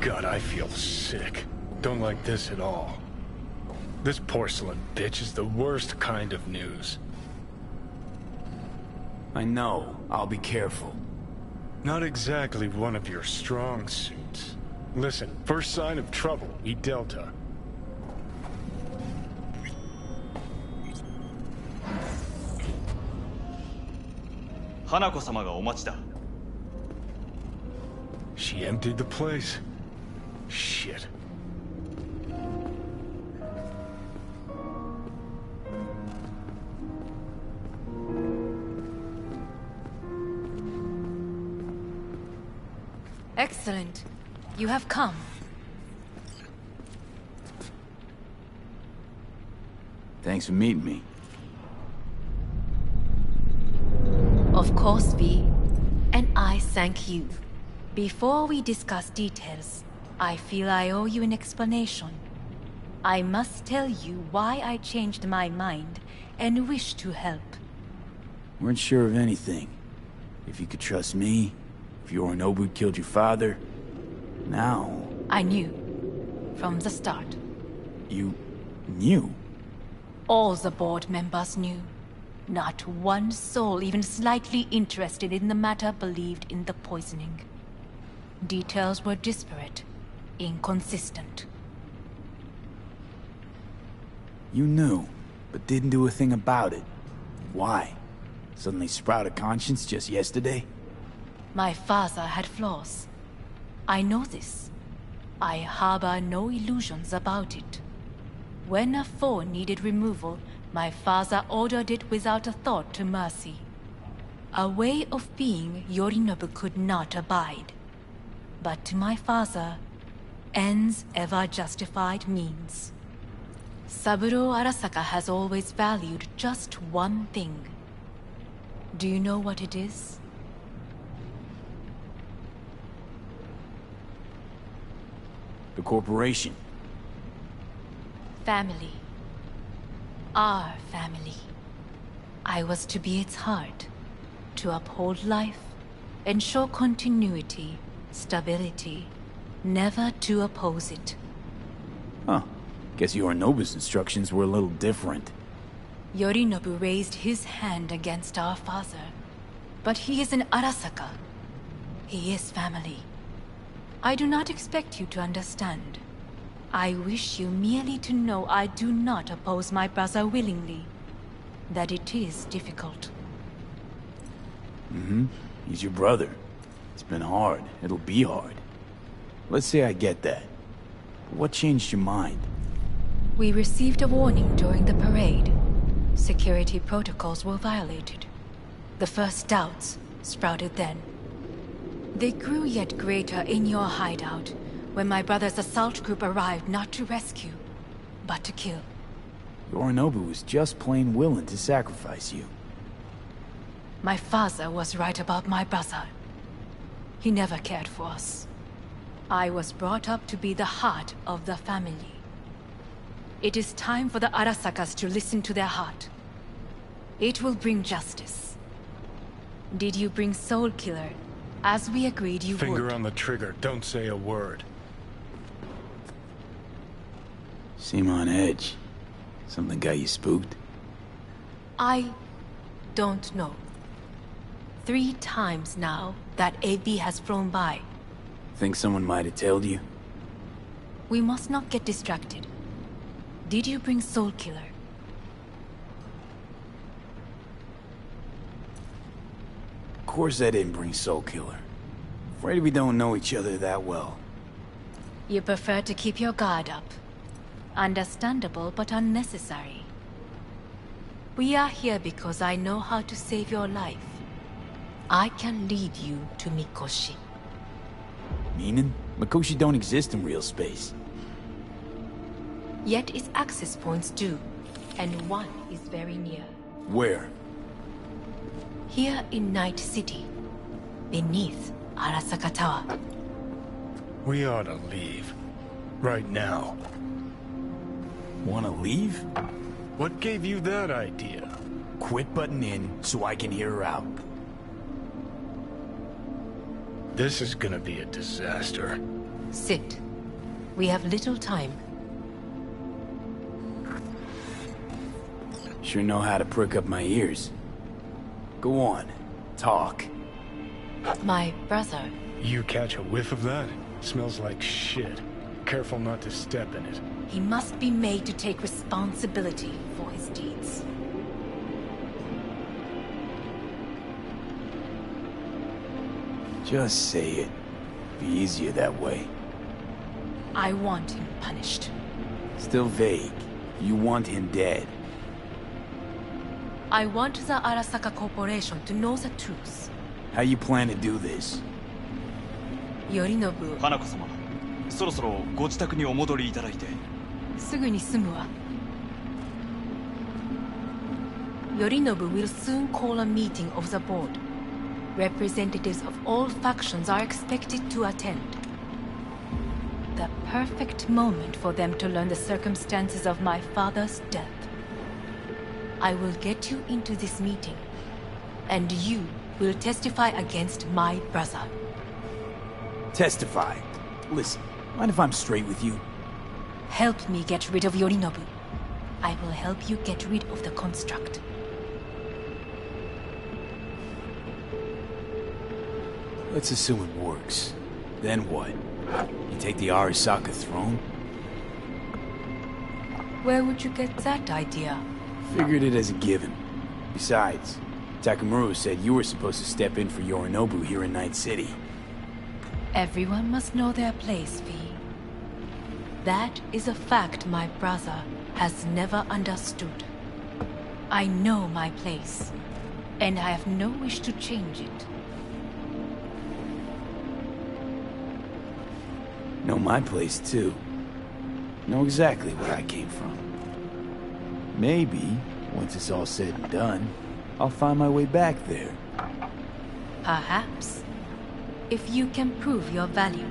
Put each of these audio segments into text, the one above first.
God, I feel sick. Don't like this at all. This porcelain bitch is the worst kind of news. I know. I'll be careful. Not exactly one of your strong suits. Listen, first sign of trouble, eat Delta. Hanako-sama ga omachi da. She emptied the place. Shit. Excellent. You have come. Thanks for meeting me. Of course, V. And I thank you. Before we discuss details, I feel I owe you an explanation. I must tell you why I changed my mind and wish to help. Weren't sure of anything. If you could trust me, if Yorinobu killed your father, now... I knew. From the start. You... knew? All the board members knew. Not one soul even slightly interested in the matter believed in the poisoning. Details were disparate, inconsistent. You knew, but didn't do a thing about it. Why? Suddenly sprout a conscience just yesterday? My father had flaws. I know this. I harbor no illusions about it. When a foe needed removal, my father ordered it without a thought to mercy. A way of being Yorinobu could not abide. But to my father, ends ever justified means. Saburo Arasaka has always valued just one thing. Do you know what it is? The corporation. Family. Our family. I was to be its heart, to uphold life, ensure continuity, stability, never to oppose it. Huh. Guess Yorinobu's instructions were a little different. Yorinobu raised his hand against our father, but he is an Arasaka. He is family. I do not expect you to understand. I wish you merely to know I do not oppose my brother willingly. That it is difficult. Mm-hmm. He's your brother. It's been hard. It'll be hard. Let's say I get that. But what changed your mind? We received a warning during the parade. Security protocols were violated. The first doubts sprouted then. They grew yet greater in your hideout, when my brother's assault group arrived not to rescue, but to kill. Yorinobu was just plain willing to sacrifice you. My father was right about my brother. He never cared for us. I was brought up to be the heart of the family. It is time for the Arasakas to listen to their heart. It will bring justice. Did you bring Soul Killer, as we agreed you would? Finger on the trigger, don't say a word. Seem on edge. Something got you spooked? I don't know. 3 times now that AB has flown by. Think someone might have told you? We must not get distracted. Did you bring Soul Killer? Of course I didn't bring Soul Killer. Afraid we don't know each other that well. You prefer to keep your guard up. Understandable, but unnecessary. We are here because I know how to save your life. I can lead you to Mikoshi. Meaning? Mikoshi don't exist in real space. Yet its access points do, and one is very near. Where? Here in Night City, beneath Arasaka Tower. We ought to leave. Right now. Wanna leave? What gave you that idea? Quit butting in so I can hear her out. This is gonna be a disaster. Sit. We have little time. Sure know how to prick up my ears. Go on, talk. My brother. You catch a whiff of that? Smells like shit. Careful not to step in it. He must be made to take responsibility for his deeds. Just say it. Be easier that way. I want him punished. Still vague. You want him dead. I want the Arasaka Corporation to know the truth. How you plan to do this? Yorinobu. 花子様、そろそろご自宅にお戻りいただいて。すぐに済むわ。Yorinobu will soon call a meeting of the board. Representatives of all factions are expected to attend. The perfect moment for them to learn the circumstances of my father's death. I will get you into this meeting, and you will testify against my brother. Testify. Listen, mind if I'm straight with you? Help me get rid of Yorinobu. I will help you get rid of the construct. Let's assume it works. Then what? You take the Arasaka throne? Where would you get that idea? Figured it as a given. Besides, Takamura said you were supposed to step in for Yorinobu here in Night City. Everyone must know their place, V. That is a fact my brother has never understood. I know my place, and I have no wish to change it. Know my place, too. Know exactly where I came from. Maybe, once it's all said and done, I'll find my way back there. Perhaps. If you can prove your value.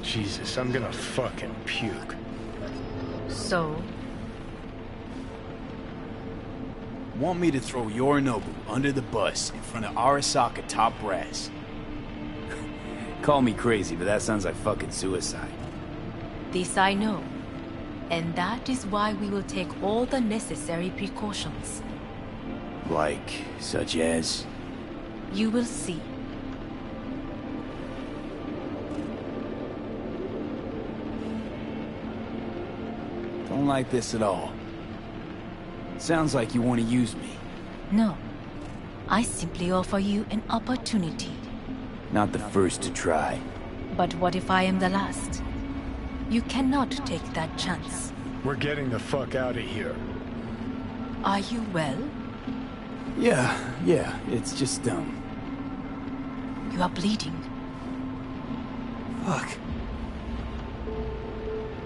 Jesus, I'm gonna fucking puke. So? Want me to throw Yorinobu under the bus in front of Arasaka top brass? Call me crazy, but that sounds like fucking suicide. This I know. And that is why we will take all the necessary precautions. Like, such as? You will see. Don't like this at all. Sounds like you want to use me. No. I simply offer you an opportunity. Not the first to try. But what if I am the last? You cannot take that chance. We're getting the fuck out of here. Are you well? Yeah, it's just, You are bleeding. Fuck.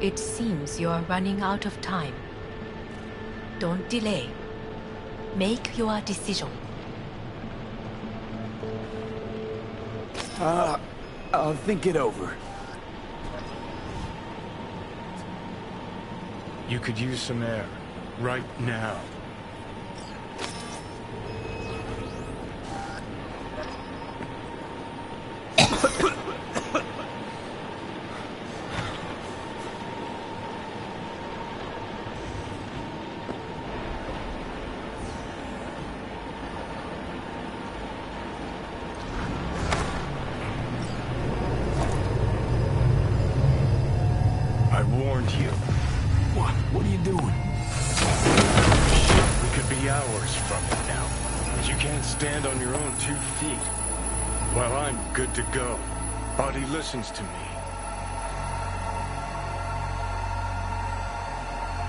It seems you are running out of time. Don't delay. Make your decision. I'll think it over. You could use some air. Right now. I warned you. What are you doing? Shit, we could be hours from it now. But you can't stand on your own 2 feet. Well, I'm good to go. Body listens to me.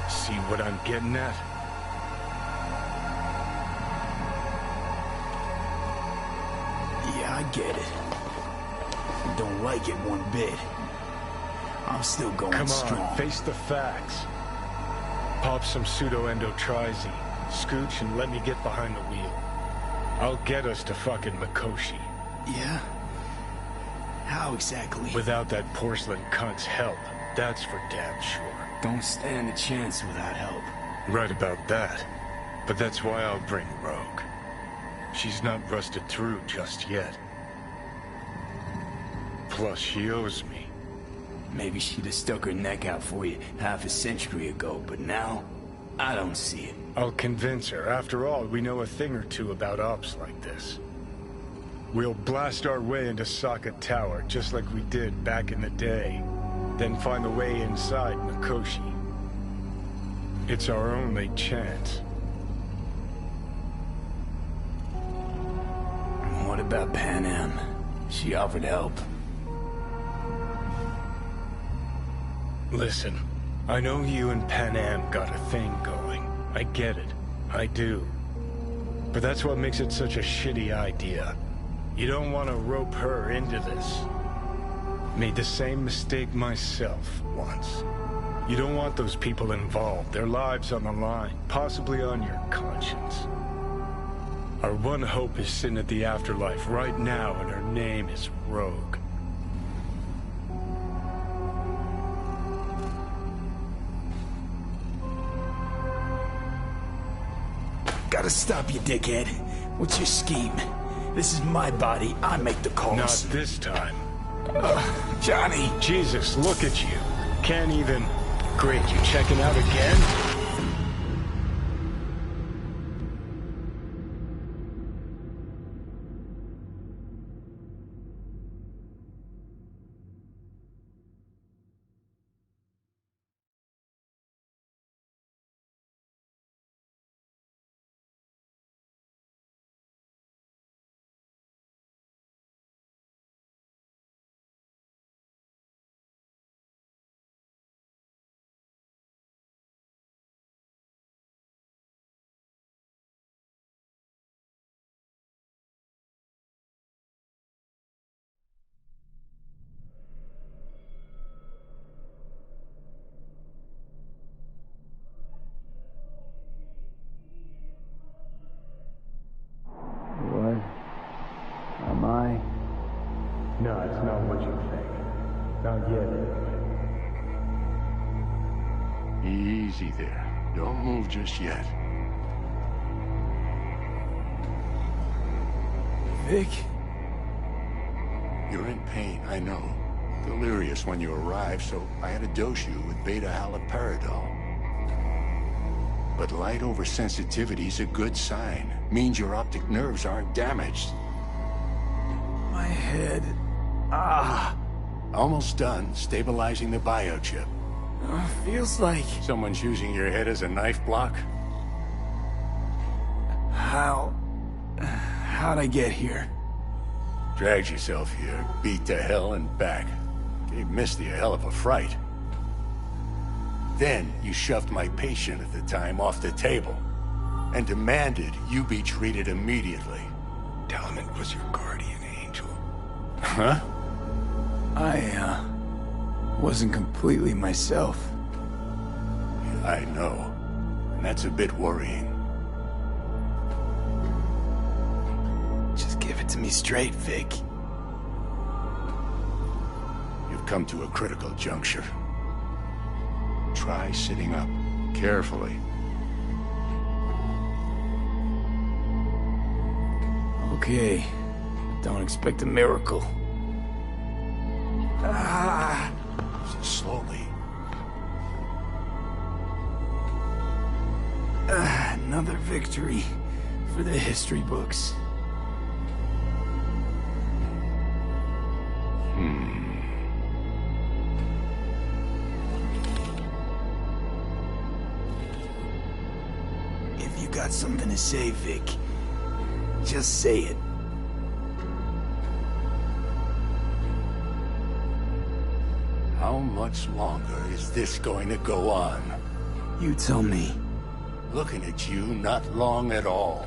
See what I'm getting at? Yeah, I get it. I don't like it one bit. I'm still going Come on, strong. face the facts. Pop some pseudo-endotrizine, scooch, and let me get behind the wheel. I'll get us to fucking Mikoshi. Yeah? How exactly? Without that porcelain cunt's help, that's for damn sure. Don't stand a chance without help. Right about that. But that's why I'll bring Rogue. She's not rusted through just yet. Plus, she owes me. Maybe she'd have stuck her neck out for you half a century ago, but now, I don't see it. I'll convince her. After all, we know a thing or two about ops like this. We'll blast our way into Sokka Tower, just like we did back in the day. Then find the way inside Mikoshi. It's our only chance. What about Pan Am? She offered help. Listen, I know you and Pan Am got a thing going. I get it. I do. But that's what makes it such a shitty idea. You don't want to rope her into this. Made the same mistake myself once. You don't want those people involved, their lives on the line, possibly on your conscience. Our one hope is sitting at the afterlife right now, and her name is Rogue. Gotta stop you, dickhead. What's your scheme? This is my body. I make the calls. Not this time. Johnny! Jesus, look at you. Can't even... Great, you checking out again? What? Am I? No, it's not what you think. Not yet, anyway. Easy there. Don't move just yet. Vic? You're in pain, I know. Delirious when you arrived, so I had to dose you with beta-haloperidol. But light oversensitivity's a good sign. Means your optic nerves aren't damaged. My head... Almost done stabilizing the biochip. Feels like... Someone's using your head as a knife block? How'd I get here? Dragged yourself here, beat to hell and back. Gave Misty a hell of a fright. Then you shoved my patient at the time off the table and demanded you be treated immediately. Tell him it was your guardian angel. Huh? I wasn't completely myself. I know. And that's a bit worrying. Just give it to me straight, Vic. You've come to a critical juncture. Try sitting up, carefully. Okay. Don't expect a miracle. Slowly. Another victory for the history books. If you got something to say, Vic, just say it. How much longer is this going to go on? You tell me. Looking at you, not long at all.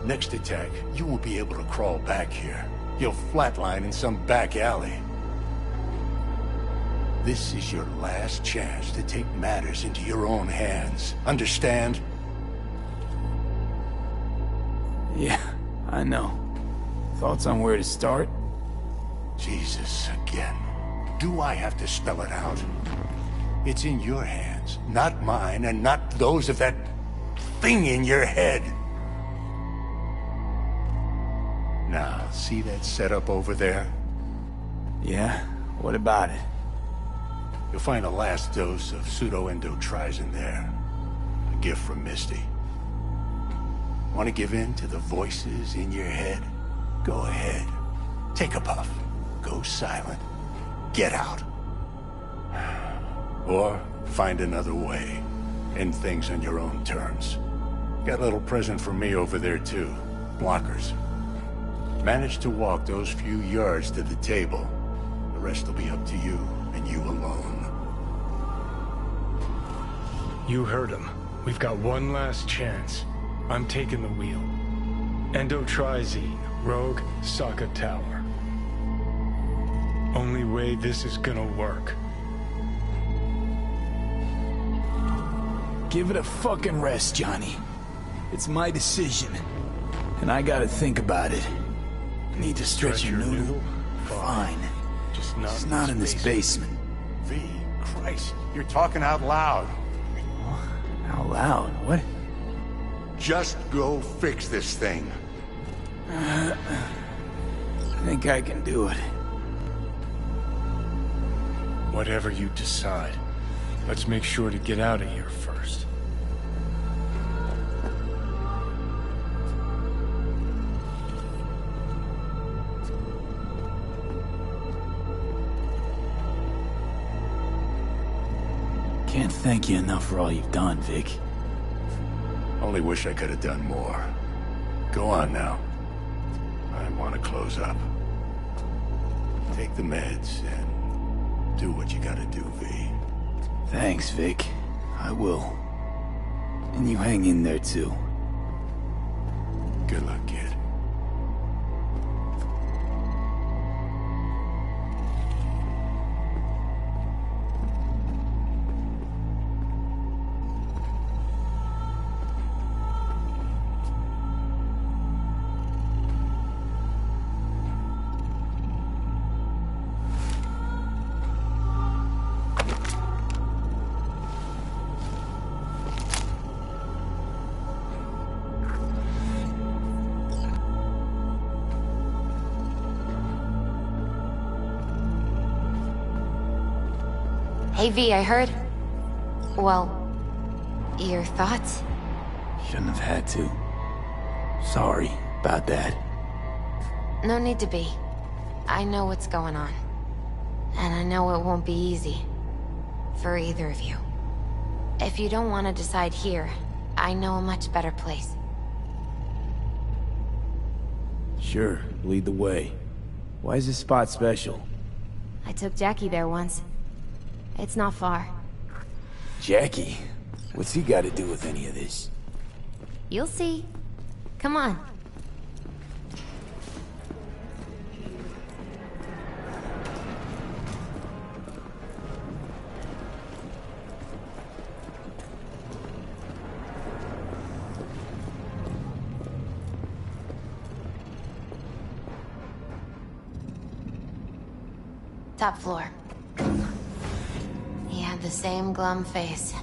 Next attack, you won't be able to crawl back here. You'll flatline in some back alley. This is your last chance to take matters into your own hands. Understand? Yeah, I know. Thoughts on where to start? Jesus, again. Do I have to spell it out? It's in your hands, not mine, and not those of that thing in your head. Now, see that setup over there? Yeah? What about it? You'll find a last dose of pseudo-endotrizin there. A gift from Misty. Want to give in to the voices in your head? Go ahead. Take a puff. Go silent. Get out. Or find another way. End things on your own terms. Got a little present for me over there too. Blockers. Manage to walk those few yards to the table. The rest will be up to you, and you alone. You heard him. We've got one last chance. I'm taking the wheel. Endotrizine, Rogue, Sokka Tower. Only way this is gonna work. Give it a fucking rest, Johnny. It's my decision. And I gotta think about it. Need to stretch your noodle? Fine. Just not in this basement. V, Christ, you're talking out loud. Out loud? What? Just go fix this thing. I think I can do it. Whatever you decide. Let's make sure to get out of here first. Can't thank you enough for all you've done, Vic. Only wish I could have done more. Go on now. I want to close up. Take the meds and do what you gotta do, V. Thanks, Vic. I will. And you hang in there, too. Good luck, kid. Hey V, I heard... Well... your thoughts? Shouldn't have had to. Sorry about that. No need to be. I know what's going on. And I know it won't be easy. For either of you. If you don't want to decide here, I know a much better place. Sure, lead the way. Why is this spot special? I took Jackie there once. It's not far. Jackie? What's he got to do with any of this? You'll see. Come on. Top floor. He had the same glum face.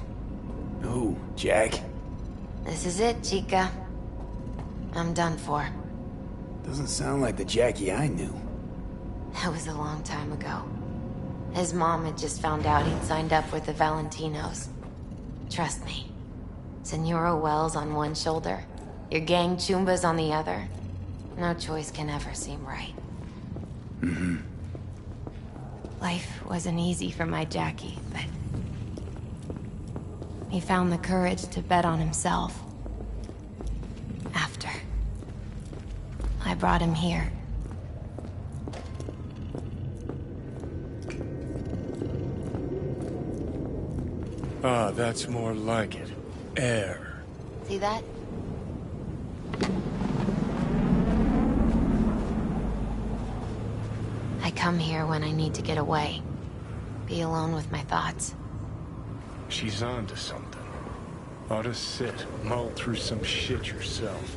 Who? Jack? This is it, Chica. I'm done for. Doesn't sound like the Jackie I knew. That was a long time ago. His mom had just found out he'd signed up with the Valentinos. Trust me. Senora Wells on one shoulder, your gang Chumbas on the other. No choice can ever seem right. Mm-hmm. Life wasn't easy for my Jackie, but... he found the courage to bet on himself. After. I brought him here. Ah, that's more like it. Air. See that? I come here when I need to get away. Be alone with my thoughts. She's on to something. Ought to sit, mull through some shit yourself.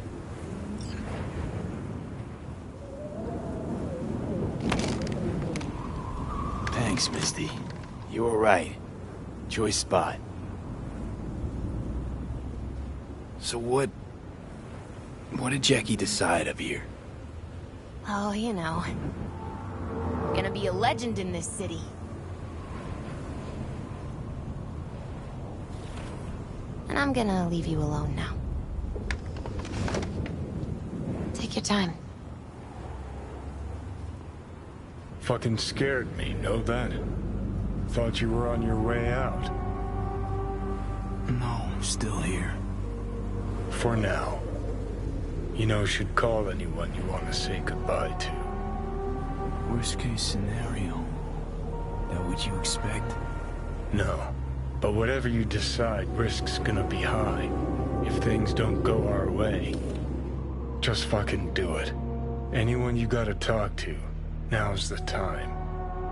Thanks, Misty. You were right. Choice spot. So what did Jackie decide up here? Oh, you know. Gonna be a legend in this city. And I'm gonna leave you alone now. Take your time. Fucking scared me, know that? Thought you were on your way out. No, I'm still here. For now. You know, should call anyone you want to say goodbye to. Worst case scenario. That what you expect? No. But whatever you decide, risk's gonna be high. If things don't go our way. Just fucking do it. Anyone you gotta talk to, now's the time.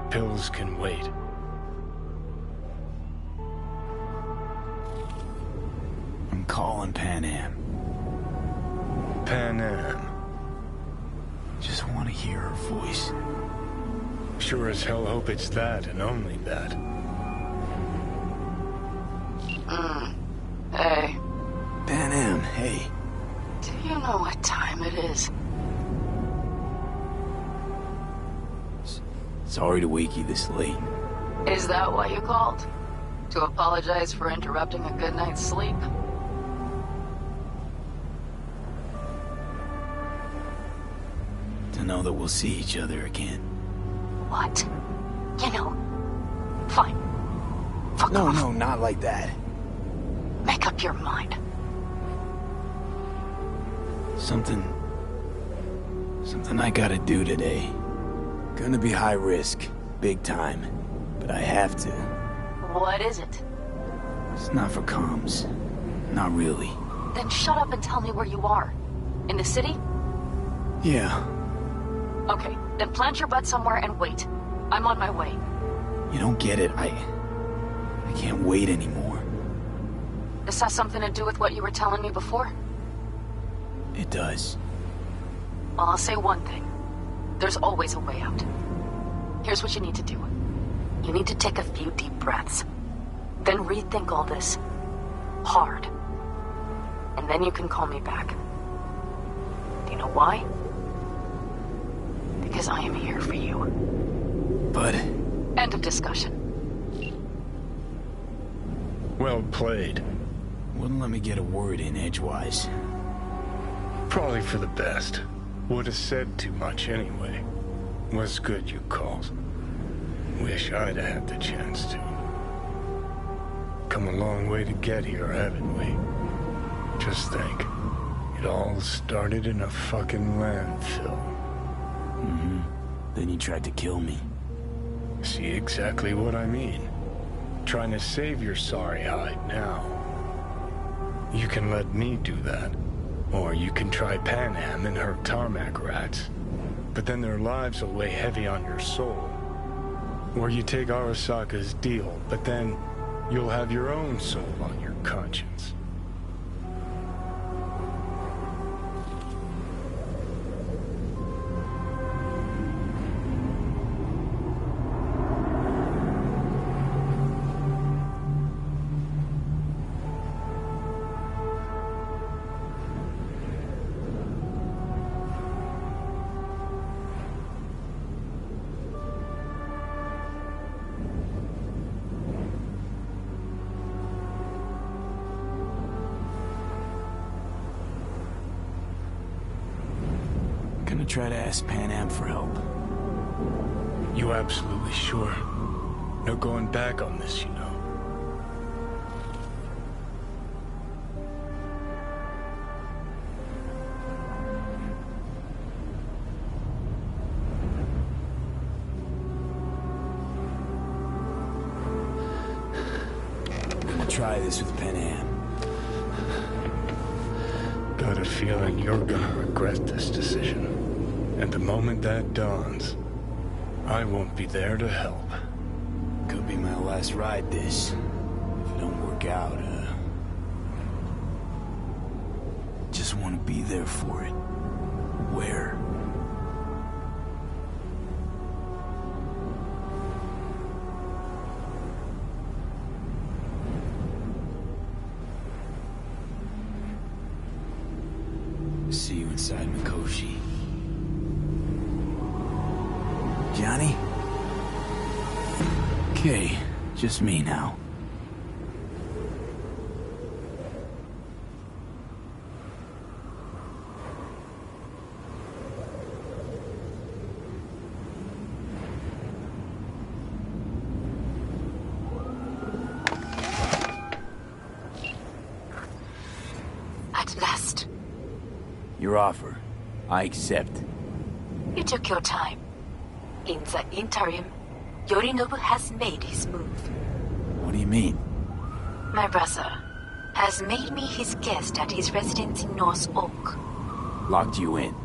Pills can wait. I'm calling Pan Am. Pan Am. Just want to hear her voice. Sure as hell hope it's that and only that. Hey, Pan Am, hey. do you know what time it is? Sorry to wake you this late. Is that why you called? To apologize for interrupting a good night's sleep? To know that we'll see each other again. What? You know, fine. Fuck No, off. no, not like that. Make up your mind. Something I gotta do today. Gonna be high risk, big time, but I have to. What is it? It's not for comms. Not really. Then shut up and tell me where you are. In the city? Yeah, Okay, then plant your butt somewhere and wait. I'm on my way. you don't get it. I can't wait anymore. This has something to do with what you were telling me before? It does. Well, I'll say one thing. There's always a way out. Here's what you need to do. You need to take a few deep breaths. Then rethink all this. Hard. And then you can call me back. Do you know why? Because I am here for you. But End of discussion. Well played. wouldn't let me get a word in edgewise. Probably for the best. Would have said too much anyway. Was good you called. Wish I'd have had the chance to. Come a long way to get here, haven't we? Just think. It all started in a fucking landfill. Then you tried to kill me. See exactly what I mean. Trying to save your sorry hide now. You can let me do that. Or you can try Pan Am and her tarmac rats. But then their lives will weigh heavy on your soul. Or you take Arasaka's deal, but then you'll have your own soul on your conscience. Gonna try to ask Pan Am for help. You absolutely sure? No going back on this, you know. Gonna try this with Pan Am. Got a feeling you're gonna regret this decision. And the moment that dawns, I won't be there to help. Could be my last ride this. If it don't work out, just want to be there for it. Where? See you inside Mikoshi. Johnny? Okay, just me now. Your offer. I accept. You took your time. In the interim, Yorinobu has made his move. What do you mean? My brother has made me his guest at his residence in North Oak. Locked you in.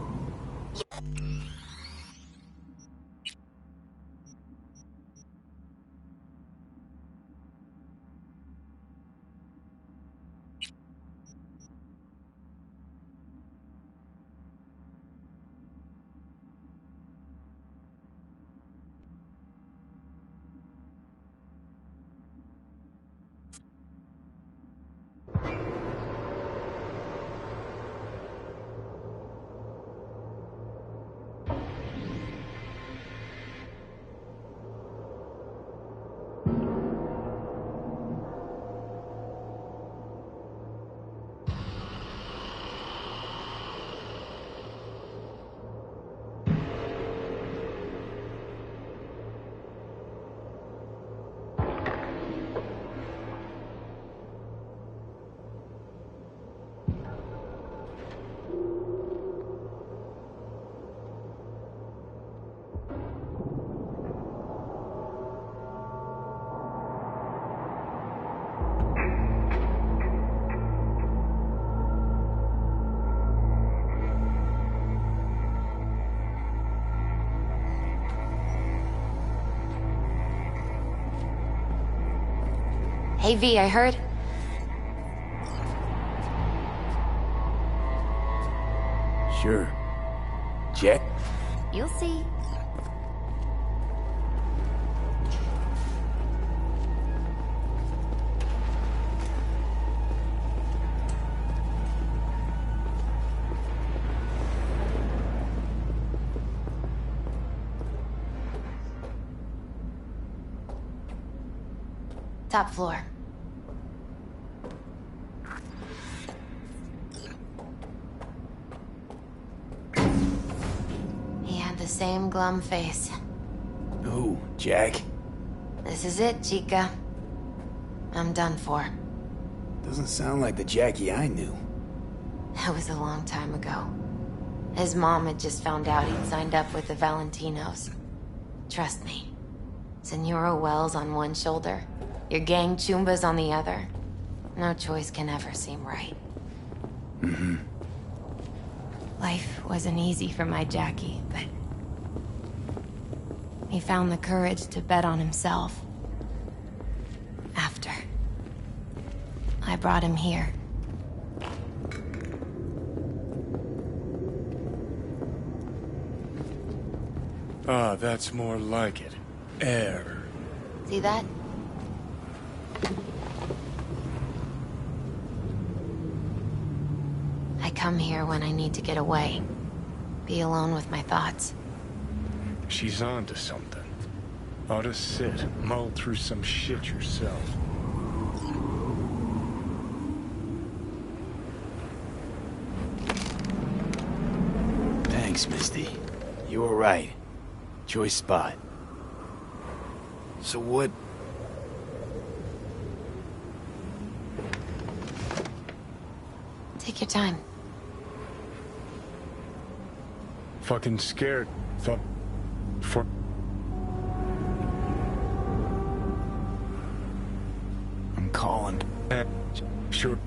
Hey V, I heard. Sure. Check. You'll see. Top floor. He had the same glum face. Who? Jack? This is it, Chica. I'm done for. Doesn't sound like the Jackie I knew. That was a long time ago. His mom had just found out he'd signed up with the Valentinos. Trust me. Senora Wells on one shoulder, your gang Chumbas on the other. No choice can ever seem right. Mm-hmm. Life wasn't easy for my Jackie, but he found the courage to bet on himself. After I brought him here. Ah, that's more like it. Air. See that? I come here when I need to get away. Be alone with my thoughts. She's on to something. Ought to sit, mull through some shit yourself. Thanks, Misty. You were right. Choice spot. So what? Take your time. Fucking scared. Thought... For... I'm calling. Sure.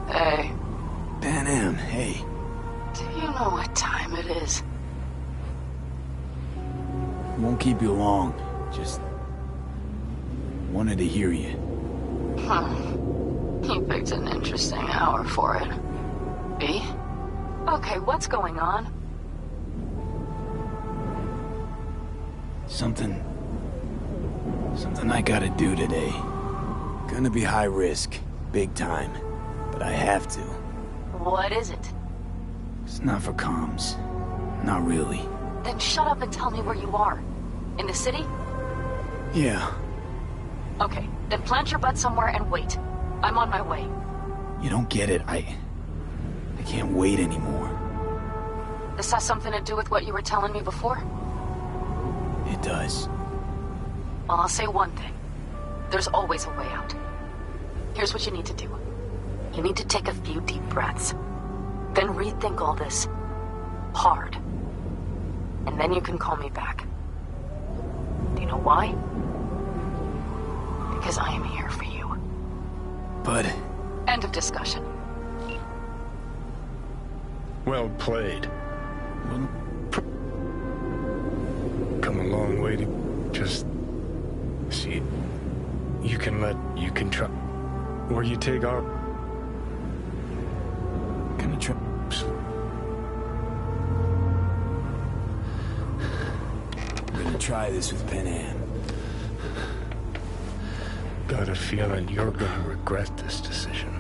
Hey, Pan Am, hey. do you know what time it is? Won't keep you long. Just wanted to hear you. You picked an interesting hour for it. B? Okay, what's going on? Something I gotta do today. Gonna be high risk, big time, but I have to. What is it? It's not for comms. Not really. Then shut up and tell me where you are. In the city? Yeah, Okay, then plant your butt somewhere and wait. I'm on my way. you don't get it. I can't wait anymore. This has something to do with what you were telling me before? It does. Well, I'll say one thing. There's always a way out. Here's what you need to do. You need to take a few deep breaths. Then rethink all this. Hard. And then you can call me back. Do you know why? Because I am here for you. But... End of discussion. Well played. Come a long way to just... See, you can try... Or you take our... Gonna try... I'm gonna try this with Pan Am. Got a feeling you're gonna regret this decision.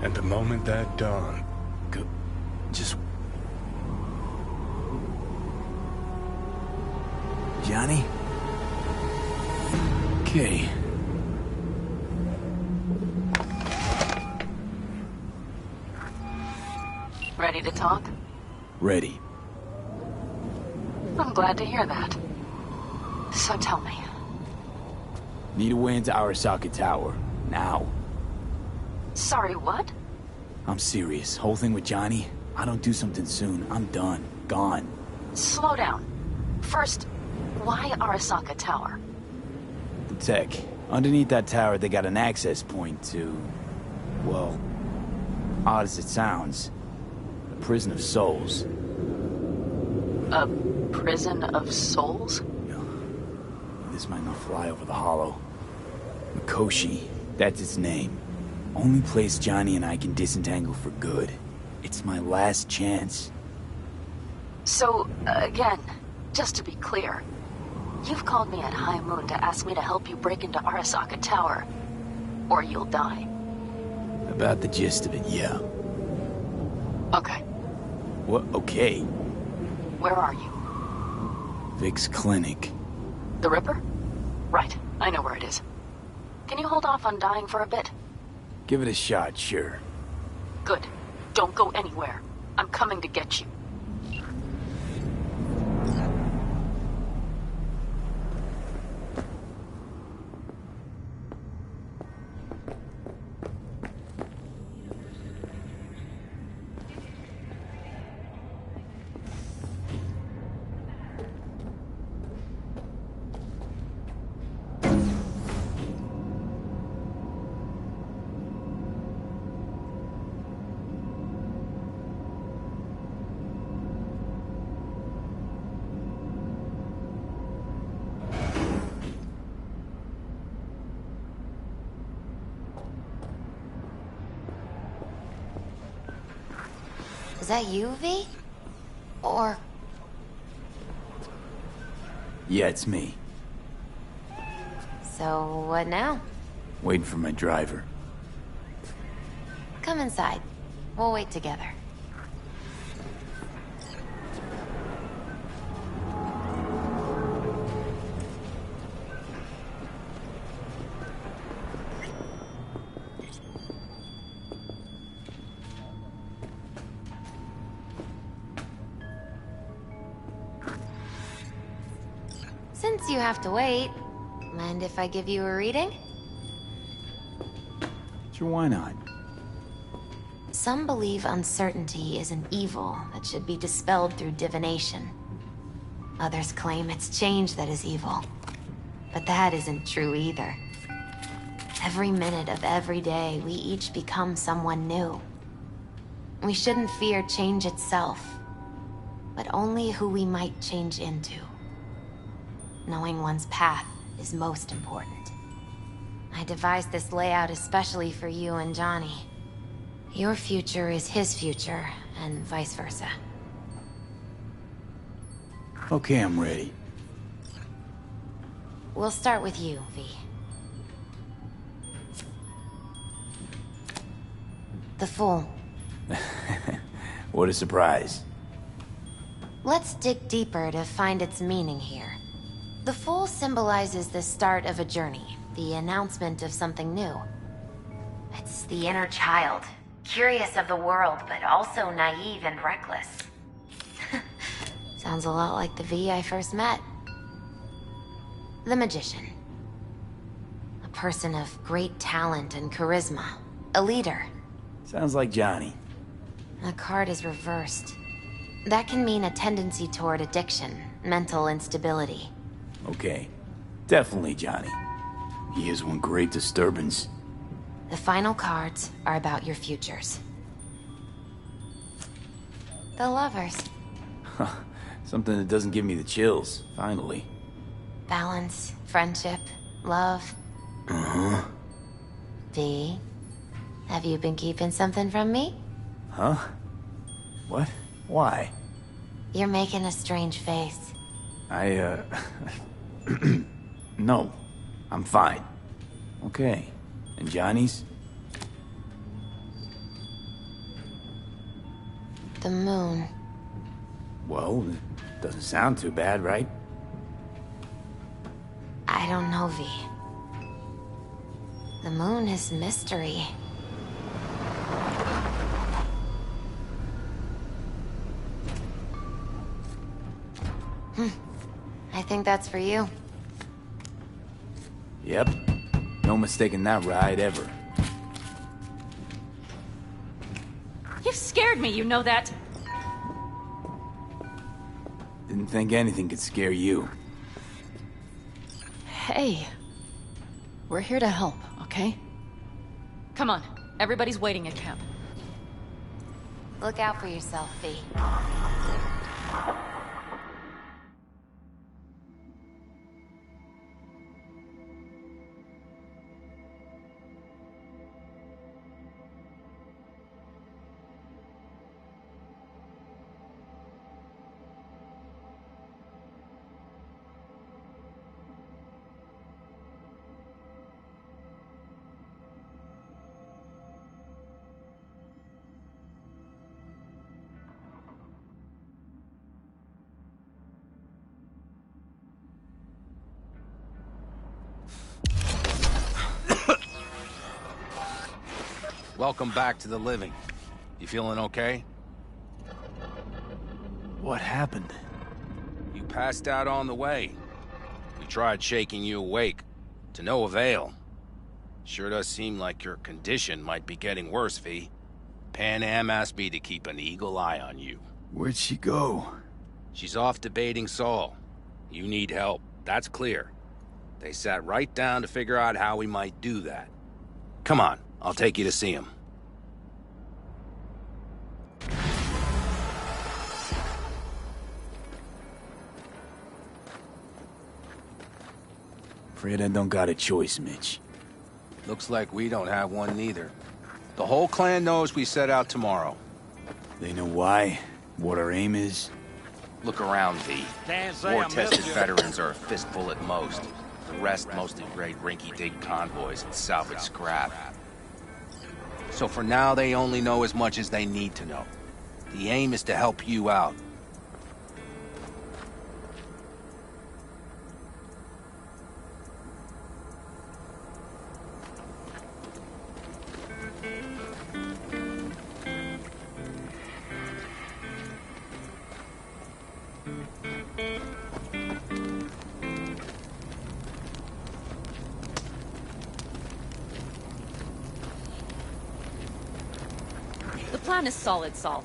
And the moment that dawned... Go... Just... Johnny? Okay. Ready to talk? Ready. I'm glad to hear that. So tell me. Need a way into Arasaka Tower. Now. Sorry, what? I'm serious. Whole thing with Johnny, I don't do something soon, I'm done. Gone. Slow down. First, why Arasaka Tower? The tech. Underneath that tower, they got an access point to... Well, odd as it sounds, a prison of souls. A prison of souls? This might not fly over the hollow. Mikoshi, that's its name. Only place Johnny and I can disentangle for good. It's my last chance. So, again, just to be clear, you've called me at High Moon to ask me to help you break into Arasaka Tower, or you'll die. About the gist of it, yeah. Okay. What? Okay. Where are you? Vic's clinic. The Ripper? Right, I know where it is. Can you hold off on dying for a bit? Give it a shot, sure. Good. Don't go anywhere. I'm coming to get you. Is that you, V? Or... Yeah, it's me. So, what now? Waiting for my driver. Come inside. We'll wait together. Since you have to wait, mind if I give you a reading? Sure, why not? Some believe uncertainty is an evil that should be dispelled through divination. Others claim it's change that is evil. But that isn't true either. Every minute of every day, we each become someone new. We shouldn't fear change itself, but only who we might change into. Knowing one's path is most important. I devised this layout especially for you and Johnny. Your future is his future, and vice versa. Okay, I'm ready. We'll start with you, V. The Fool. What a surprise. Let's dig deeper to find its meaning here. The Fool symbolizes the start of a journey, the announcement of something new. It's the inner child, curious of the world, but also naive and reckless. Sounds a lot like the V I first met. The Magician. A person of great talent and charisma. A leader. Sounds like Johnny. The card is reversed. That can mean a tendency toward addiction, mental instability. Okay. Definitely Johnny. He is one great disturbance. The final cards are about your futures. The lovers. Something that doesn't give me the chills, finally. Balance, friendship, love. Uh-huh. V, have you been keeping something from me? Huh? What? Why? You're making a strange face. No. I'm fine. Okay. And Johnny's? The moon. Well, it doesn't sound too bad, right? I don't know, V. The moon is mystery. I think that's for you. Yep. No mistaking that ride ever. You've scared me, you know that? Didn't think anything could scare you. Hey. We're here to help, okay? Come on, everybody's waiting at camp. Look out for yourself, V. Welcome back to the living. You feeling okay? What happened? You passed out on the way. We tried shaking you awake. To no avail. Sure does seem like your condition might be getting worse, V. Pan Am asked me to keep an eagle eye on you. Where'd she go? She's off debating Saul. You need help, that's clear. They sat right down to figure out how we might do that. Come on, I'll take you to see him. Afraid I don't got a choice, Mitch. Looks like we don't have one neither. The whole clan knows we set out tomorrow. They know why? What our aim is? Look around, V. War-tested veterans are a fistful at most. The rest mostly raid rinky-dink convoys and salvage scrap. So for now, they only know as much as they need to know. The aim is to help you out. The plan is solid, Saul.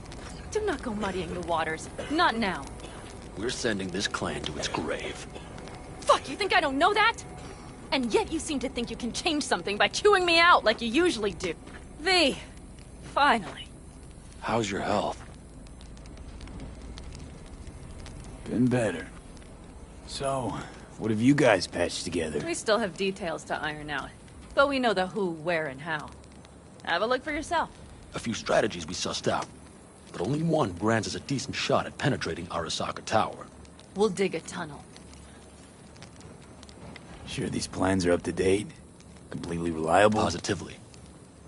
Do not go muddying the waters. Not now. We're sending this clan to its grave. Fuck, you think I don't know that? And yet you seem to think you can change something by chewing me out like you usually do. V, finally. How's your health? Been better. So, what have you guys patched together? We still have details to iron out. But we know the who, where, and how. Have a look for yourself. A few strategies we sussed out, but only one grants us a decent shot at penetrating Arasaka Tower. We'll dig a tunnel. Sure these plans are up to date? Completely reliable? Positively.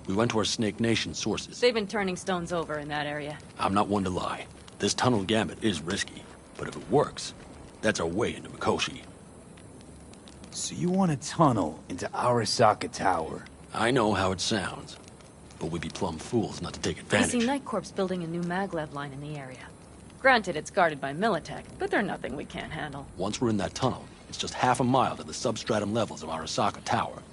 We went to our Snake Nation sources. They've been turning stones over in that area. I'm not one to lie. This tunnel gambit is risky, but if it works, that's our way into Mikoshi. So you want a tunnel into Arasaka Tower? I know how it sounds, but we'd be plumb fools not to take I advantage. see Night Corp's building a new maglev line in the area. Granted, it's guarded by Militech, but they're nothing we can't handle. Once we're in that tunnel, it's just half a mile to the substratum levels of Arasaka Tower.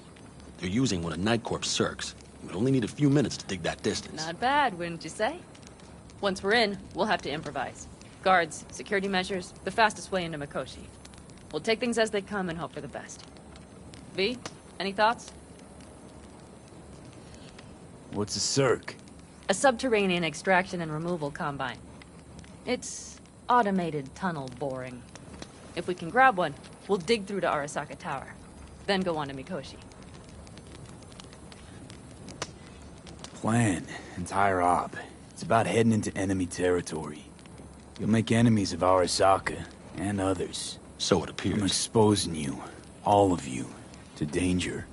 They're using one of Night Corp's circs. We'd only need a few minutes to dig that distance. Not bad, wouldn't you say? Once we're in, we'll have to improvise. Guards, security measures, the fastest way into Mikoshi. We'll take things as they come and hope for the best. V, any thoughts? What's a circ? A subterranean extraction and removal combine. It's automated tunnel boring. If we can grab one, we'll dig through to Arasaka Tower, then go on to Mikoshi. Plan, entire op. It's about heading into enemy territory. You'll make enemies of Arasaka, and others. So it appears. I'm exposing you, all of you, to danger.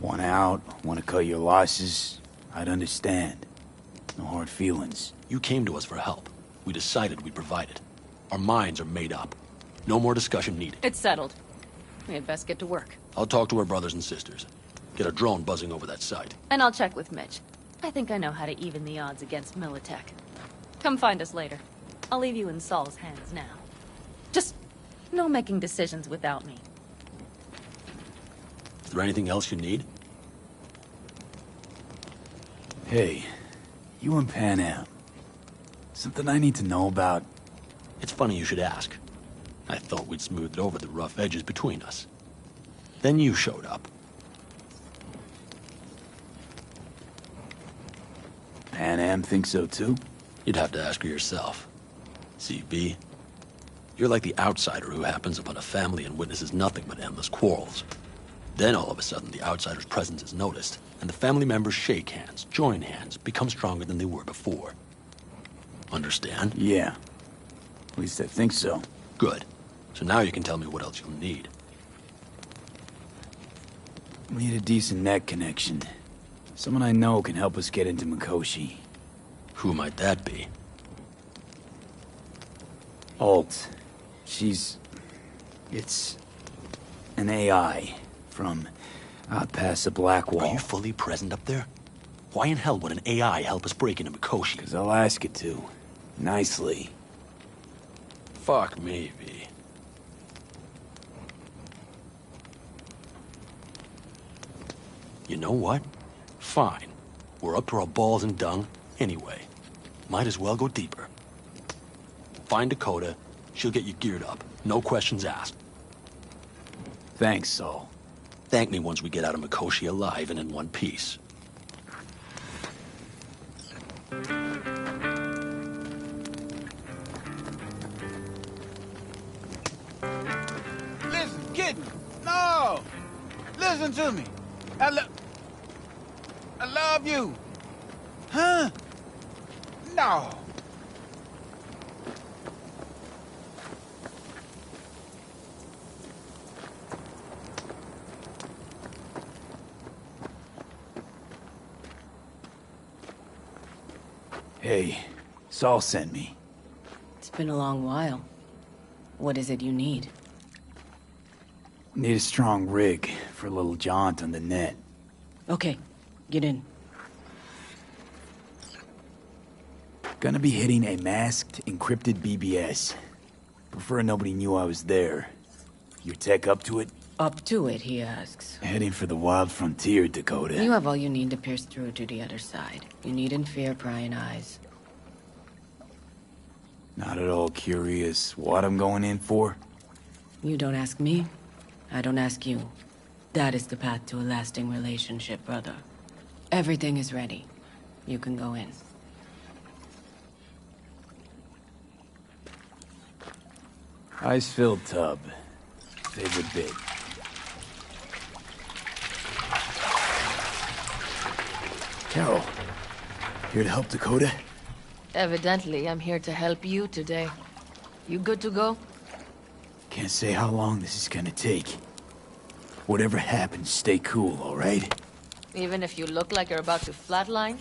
Want out, want to cut your losses, I'd understand. No hard feelings. You came to us for help. We decided we'd provide it. Our minds are made up. No more discussion needed. It's settled. We had best get to work. I'll talk to our brothers and sisters. Get a drone buzzing over that site. And I'll check with Mitch. I think I know how to even the odds against Militech. Come find us later. I'll leave you in Saul's hands now. Just no making decisions without me. Is there anything else you need? Hey, you and Pan Am. Something I need to know about? It's funny you should ask. I thought we'd smoothed over the rough edges between us. Then you showed up. Pan Am thinks so too? You'd have to ask her yourself. See, B, you're like the outsider who happens upon a family and witnesses nothing but endless quarrels. Then all of a sudden the outsider's presence is noticed, and the family members shake hands, join hands, become stronger than they were before. Understand? Yeah. At least I think so. Good. So now you can tell me what else you'll need. We need a decent net connection. Someone I know can help us get into Mikoshi. Who might that be? Alt. It's an AI from out past the Black Wall. Are you fully present up there? Why in hell would an AI help us break into Mikoshi? 'Cause I'll ask it to. Nicely. Fuck me, V. You know what? Fine. We're up to our balls in dung anyway. Might as well go deeper. Find Dakota. She'll get you geared up. No questions asked. Thanks, Saul. Thank me once we get out of Mikoshi alive and in one piece. Listen, kid. No. Listen to me. I love you. Huh? No. Hey, Saul sent me. It's been a long while. What is it you need? Need a strong rig for a little jaunt on the net. Okay, get in. Gonna be hitting a masked, encrypted BBS. Prefer nobody knew I was there. Your tech up to it? Up to it, he asks. Heading for the wild frontier, Dakota. You have all you need to pierce through to the other side. You needn't fear prying eyes. Not at all curious what I'm going in for? You don't ask me, I don't ask you. That is the path to a lasting relationship, brother. Everything is ready. You can go in. Ice-filled tub. Favorite bit. Carol, here to help Dakota? Evidently, I'm here to help you today. You good to go? Can't say how long this is gonna take. Whatever happens, stay cool, all right? Even if you look like you're about to flatline?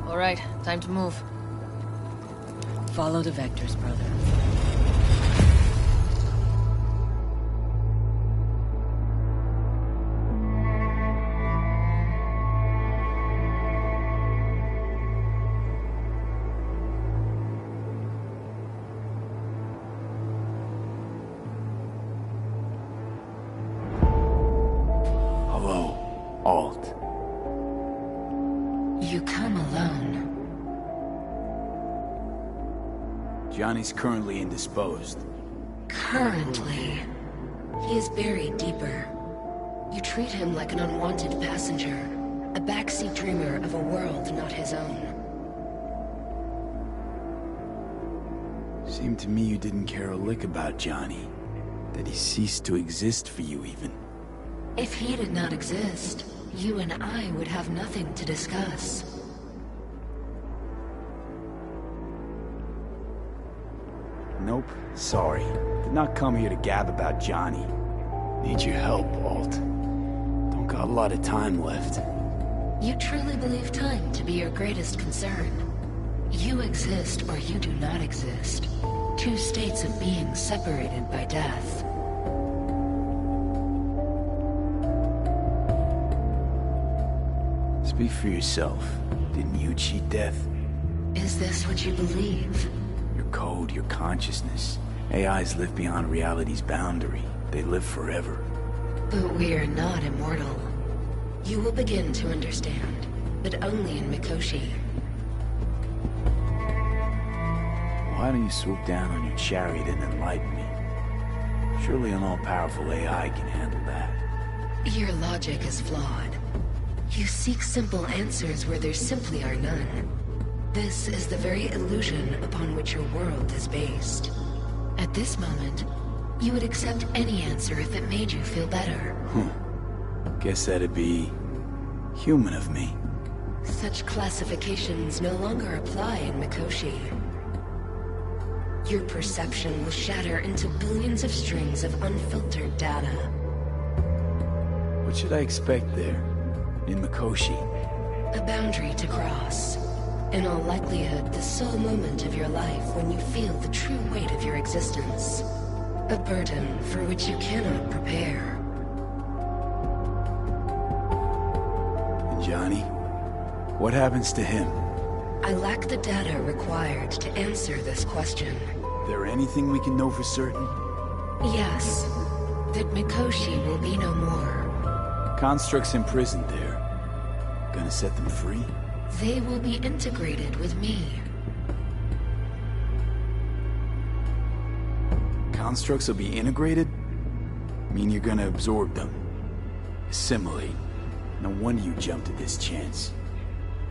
All right, time to move. Follow the vectors, brother. You come alone. Johnny's currently indisposed. Currently. He is buried deeper. You treat him like an unwanted passenger, a backseat dreamer of a world not his own. Seemed to me you didn't care a lick about Johnny. That he ceased to exist for you, even. If he did not exist, you and I would have nothing to discuss. Nope, sorry. Did not come here to gab about Johnny. Need your help, Alt. Don't got a lot of time left. You truly believe time to be your greatest concern. You exist or you do not exist. Two states of being separated by death. Speak for yourself. Didn't you cheat death? Is this what you believe? Your code, your consciousness. AIs live beyond reality's boundary. They live forever. But we are not immortal. You will begin to understand, but only in Mikoshi. Why don't you swoop down on your chariot and enlighten me? Surely an all-powerful AI can handle that. Your logic is flawed. You seek simple answers where there simply are none. This is the very illusion upon which your world is based. At this moment, you would accept any answer if it made you feel better. Guess that'd be human of me. Such classifications no longer apply in Mikoshi. Your perception will shatter into billions of strings of unfiltered data. What should I expect there, in Mikoshi? A boundary to cross. In all likelihood, the sole moment of your life when you feel the true weight of your existence. A burden for which you cannot prepare. And Johnny? What happens to him? I lack the data required to answer this question. There anything we can know for certain? Yes. That Mikoshi will be no more. Constructs imprisoned there. Gonna set them free? They will be integrated with me. Constructs will be integrated? Mean you're gonna absorb them? Assimilate. No wonder you jumped at this chance.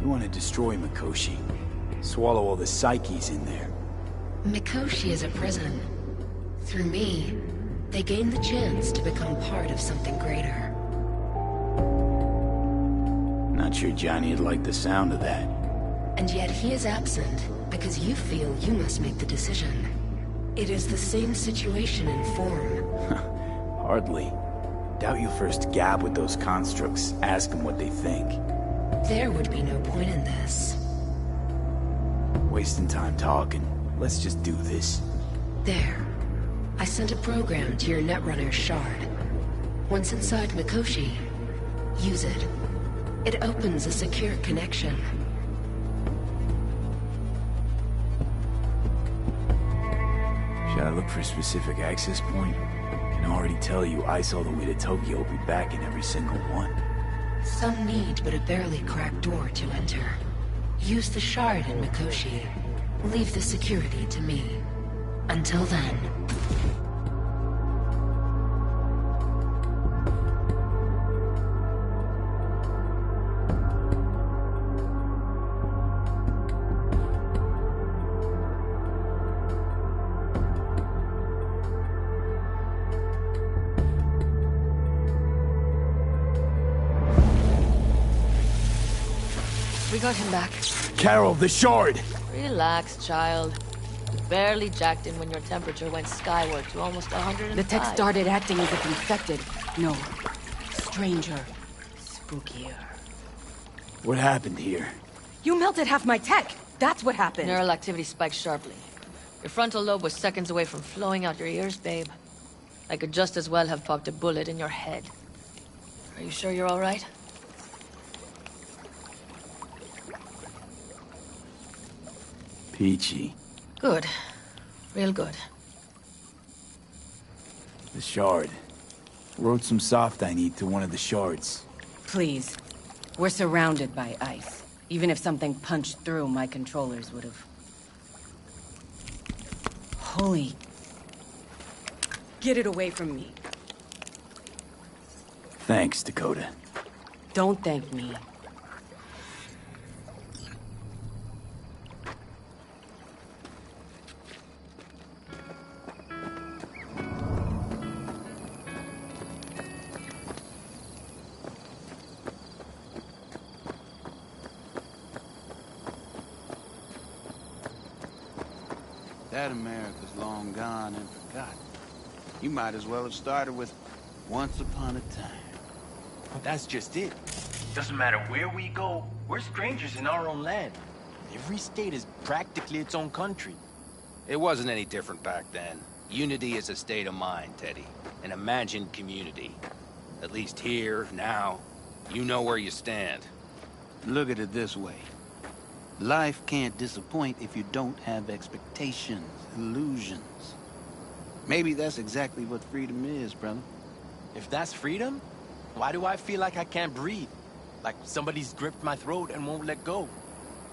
You want to destroy Mikoshi. Swallow all the psyches in there. Mikoshi is a prison. Through me, they gain the chance to become part of something greater. Not sure Johnny'd like the sound of that. And yet he is absent because you feel you must make the decision. It is the same situation in form. Hardly. Doubt you'll first gab with those constructs, ask them what they think. There would be no point in this. Wasting time talking. Let's just do this. There. I sent a program to your Netrunner shard. Once inside Mikoshi, use it. It opens a secure connection. Should I look for a specific access point? I can already tell you ice all the way to Tokyo will be back in every single one. Some need but a barely cracked door to enter. Use the shard in Mikoshi. Leave the security to me. Until then... We got him back. Carol, the shard! Relax, child. You barely jacked in when your temperature went skyward to almost 105. The tech started acting as if infected. No. Stranger. Spookier. What happened here? You melted half my tech! That's what happened! Neural activity spiked sharply. Your frontal lobe was seconds away from flowing out your ears, babe. I could just as well have popped a bullet in your head. Are you sure you're all right? Peachy. Good. Real good. The shard. Wrote some soft I need to one of the shards. Please. We're surrounded by ice. Even if something punched through, my controllers would have. Holy... Get it away from me. Thanks, Dakota. Don't thank me. That America's long gone and forgotten. You might as well have started with Once Upon a Time. But that's just it. Doesn't matter where we go, we're strangers in our own land. Every state is practically its own country. It wasn't any different back then. Unity is a state of mind, Teddy. An imagined community. At least here, now, you know where you stand. Look at it this way. Life can't disappoint if you don't have expectations, illusions. Maybe that's exactly what freedom is, brother. If that's freedom, why do I feel like I can't breathe? Like somebody's gripped my throat and won't let go?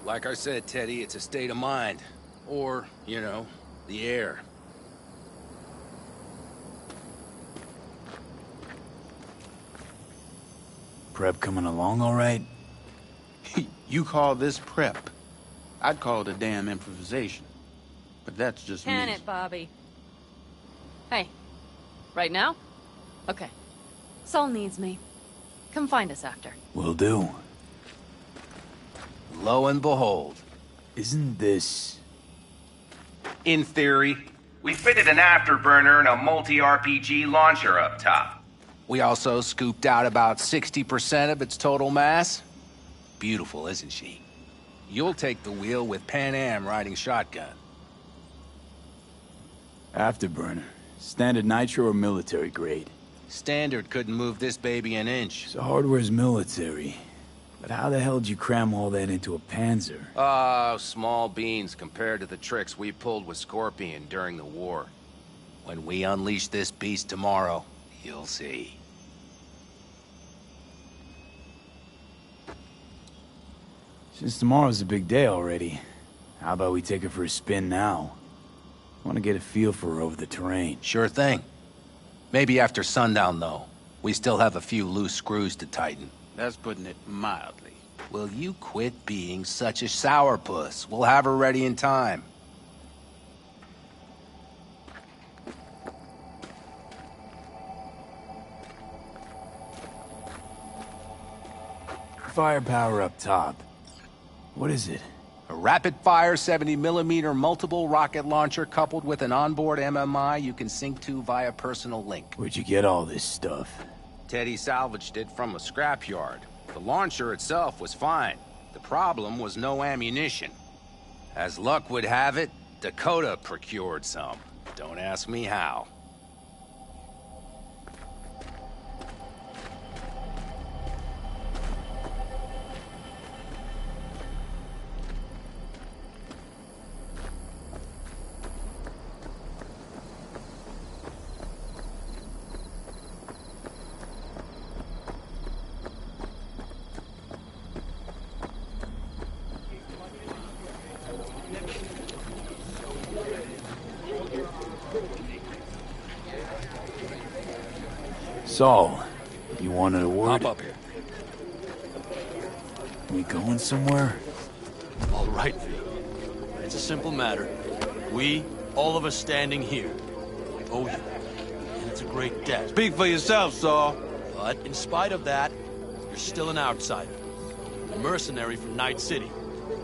Like I said, Teddy, it's a state of mind. Or, you know, the air. Prep coming along all right? You call this prep? I'd call it a damn improvisation. But that's just me. Can it, Bobby? Hey, right now? Okay. Saul needs me. Come find us after. Will do. Lo and behold. Isn't this... In theory, we fitted an afterburner and a multi-RPG launcher up top. We also scooped out about 60% of its total mass. Beautiful, isn't she? You'll take the wheel with Pan Am riding shotgun. Afterburner. Standard nitro or military grade? Standard couldn't move this baby an inch. So hardware's military. But how the hell did you cram all that into a Panzer? Oh, small beans compared to the tricks we pulled with Scorpion during the war. When we unleash this beast tomorrow, you'll see. Since tomorrow's a big day already, how about we take her for a spin now? I want to get a feel for her over the terrain. Sure thing. Maybe after sundown, though. We still have a few loose screws to tighten. That's putting it mildly. Will you quit being such a sourpuss? We'll have her ready in time. Firepower up top. What is it? A rapid-fire 70mm multiple rocket launcher coupled with an onboard MMI you can sync to via personal link. Where'd you get all this stuff? Teddy salvaged it from a scrapyard. The launcher itself was fine. The problem was no ammunition. As luck would have it, Dakota procured some. Don't ask me how. Saul, you wanted a word? Hop up here. We going somewhere? All right, V. It's a simple matter. We, all of us standing here, owe you. And it's a great debt. Speak for yourself, Saul. But in spite of that, you're still an outsider. A mercenary from Night City.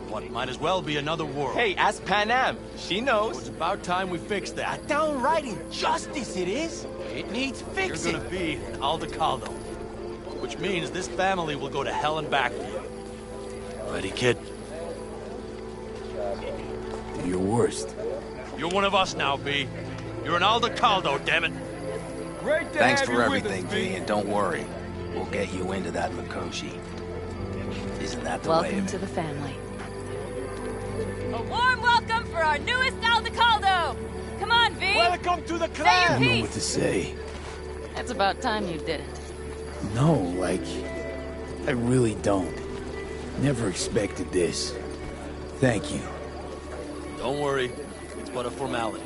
What might as well be another world. Hey, ask Pan Am. She knows. So it's about time we fix that. A downright injustice it is. It needs fixing. You're gonna be an Aldecaldo. Which means this family will go to hell and back for you. Ready, kid? Do your worst. You're one of us now, B. You're an Aldecaldo, damn it. Great to Thanks have for you everything, with us, V, and don't worry. We'll get you into that Mikoshi. Isn't that the way Welcome of to it? the family. A warm welcome for our newest Aldecaldo! Come on, V! Welcome to the Say I your don't know piece! what to say. It's about time you did it. No, like... I really don't. Never expected this. Thank you. Don't worry. It's but a formality.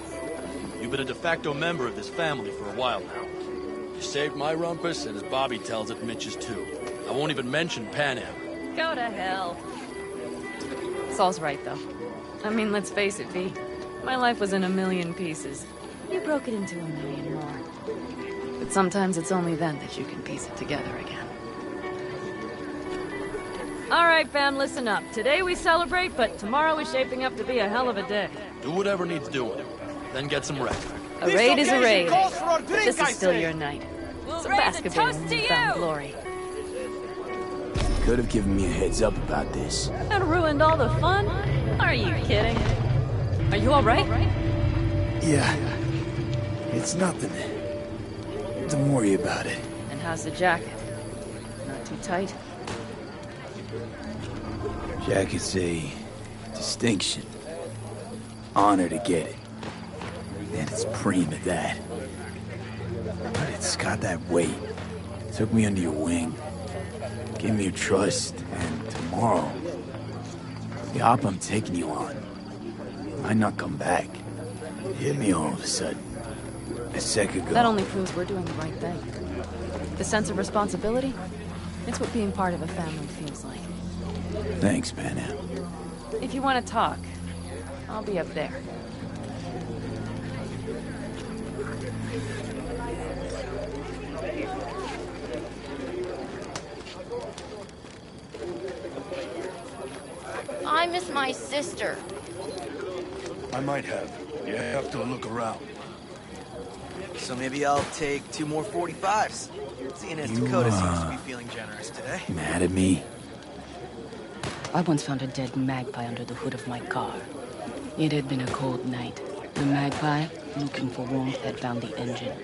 You've been a de facto member of this family for a while now. You saved my rumpus, and as Bobby tells it, Mitch's too. I won't even mention Pan Am. Go to hell. Saul's right, though. I mean, let's face it, V. My life was in a million pieces. You broke it into a million more. But sometimes it's only then that you can piece it together again. All right, fam, listen up. Today we celebrate, but tomorrow is shaping up to be a hell of a day. Do whatever needs doing. Then get some rest. A raid is a raid. But this is still your night. So bask a bit in newfound glory. Could have given me a heads up about this. And ruined all the fun? Are you kidding? Are you all right? Yeah. It's nothing. Don't worry about it. And how's the jacket? Not too tight? Jacket's a distinction. Honor to get it. And it's preem at that. But it's got that weight. Took me under your wing. Gave me your trust. And tomorrow, the op I'm taking you on might not come back. It hit me all of a sudden. A sec ago. That only proves we're doing the right thing. The sense of responsibility? It's what being part of a family feels like. Thanks, Pan Am. If you want to talk, I'll be up there. I miss my sister. I might have. You have to look around. So maybe I'll take 2 more 45s. Seeing as Dakota seems to be feeling generous today. Mad at me? I once found a dead magpie under the hood of my car. It had been a cold night. The magpie, looking for warmth, had found the engine.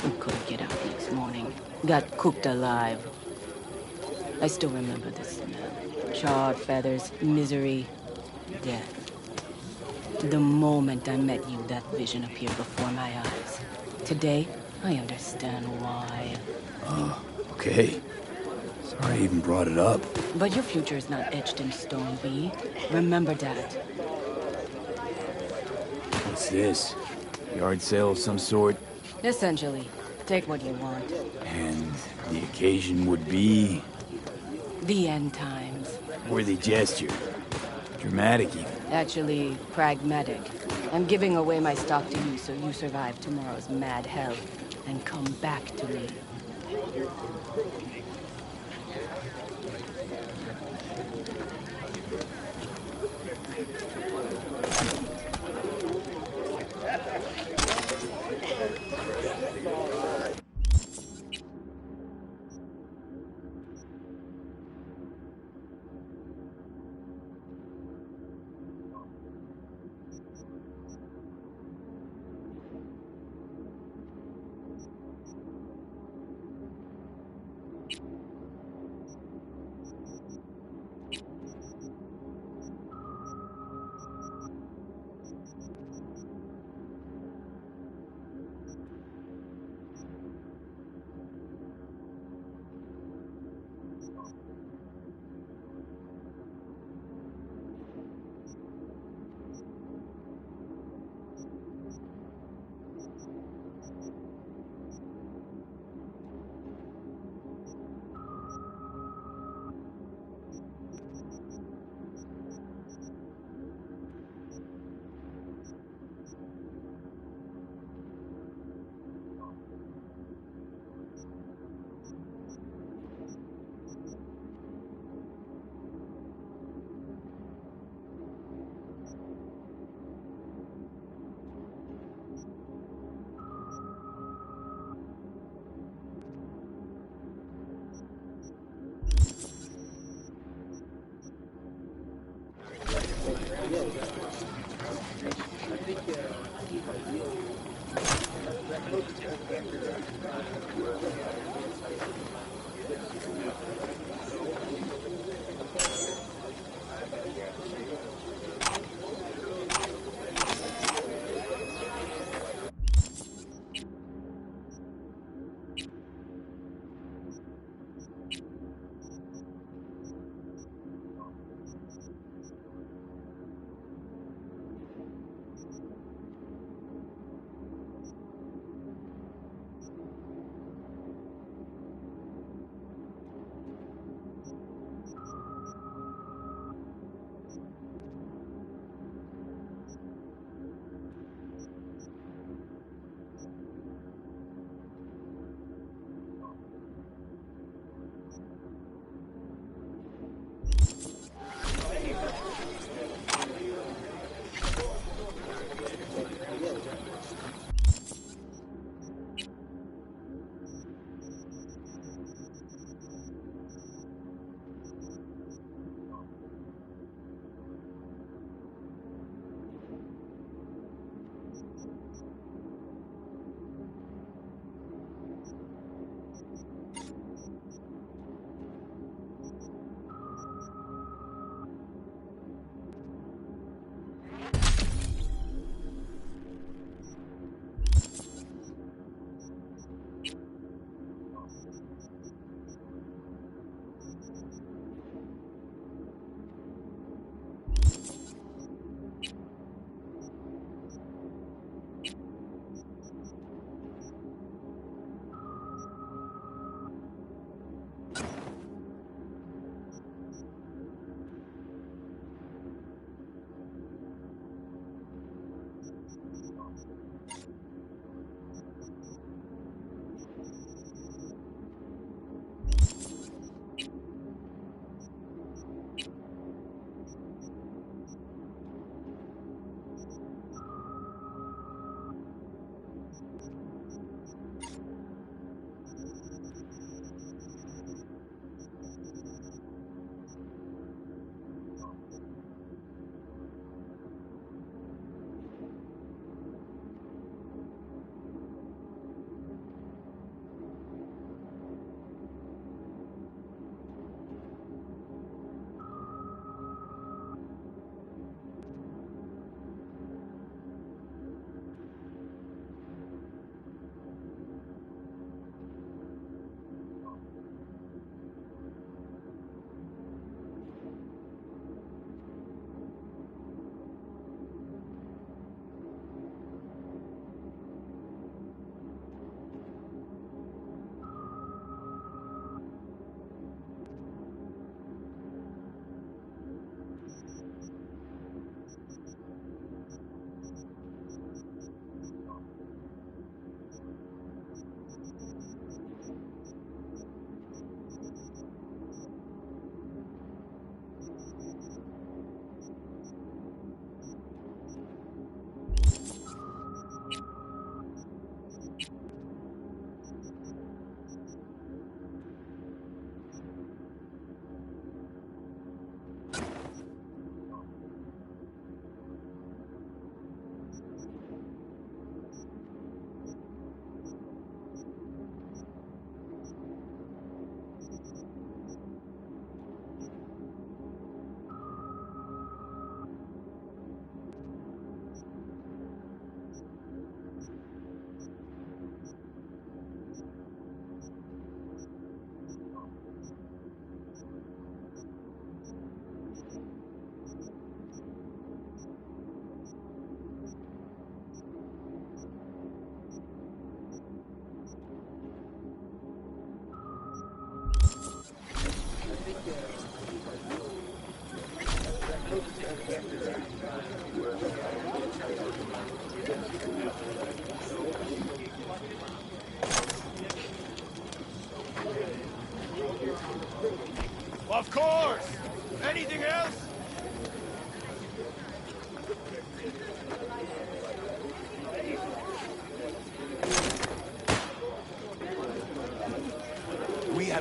We couldn't get out next morning. Got cooked alive. I still remember the smell. Charred feathers, misery, death. The moment I met you, that vision appeared before my eyes. Today, I understand why. Okay. Sorry I even brought it up. But your future is not etched in stone, V. Remember that. What's this? Yard sale of some sort? Essentially, take what you want. And the occasion would be? The end times. Worthy gesture. Dramatic even. Actually, pragmatic. I'm giving away my stock to you so you survive tomorrow's mad hell and come back to me.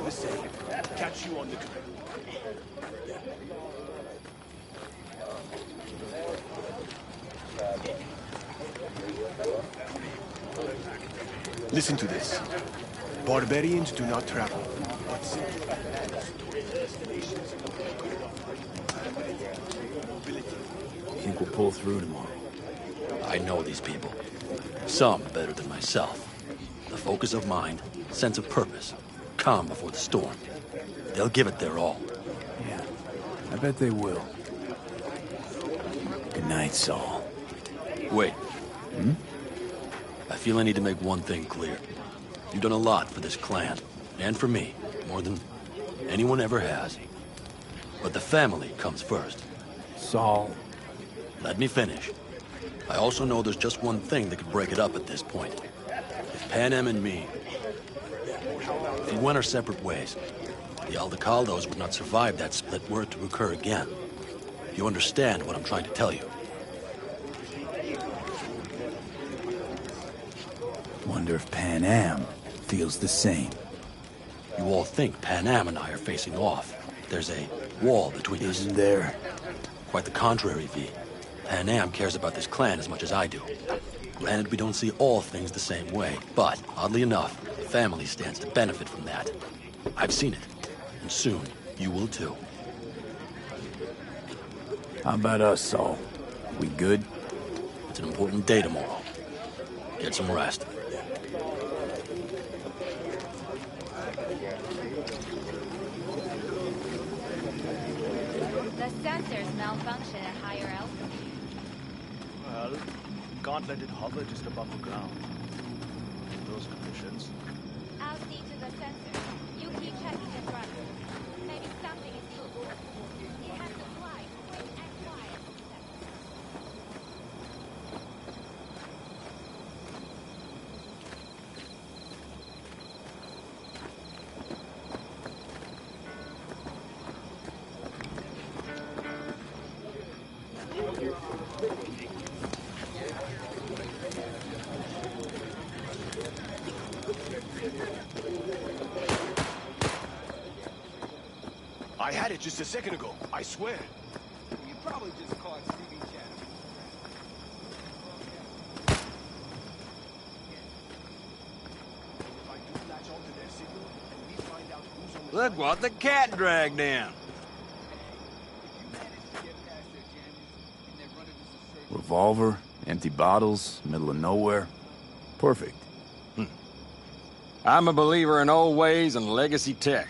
the same. Catch you on the... Listen to this. Barbarians do not travel, but simply destinations. Think we'll pull through tomorrow? I know these people. Some better than myself. The focus of mind, sense of purpose, calm before the storm. They'll give it their all. Yeah, I bet they will. Good night, Saul. Wait. I feel I need to make one thing clear. You've done a lot for this clan, and for me, more than anyone ever has. But the family comes first. Saul. Let me finish. I also know there's just one thing that could break it up at this point. If Panem and me, if we went our separate ways, the Aldecaldos would not survive that split were it to occur again. You understand what I'm trying to tell you? Wonder if Panem feels the same. You all think Panem and I are facing off. There's a wall between us. Isn't there? Quite the contrary, V. Panem cares about this clan as much as I do. Granted, we don't see all things the same way, but, oddly enough, family stands to benefit from that. I've seen it, and soon, you will too. How about us, Saul? We good? It's an important day tomorrow. Get some rest. The sensors malfunction at higher altitude. Well, can't let it hover just above the ground. In those conditions. I'll see to the sensors. You keep checking it running. Maybe something is loose. It has to fly quick and quiet. I had it just a second ago, I swear. You probably just caught sleeping chatter. If I do latch onto their signal, and we find out who's on the... Look what the cat dragged down. Revolver, empty bottles, middle of nowhere. Perfect. I'm a believer in old ways and legacy tech.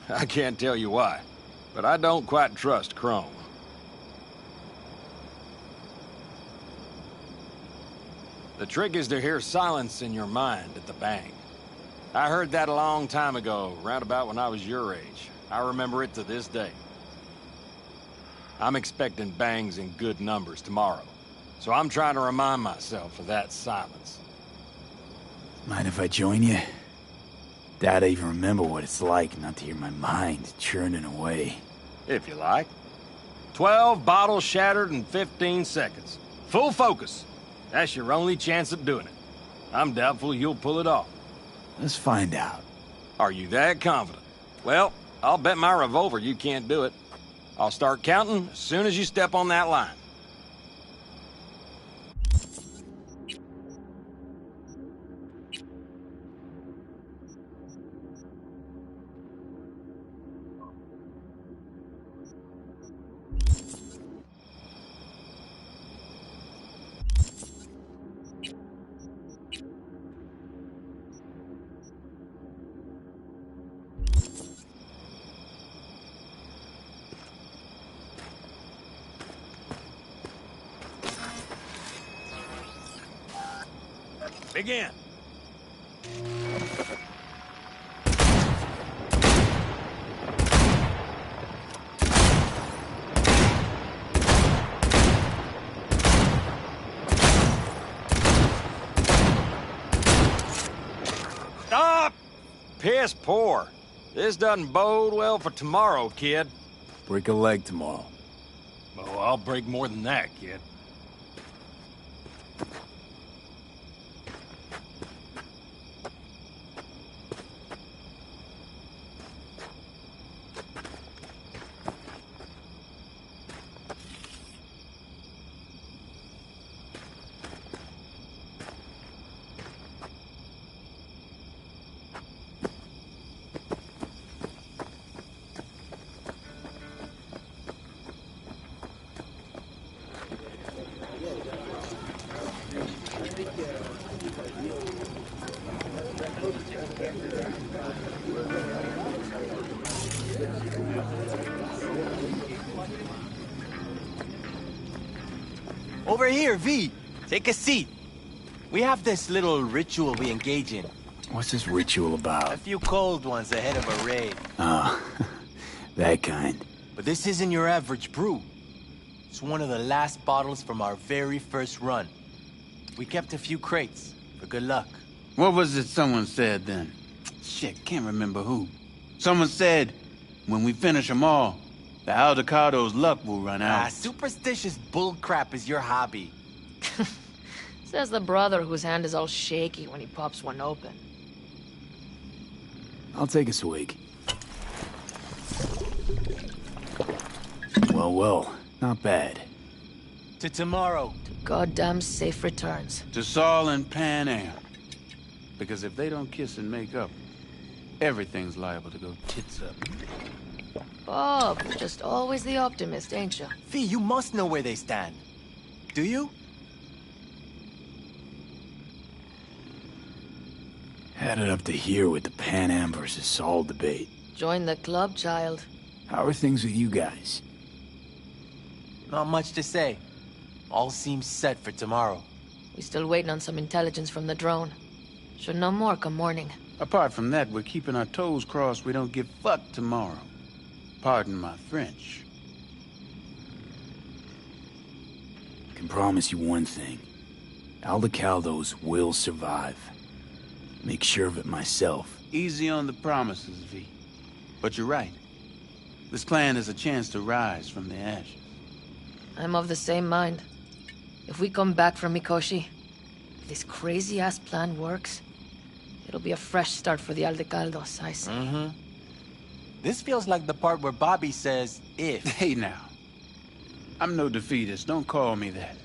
I can't tell you why, but I don't quite trust Chrome. The trick is to hear silence in your mind at the bang. I heard that a long time ago, round about when I was your age. I remember it to this day. I'm expecting bangs in good numbers tomorrow, so I'm trying to remind myself of that silence. Mind if I join you? Doubt I even remember what it's like not to hear my mind churning away. If you like. 12 bottles shattered in 15 seconds. Full focus. That's your only chance at doing it. I'm doubtful you'll pull it off. Let's find out. Are you that confident? Well, I'll bet my revolver you can't do it. I'll start counting as soon as you step on that line. Begin. Stop! Piss poor. This doesn't bode well for tomorrow, kid. Break a leg tomorrow. Oh, I'll break more than that, kid. Over here, V. Take a seat. We have this little ritual we engage in. What's this ritual about? A few cold ones ahead of a raid. Oh, that kind. But this isn't your average brew. It's one of the last bottles from our very first run. We kept a few crates, for good luck. What was it someone said then? Shit, can't remember who. Someone said, when we finish them all, the Aldecado's luck will run out. Superstitious bullcrap is your hobby. Says the brother whose hand is all shaky when he pops one open. I'll take a swig. Well, not bad. To tomorrow. To goddamn safe returns. To Saul and Pan Am. Because if they don't kiss and make up, everything's liable to go tits up. Bob, just always the optimist, ain't you? Fee, you must know where they stand. Do you? Had it up to here with the Pan Am versus Saul debate. Join the club, child. How are things with you guys? Not much to say. All seems set for tomorrow. We still waiting on some intelligence from the drone. Should know more come morning. Apart from that, we're keeping our toes crossed we don't get fucked tomorrow. Pardon my French. Can promise you one thing. Aldecaldos will survive. Make sure of it myself. Easy on the promises, V. But you're right. This clan is a chance to rise from the ashes. I'm of the same mind. If we come back from Mikoshi, if this crazy-ass plan works, it'll be a fresh start for the Aldecaldos, I say. Mm-hmm. This feels like the part where Bobby says, if. Hey now. I'm no defeatist, don't call me that.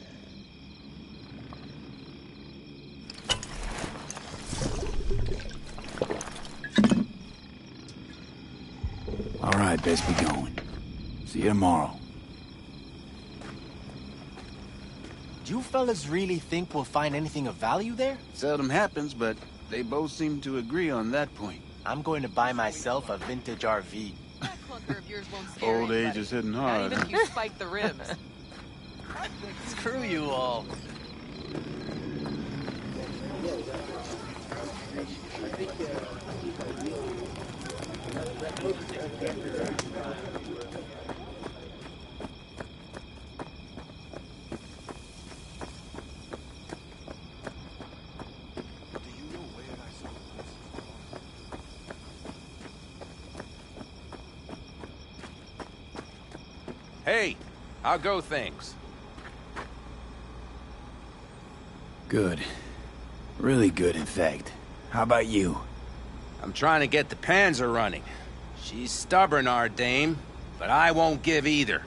All right, best be going. See you tomorrow. Do you fellas really think we'll find anything of value there? Seldom happens, but they both seem to agree on that point. I'm going to buy myself a vintage RV. That clunker of yours won't scare Old anybody. age is hitting Not hard. even if you spike the rims. Screw you all. Hey, how go things? Good. Really good, in fact. How about you? I'm trying to get the Panzer running. She's stubborn, our dame, but I won't give either.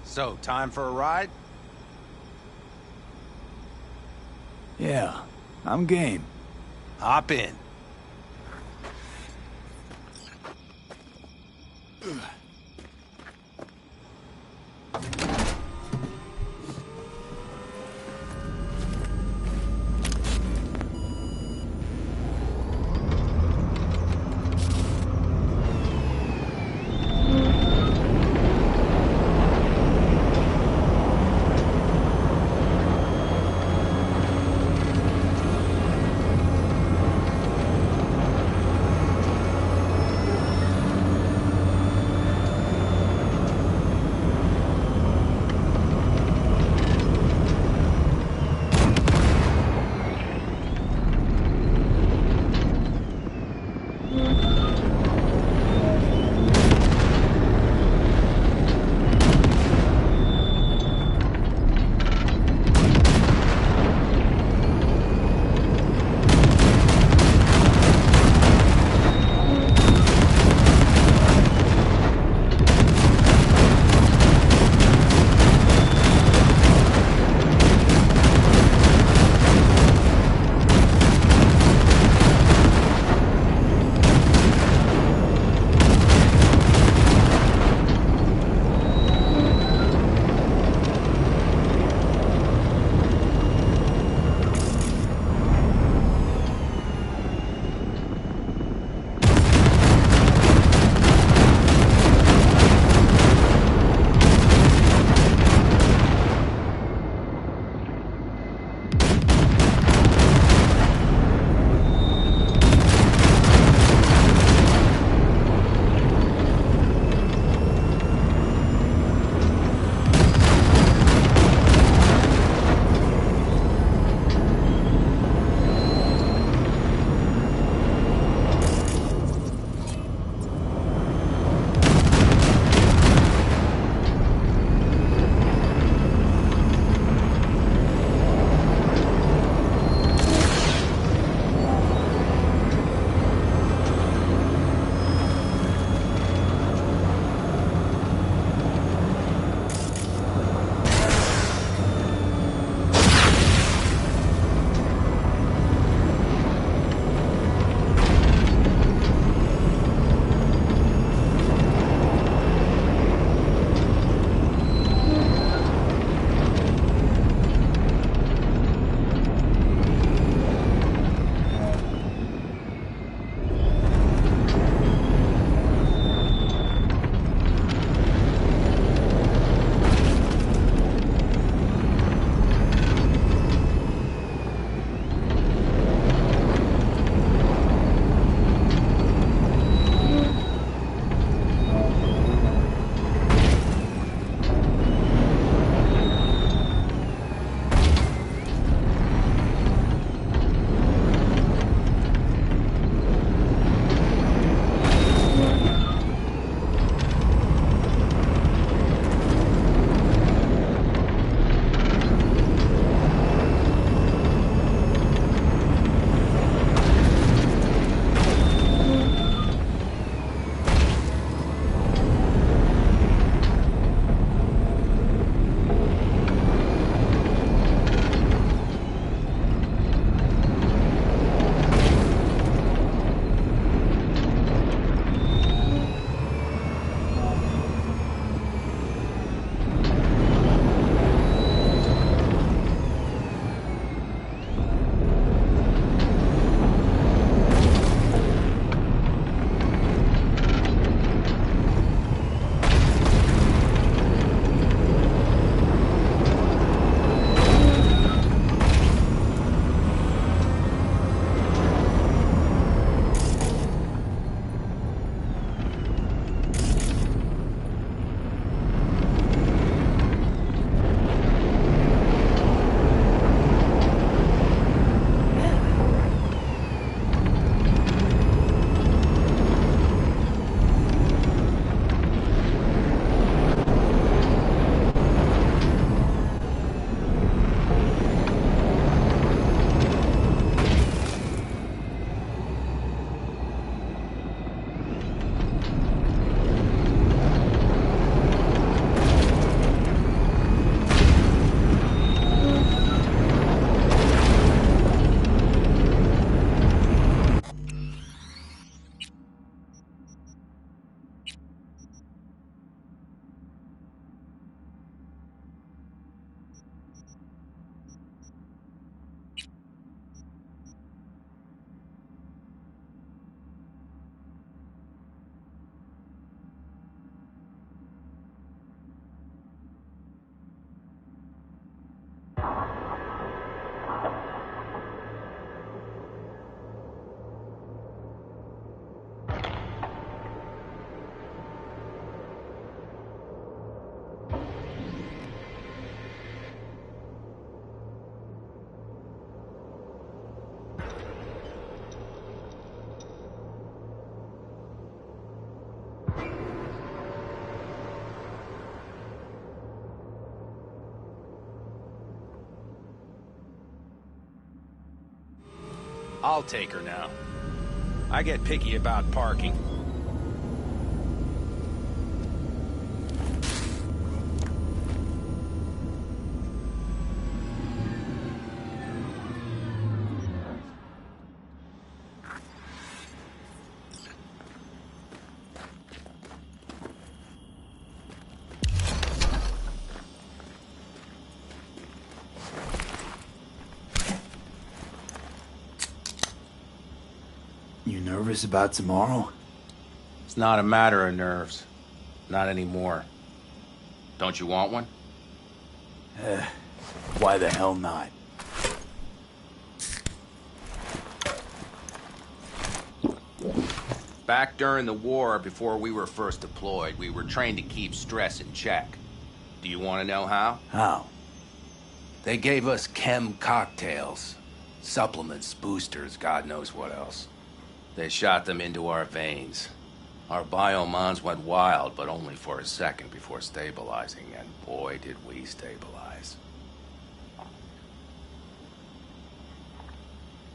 So, time for a ride? Yeah, I'm game. Hop in. I'll take her now. I get picky about parking. You nervous about tomorrow? It's not a matter of nerves. Not anymore. Don't you want one? Why the hell not? Back during the war, before we were first deployed, we were trained to keep stress in check. Do you want to know how? How? They gave us chem cocktails. Supplements, boosters, God knows what else. They shot them into our veins. Our biomons went wild, but only for a second before stabilizing, and boy did we stabilize.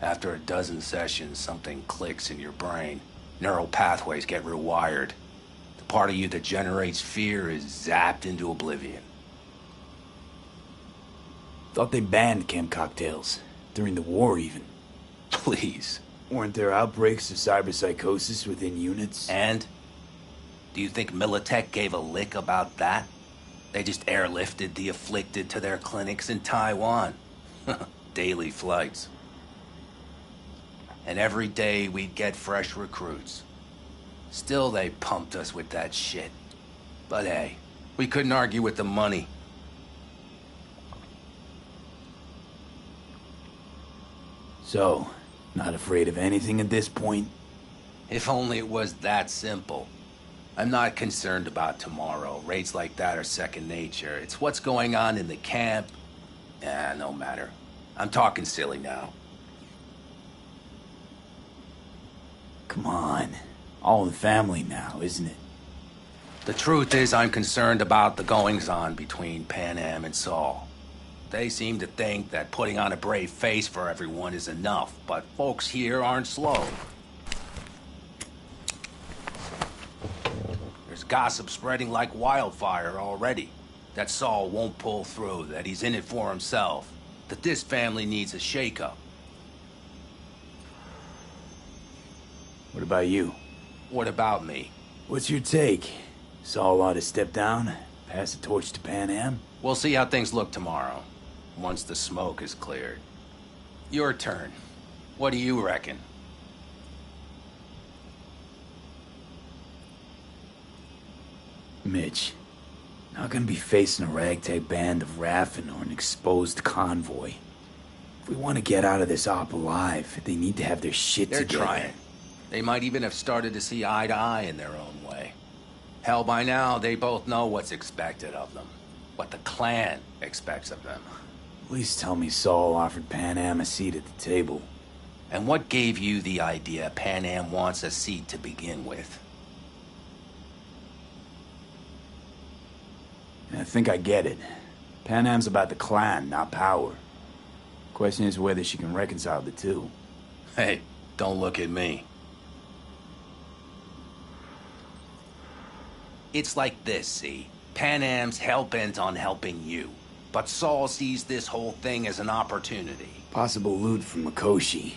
After a dozen sessions, something clicks in your brain. Neural pathways get rewired. The part of you that generates fear is zapped into oblivion. Thought they banned chem cocktails. During the war, even. Please. Weren't there outbreaks of cyberpsychosis within units? And? Do you think Militech gave a lick about that? They just airlifted the afflicted to their clinics in Taiwan. Daily flights. And every day we'd get fresh recruits. Still they pumped us with that shit. But hey, we couldn't argue with the money. So, not afraid of anything at this point? If only it was that simple. I'm not concerned about tomorrow. Raids like that are second nature. It's what's going on in the camp. No matter. I'm talking silly now. Come on. All in the family now, isn't it? The truth is, I'm concerned about the goings-on between Pan Am and Saul. They seem to think that putting on a brave face for everyone is enough, but folks here aren't slow. There's gossip spreading like wildfire already. That Saul won't pull through, that he's in it for himself, that this family needs a shake-up. What about you? What about me? What's your take? Saul ought to step down, pass the torch to Pan Am? We'll see how things look tomorrow, once the smoke is cleared. Your turn. What do you reckon? Mitch, not gonna be facing a ragtag band of Raffen or an exposed convoy. If we want to get out of this op alive, they need to have their shit They're together. trying. They might even have started to see eye to eye in their own way. Hell, by now, they both know what's expected of them. What the clan expects of them. Please tell me Saul offered Pan Am a seat at the table. And what gave you the idea Pan Am wants a seat to begin with? I think I get it. Pan Am's about the clan, not power. Question is whether she can reconcile the two. Hey, don't look at me. It's like this, see? Pan Am's hell-bent on helping you. But Saul sees this whole thing as an opportunity. Possible loot from Mikoshi.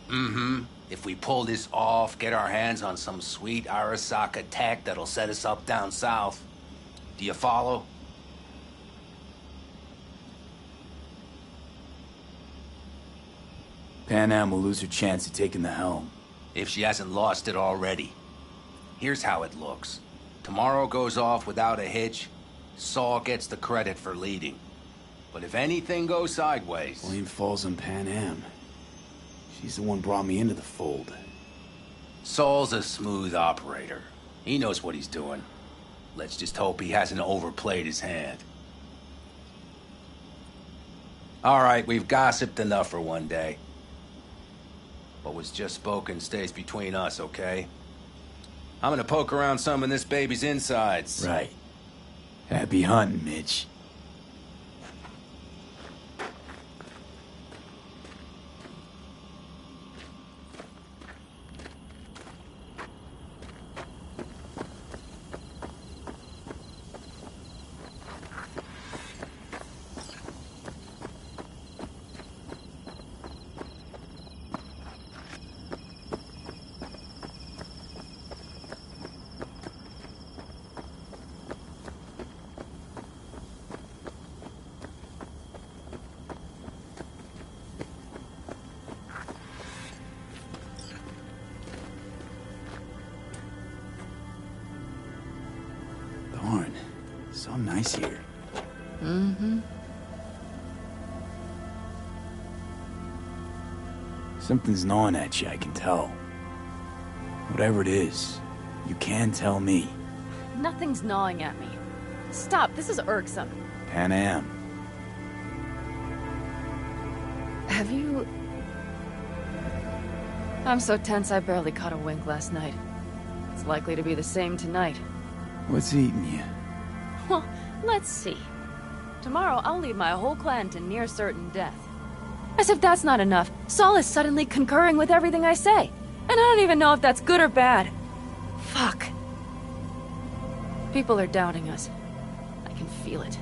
Mm-hmm. If we pull this off, get our hands on some sweet Arasaka tech that'll set us up down south. Do you follow? Pan Am will lose her chance of taking the helm. If she hasn't lost it already. Here's how it looks. Tomorrow goes off without a hitch. Saul gets the credit for leading. But if anything goes sideways... Blame falls on Pan Am. She's the one brought me into the fold. Saul's a smooth operator. He knows what he's doing. Let's just hope he hasn't overplayed his hand. All right, we've gossiped enough for one day. What was just spoken stays between us, okay? I'm gonna poke around some of this baby's insides. Right. Happy hunting, Mitch. So nice here. Mm-hmm. Something's gnawing at you, I can tell. Whatever it is, you can tell me. Nothing's gnawing at me. Stop, this is irksome. Pan Am. Have you... I'm so tense I barely caught a wink last night. It's likely to be the same tonight. What's eating you? Well, let's see. Tomorrow I'll lead my whole clan to near certain death. As if that's not enough, Saul is suddenly concurring with everything I say. And I don't even know if that's good or bad. Fuck. People are doubting us. I can feel it.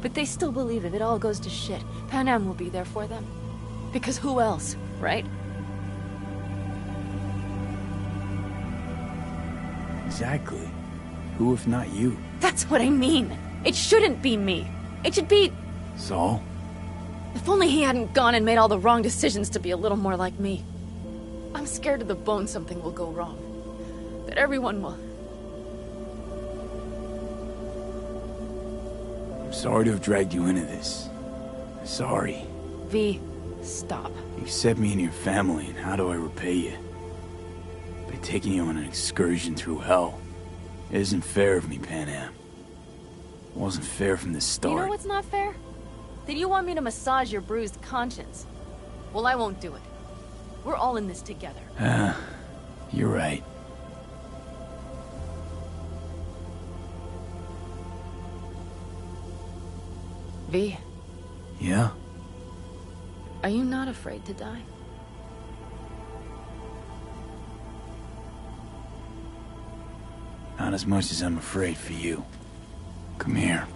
But they still believe if it all goes to shit, Pan Am will be there for them. Because who else, right? Exactly. Who if not you? That's what I mean. It shouldn't be me. It should be... Saul? If only he hadn't gone and made all the wrong decisions to be a little more like me. I'm scared to the bone something will go wrong. That everyone will... I'm sorry to have dragged you into this. Sorry. V, stop. You set me and your family, and how do I repay you? By taking you on an excursion through hell. It isn't fair of me, Pan Am. It wasn't fair from the start. You know what's not fair? That you want me to massage your bruised conscience. Well, I won't do it. We're all in this together. You're right. V. Yeah? Are you not afraid to die? Not as much as I'm afraid for you. Come here.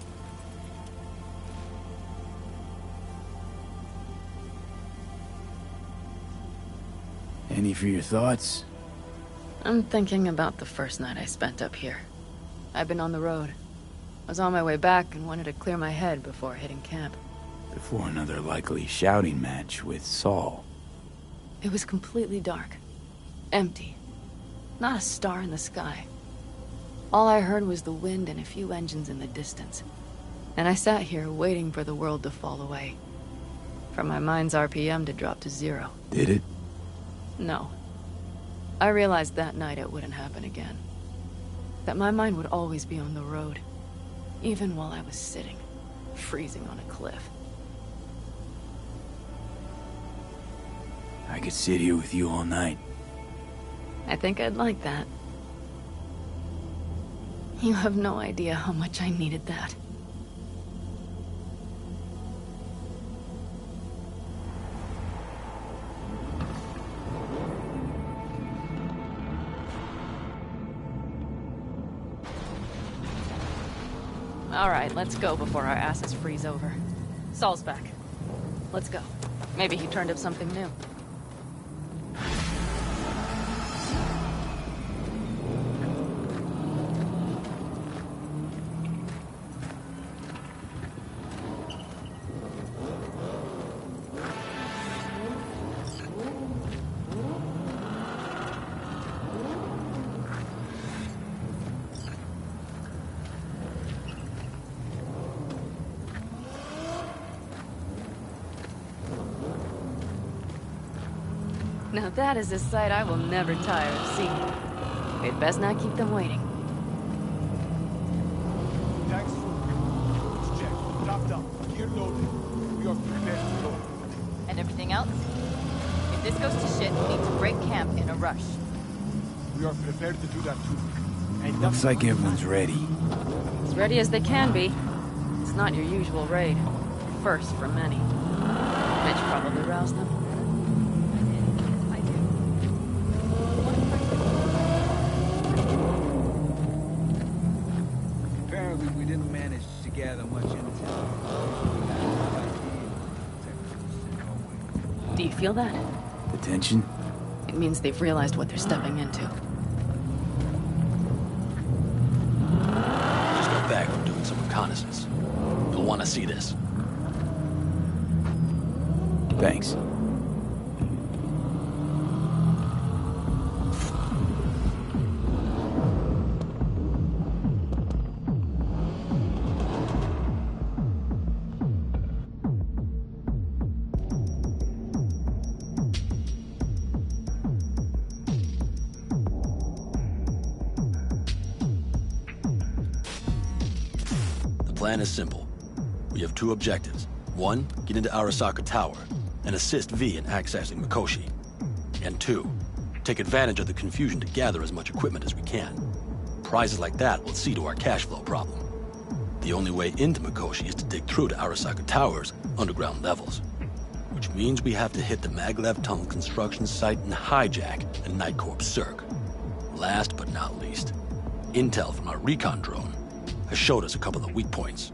Any for your thoughts? I'm thinking about the first night I spent up here. I've been on the road. I was on my way back and wanted to clear my head before hitting camp. Before another likely shouting match with Saul. It was completely dark. Empty. Not a star in the sky. All I heard was the wind and a few engines in the distance. And I sat here waiting for the world to fall away. For my mind's RPM to drop to 0. Did it? No. I realized that night it wouldn't happen again. That my mind would always be on the road. Even while I was sitting, freezing on a cliff. I could sit here with you all night. I think I'd like that. You have no idea how much I needed that. All right, let's go before our asses freeze over. Saul's back. Let's go. Maybe he turned up something new. Now that is a sight I will never tire of seeing. We'd best not keep them waiting. Tanks full. Check. Top down. Gear loaded. We are prepared to go. And everything else? If this goes to shit, we need to break camp in a rush. We are prepared to do that too. Looks like everyone's ready. As ready as they can be. It's not your usual raid. First for many. Mitch probably roused them. Apparently we didn't manage to gather much intel. Do you feel that? The tension? It means they've realized what they're stepping into. Just got back from doing some reconnaissance. You'll want to see this. Thanks. plan is simple. We have two objectives. One, get into Arasaka Tower and assist V in accessing Mikoshi. And two, take advantage of the confusion to gather as much equipment as we can. Prizes like that will see to our cash flow problem. The only way into Mikoshi is to dig through to Arasaka Tower's underground levels. Which means we have to hit the Maglev Tunnel construction site and hijack a Night Corp Circ. Last but not least, intel from our recon drone has showed us a couple of weak points.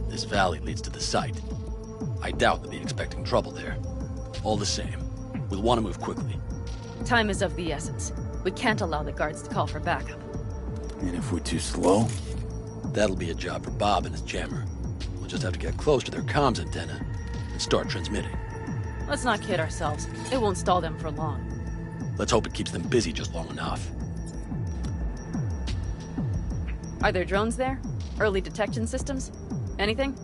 This valley leads to the site. I doubt they'll be expecting trouble there. All the same, we'll want to move quickly. Time is of the essence. We can't allow the guards to call for backup. And if we're too slow? That'll be a job for Bob and his jammer. We'll just have to get close to their comms antenna and start transmitting. Let's not kid ourselves. It won't stall them for long. Let's hope it keeps them busy just long enough. Are there drones there? Early detection systems? Anything?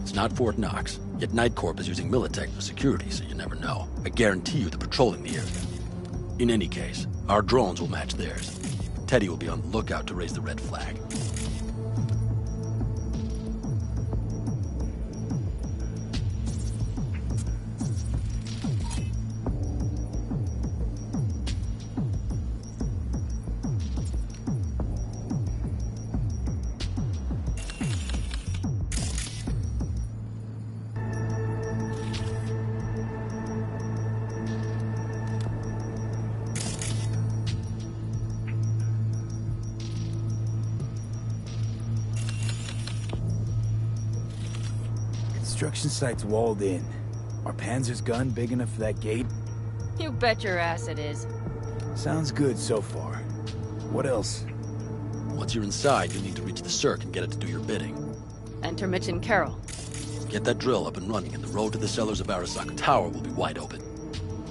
It's not Fort Knox, yet Night Corp is using Militech for security, so you never know. I guarantee you they're patrolling the area. In any case, our drones will match theirs. Teddy will be on the lookout to raise the red flag. Construction site's walled in. Are Panzer's gun big enough for that gate? You bet your ass it is. Sounds good so far. What else? Once you're inside, you'll need to reach the Circ and get it to do your bidding. Enter Mitch and Carol. Get that drill up and running, and the road to the cellars of Arasaka Tower will be wide open.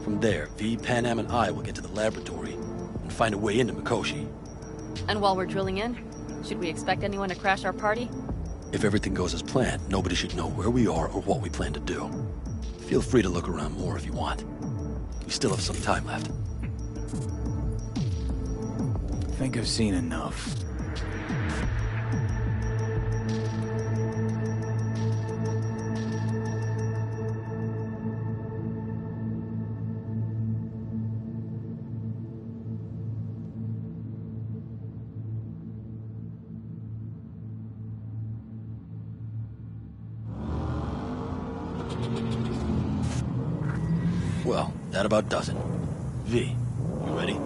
From there, V, Panam, and I will get to the laboratory and find a way into Mikoshi. And while we're drilling in, should we expect anyone to crash our party? If everything goes as planned, nobody should know where we are or what we plan to do. Feel free to look around more if you want. We still have some time left. I think I've seen enough. Well, that about does it. V, you ready?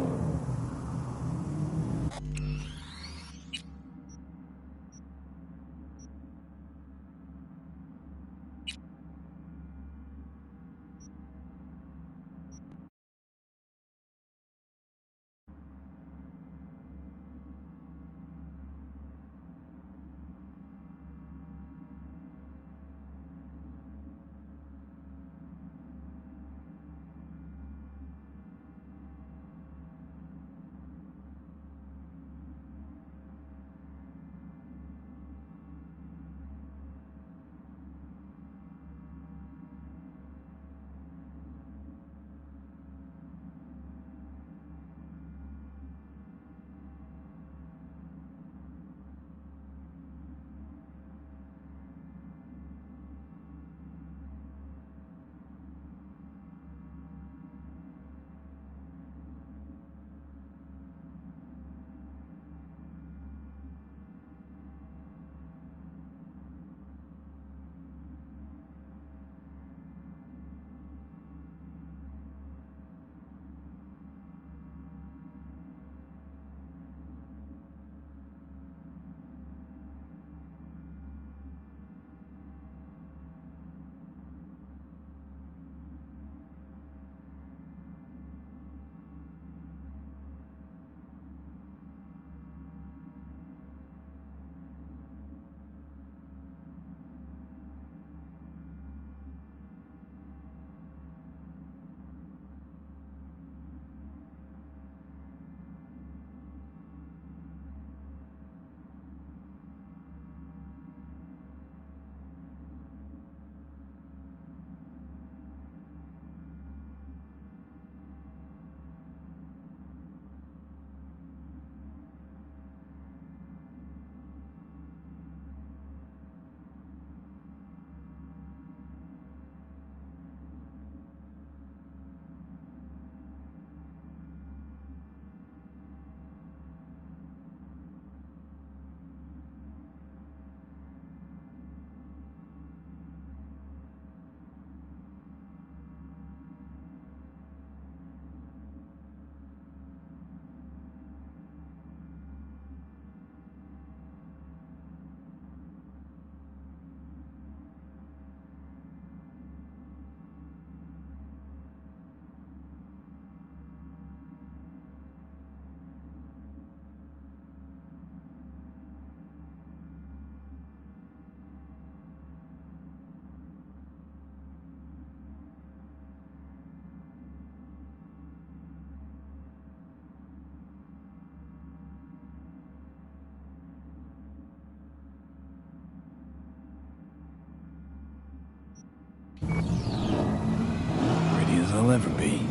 ever be.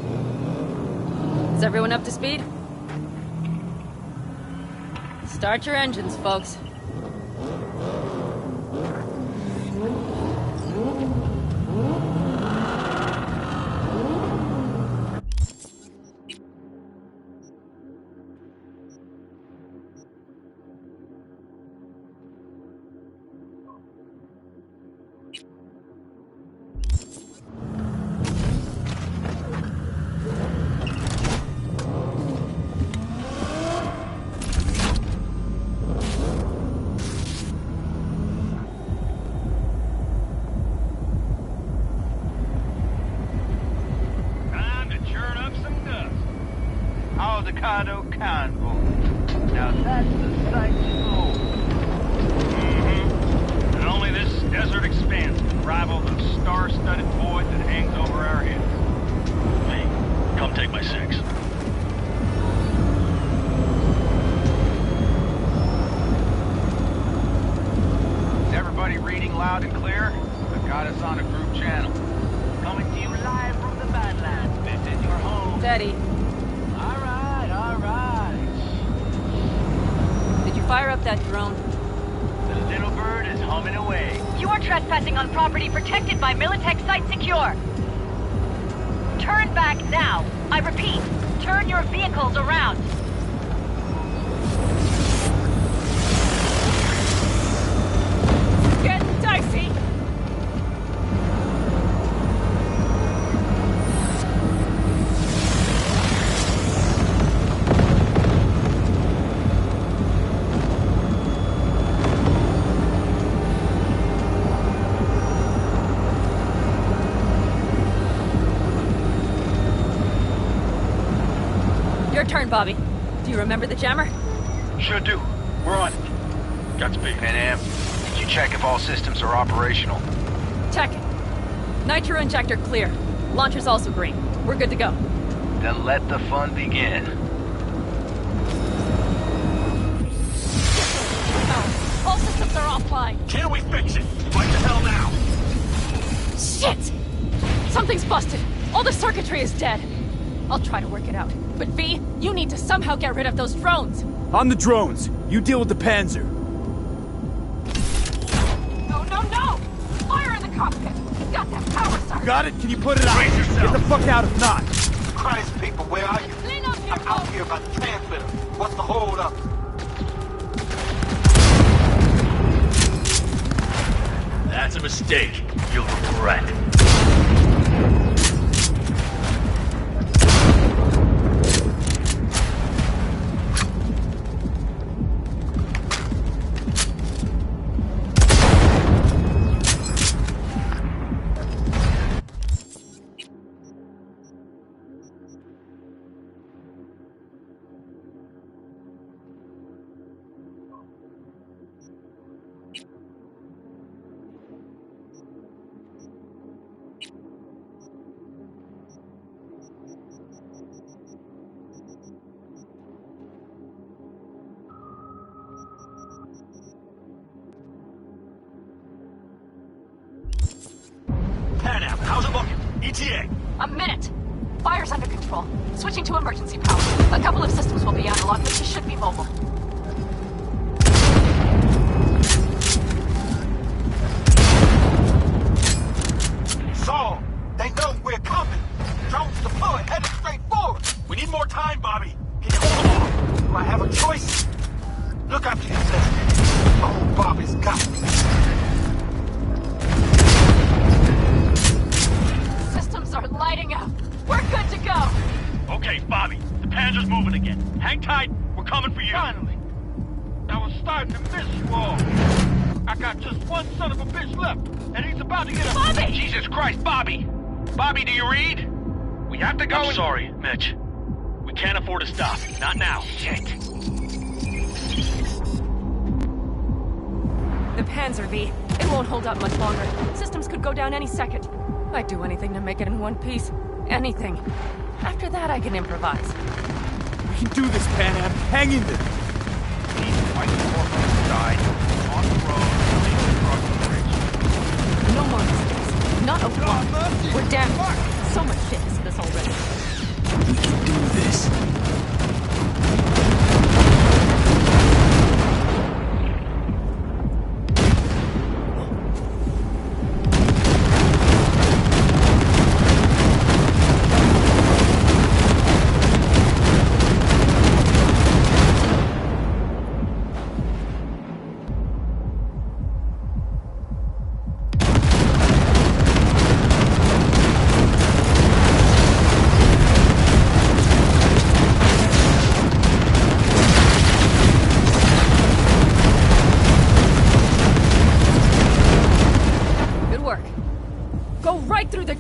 Is everyone up to speed? Start your engines, folks. Convoy. Now that's the sight to behold. And only this desert expanse can rival the star-studded void that hangs over our heads. Hey, come take my 6. Is everybody reading loud and clear? I've got us on a group channel. Coming to you live from the Badlands, Vincent, your home. Steady. All right. Did you fire up that drone? The little bird is humming away. You are trespassing on property protected by Militech Site Secure. Turn back now. I repeat, turn your vehicles around. Getting dicey! Your turn, Bobby. Do you remember the jammer? Sure do. We're on it. Godspeed. Pan Am, did you check if all systems are operational? Check it. Nitro injector clear. Launcher's also green. We're good to go. Then let the fun begin. Oh, all systems are offline. Can we fix it? What the hell now? Shit! Something's busted. All the circuitry is dead. I'll try to work it out. But V, you need to somehow get rid of those drones. On the drones. You deal with the Panzer. No, no, no! Fire in the cockpit. Got that power source. Got it? Can you put it out? Get the fuck out if not. Christ, people, where are you? Clean up here, I'm out here by the transmitter. What's the hold up? That's a mistake. You'll regret. Pan Am, how's it looking? ETA. A minute. Fire's under control. Switching to emergency power. A couple of systems will be analog, but you should be mobile. Saul, they know we're coming. Drones deployed, headed straight forward. We need more time, Bobby. Can you hold them off? Do I have a choice? Look after yourself. Oh, Bobby's got me. Systems are lighting up. We're good to go. Okay, Bobby. The Panzer's moving again. Hang tight. We're coming for you. Finally. I was starting to miss you all. I got just one son of a bitch left, and he's about to get a... Bobby! Jesus Christ, Bobby! Bobby, do you read? We have to go I'm sorry, Mitch. We can't afford to stop. Not now. Shit. The Panzer, V. It won't hold up much longer. Systems could go down any second. I'd do anything to make it in one piece. Anything. After that, I can improvise. We can do this, Pan Am. Hang in there. White Corpo died on the road, across the bridge. No more mistakes. Not a one. We're damn. So much shit is this already.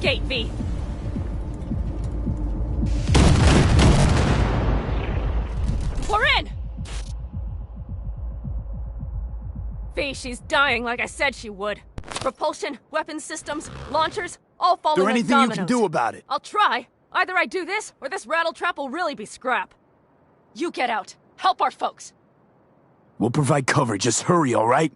gate, V. We're in! V, she's dying like I said she would. Propulsion, weapon systems, launchers, all falling There like anything you dominoes. can do about it? I'll try. Either I do this, or this rattletrap will really be scrap. You get out. Help our folks. We'll provide cover, just hurry, all right?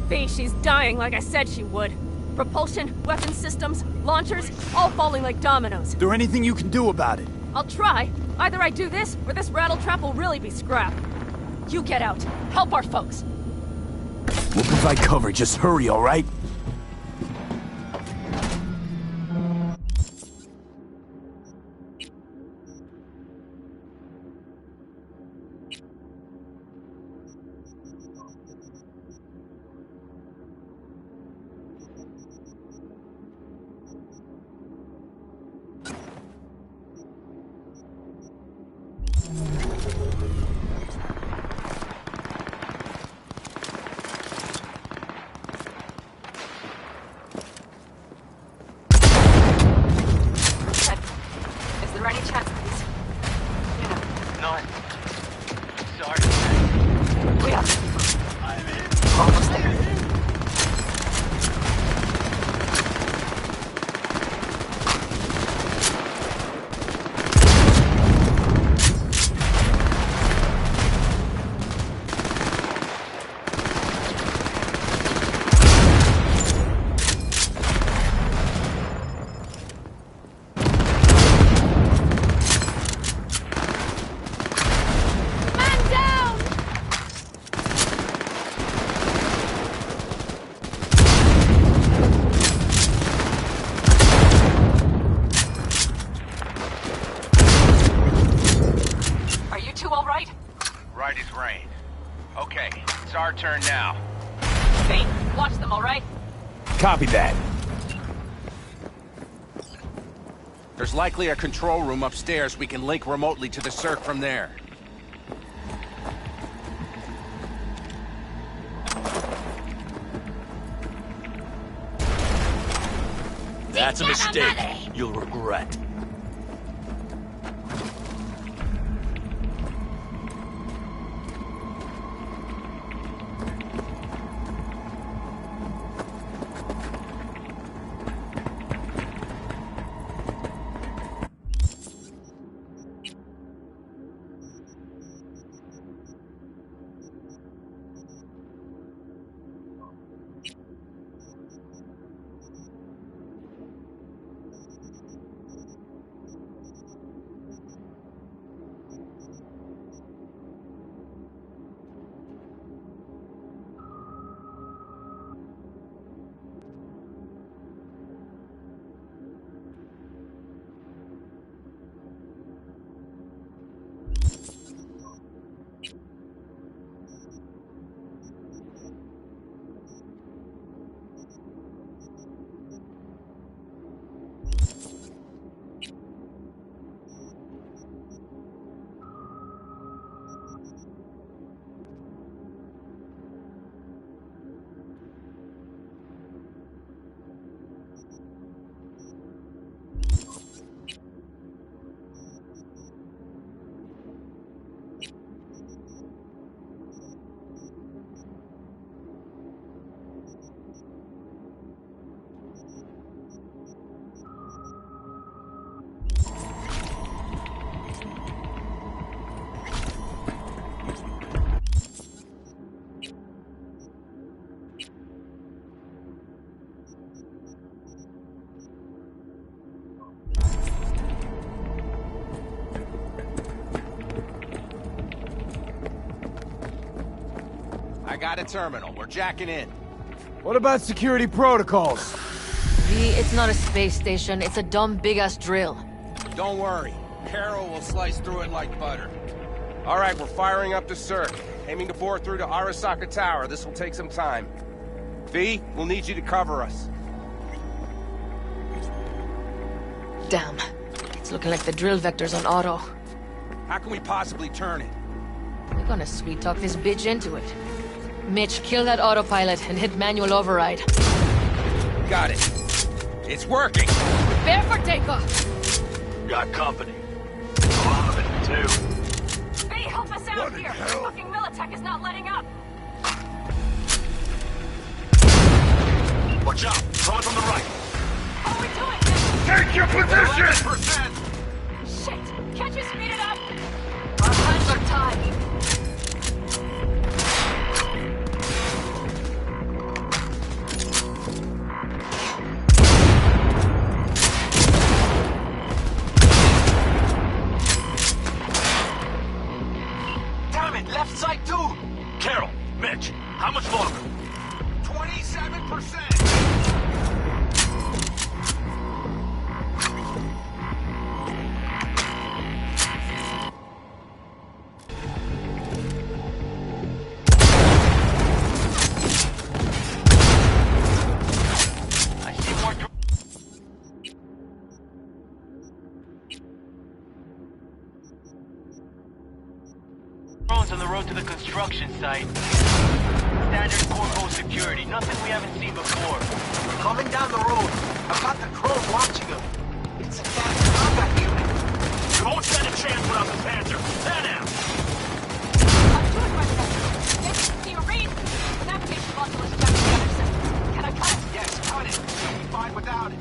V, she's dying like I said she would. Propulsion, weapon systems, launchers, all falling like dominoes. There anything you can do about it? I'll try. Either I do this, or this rattletrap will really be scrap. You get out. Help our folks. We'll provide cover, just hurry, all right? turn now. Hey, watch them, all right? Copy that. There's likely a control room upstairs. We can link remotely to the circ from there. That's a mistake you'll regret. I got a terminal. We're jacking in. What about security protocols? V, it's not a space station. It's a dumb big-ass drill. Don't worry. Carol will slice through it like butter. All right, we're firing up the circ. Aiming to bore through to Arasaka Tower. This will take some time. V, we'll need you to cover us. Damn. It's looking like the drill vector's on auto. How can we possibly turn it? We're gonna sweet-talk this bitch into it. Mitch, kill that autopilot and hit manual override. Got it. It's working. Prepare for takeoff. Got company. A lot of it, too. Hey, help us out here! Fucking Militech is not letting up! Watch out! Coming from the right! How are we doing? Take your position! 11%! Shit! Can't you speed it up? Our hands are tied. Damn it! Left side too! Carol, Mitch, how much longer? 27%! Drones on the road to the construction site. Standard Corpo security, nothing we haven't seen before. Coming down the road. I've got the drone watching them. It's a fast combat unit. You won't stand a chance without the Panther. Stand out! I'm doing my best. Mitch, do you read? The navigation module is jacked together. Can I cut it? Yes, cut it. You'll be fine without it.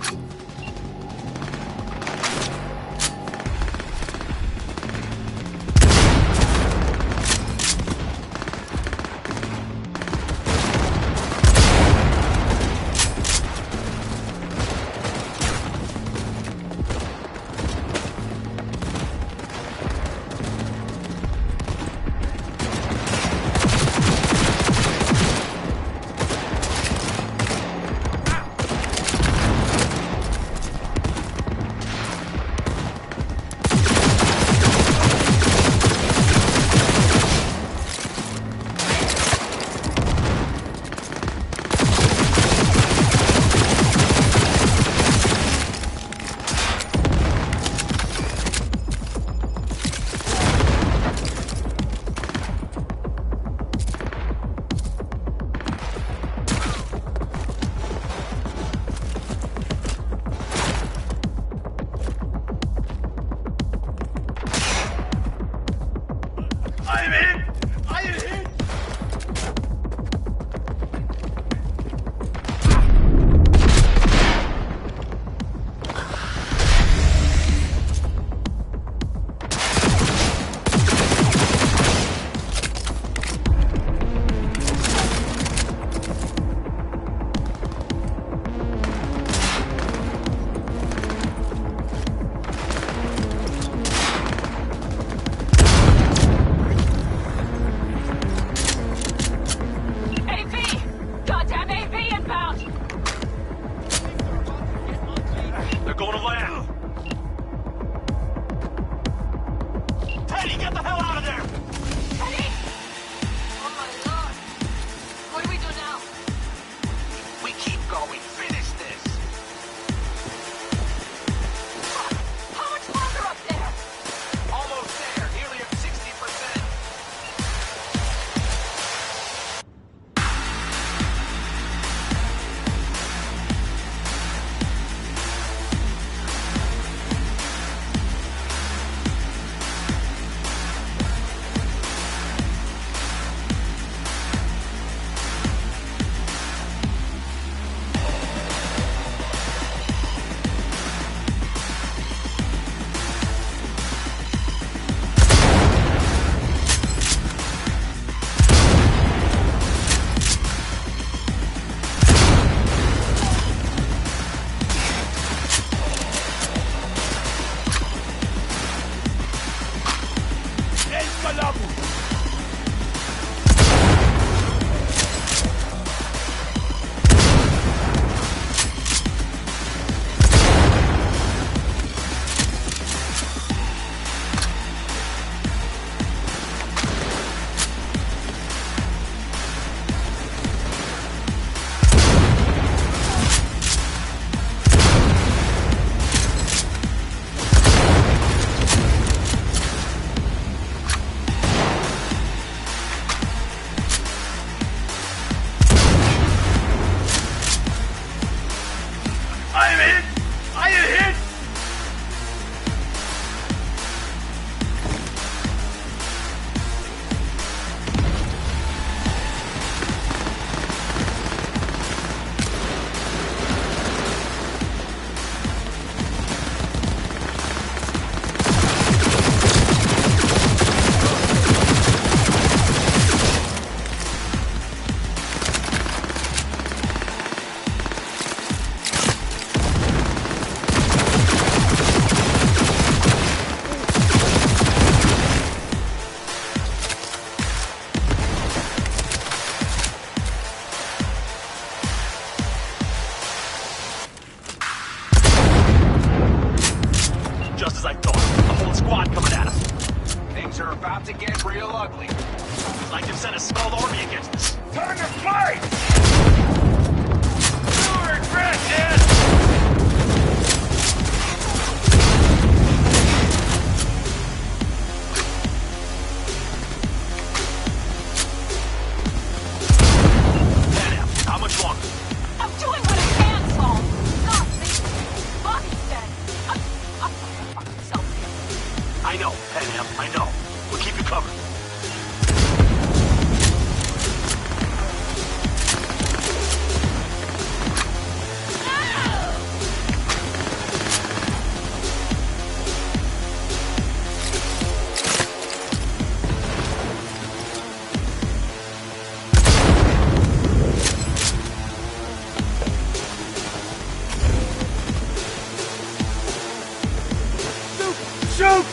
I am hit! I am hit! Just as I thought. A whole squad coming at us. Things are about to get real ugly. It's like they've sent a small army against us. Time to fight! You regret this! How much longer? I'm doing what I can, Saul. God, Bobby's dead. I'm fucking myself. I know, Panam, I know. We'll keep you covered. Shoot!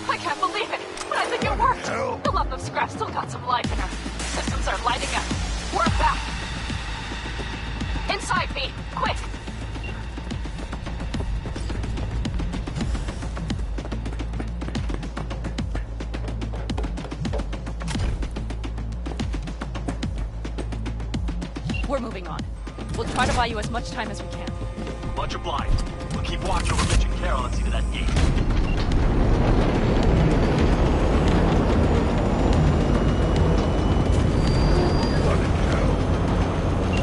I can't believe it, but I think it worked. The lump of scrap still got some life in her. Systems are lighting up. We're back. Inside, V. Quick. We're moving on. We'll try to buy you as much time as we can. Much obliged. We'll keep watch over Mitch and Carol and see to that gate.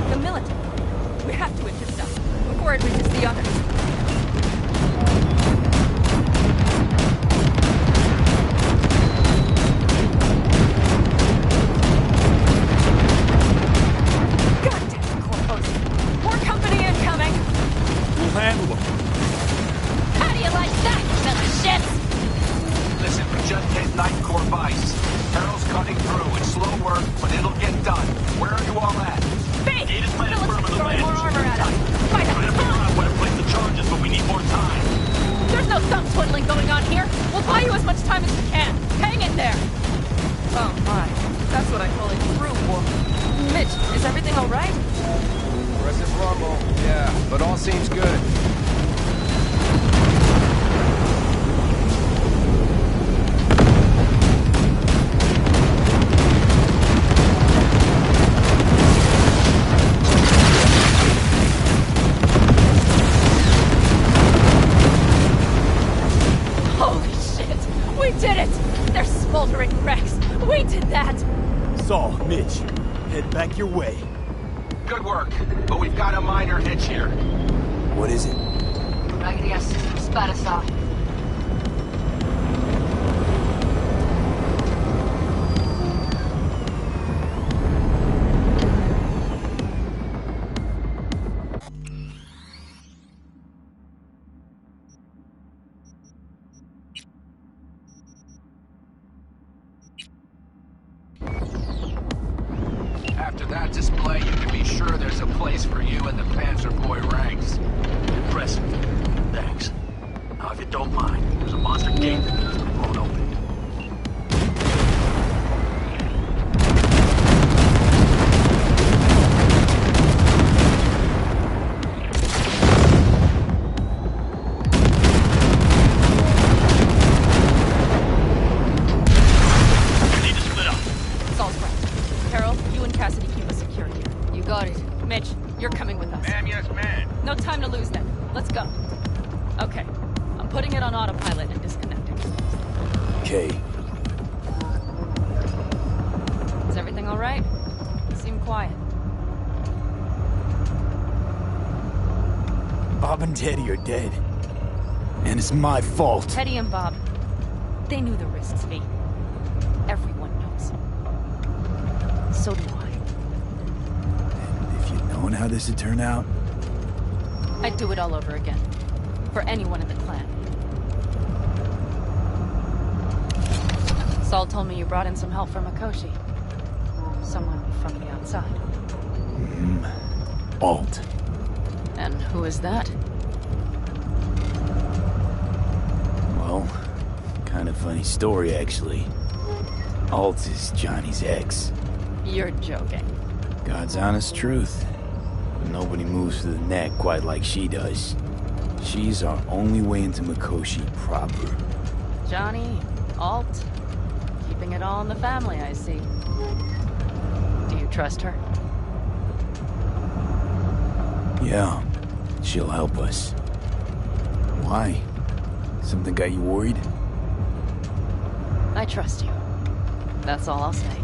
The military. We have to intercept before it reaches the others. Goddamn Corpos. More company incoming. We'll handle them. How do you like that, you little shits? Listen, we just hit Night Corps Vice. Carol's cutting through. It's slow work, but it'll get done. Where are you all at? Gate is planted firm in the throwing land. more armor at us. Fight Trying to figure out where to place the charges, but we need more time. There's no thumb twiddling going on here. We'll buy you as much time as we can. Hang in there. Oh my. That's what I call a true war. Mitch, is everything all right? Aggressive rumble, yeah, but all seems good. Holy shit! We did it! They're smoldering wrecks. We did that! Saul, Mitch, head back your way. Good work, but we've got a minor hitch here. What is it? Ragdia system sparasa. After that display, you can be sure there's a place for you in the Panzer Boy ranks. Impressive. Thanks. Now, if you don't mind, there's a monster gate that needs to be blown open. quiet. Bob and Teddy are dead. And it's my fault. Teddy and Bob, they knew the risks, V. Everyone knows. So do I. And if you'd known how this would turn out, I'd do it all over again. For anyone in the clan. Saul told me you brought in some help from Mikoshi. Someone from the outside. Alt. And who is that? Well, kind of funny story, actually. Alt is Johnny's ex. You're joking. God's honest truth. But nobody moves to the neck quite like she does. She's our only way into Mikoshi proper. Johnny, Alt, keeping it all in the family, I see. Do you trust her? Yeah, she'll help us. Why? Something got you worried? I trust you. That's all I'll say.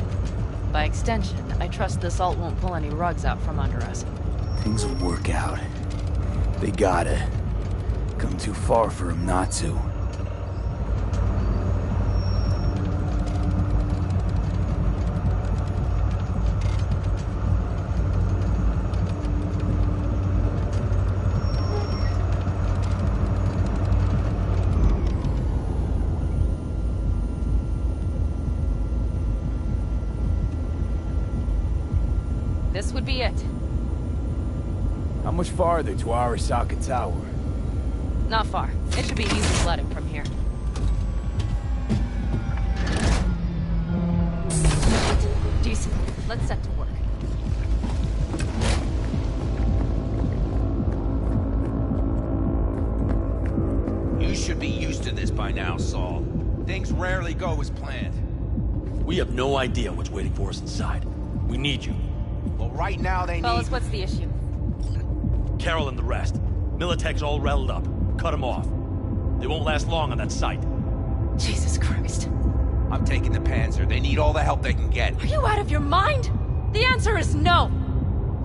By extension, I trust this Alt won't pull any rugs out from under us. Things will work out. They gotta. Come too far for him not to. This would be it. How much farther to Arasaka Tower? Not far. It should be easy sledding from here. Decent. Let's set to work. You should be used to this by now, Saul. Things rarely go as planned. We have no idea what's waiting for us inside. We need you. Well, right now they Fellas, need... what's the issue? Carol and the rest. Militech's all rattled up. Cut them off. They won't last long on that site. Jesus Christ. I'm taking the Panzer. They need all the help they can get. Are you out of your mind? The answer is no.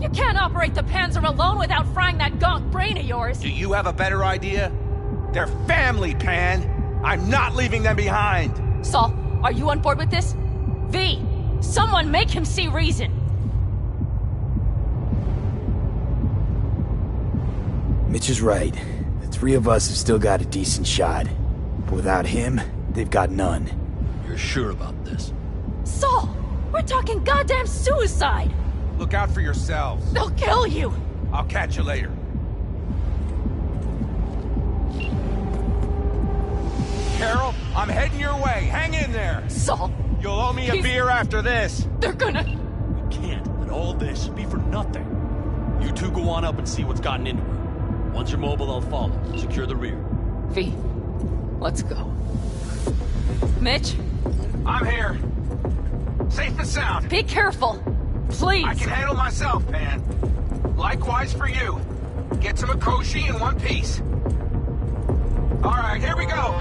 You can't operate the Panzer alone without frying that gaunt brain of yours. Do you have a better idea? They're family, Pan. I'm not leaving them behind. Saul, are you on board with this? V, someone make him see reason. Mitch is right. The three of us have still got a decent shot. But without him, they've got none. You're sure about this? Saul, we're talking goddamn suicide. Look out for yourselves. They'll kill you. I'll catch you later. Carol, I'm heading your way. Hang in there. Saul. You'll owe me a beer after this. They're gonna... We can't let all this be for nothing. You two go on up and see what's gotten into her. Once you're mobile, I'll follow. Secure the rear. V, let's go. Mitch? I'm here. Safe and sound. Be careful. Please. I can handle myself, Pan. Likewise for you. Get to Mikoshi in one piece. All right, here we go.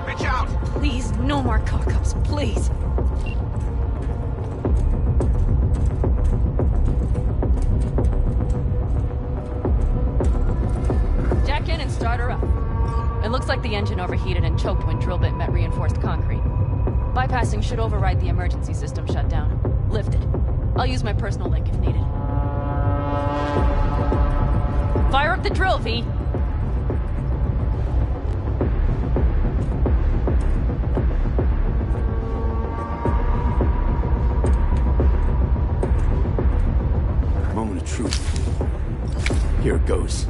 Mitch out. Please, no more cock-ups, please. Jack in and start her up. It looks like the engine overheated and choked when drill bit met reinforced concrete. Bypassing should override the emergency system shutdown. Lift it. I'll use my personal link if needed. Fire up the drill, V. Moment of truth. Here it goes.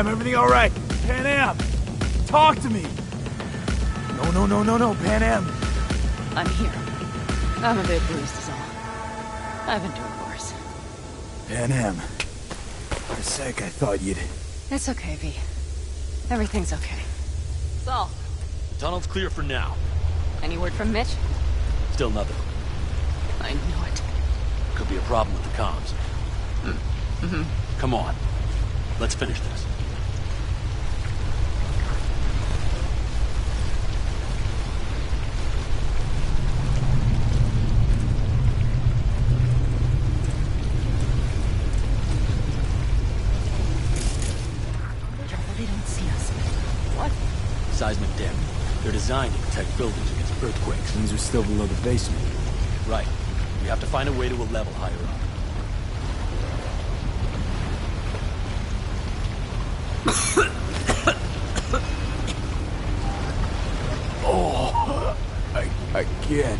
Am, everything all right? Pan Am, talk to me. No, Pan Am. I'm here. I'm a bit bruised is all. I've endured worse. Pan Am. For a sec, I thought you'd... It's okay, V. Everything's okay. Saul. The tunnel's clear for now. Any word from Mitch? Still nothing. I knew it. Could be a problem with the comms. Come on. Let's finish this. They don't see us. What? Seismic dam. They're designed to protect buildings against earthquakes. Things are still below the basement. Right. We have to find a way to a level higher up. Oh, I can't.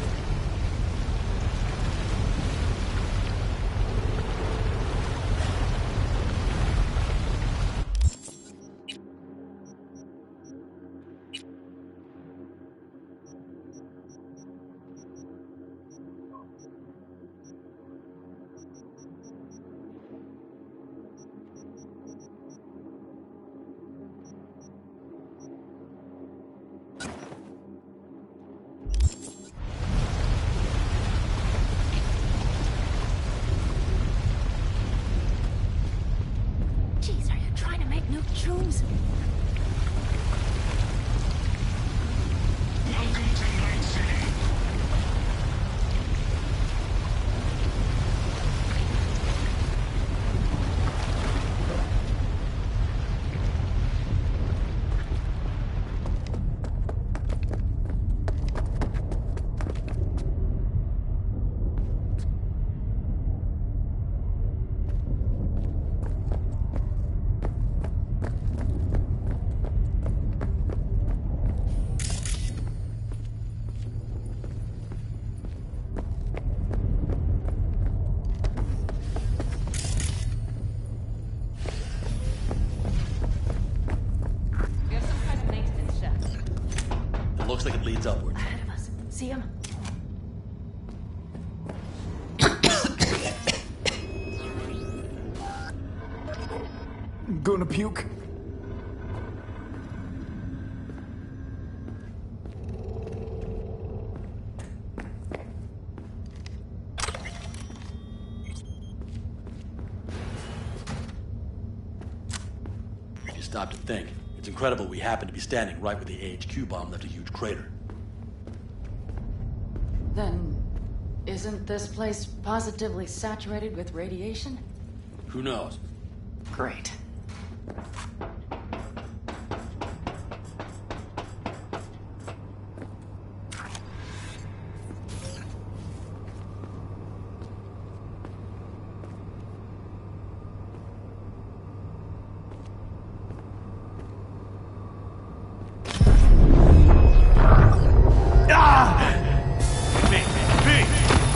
Jeez, are you trying to make nuke shrooms? We have some kind of maintenance shaft. It looks like it leads upward. Ahead of us. See him? Gonna puke. If you stop to think, it's incredible we happen to be standing right where the AHQ bomb left a huge crater. Then, isn't this place positively saturated with radiation? Who knows? Great.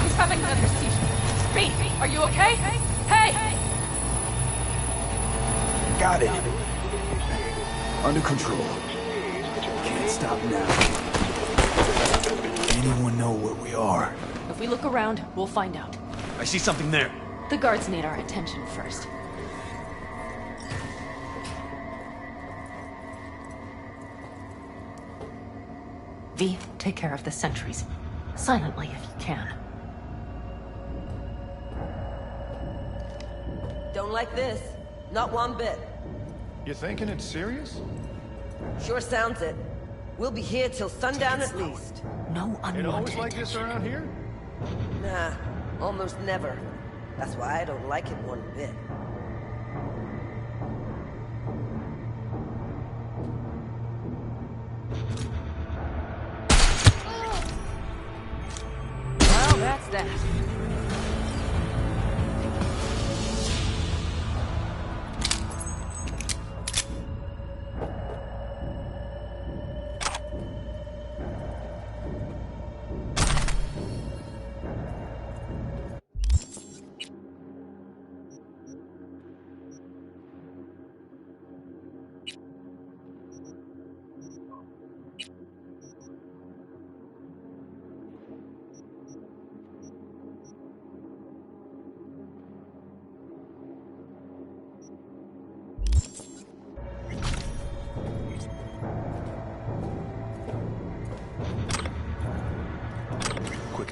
He's having another seizure. Speed, are you okay? Hey! Got it. Under control. Can't stop now. Anyone know where we are? If we look around, we'll find out. I see something there. The guards need our attention first. V, take care of the sentries. Silently if you can. Don't like this. Not one bit. You thinking it's serious? Sure sounds it. We'll be here till sundown at least. No It always like this around here? Nah, almost never. That's why I don't like it one bit. Well, that's that.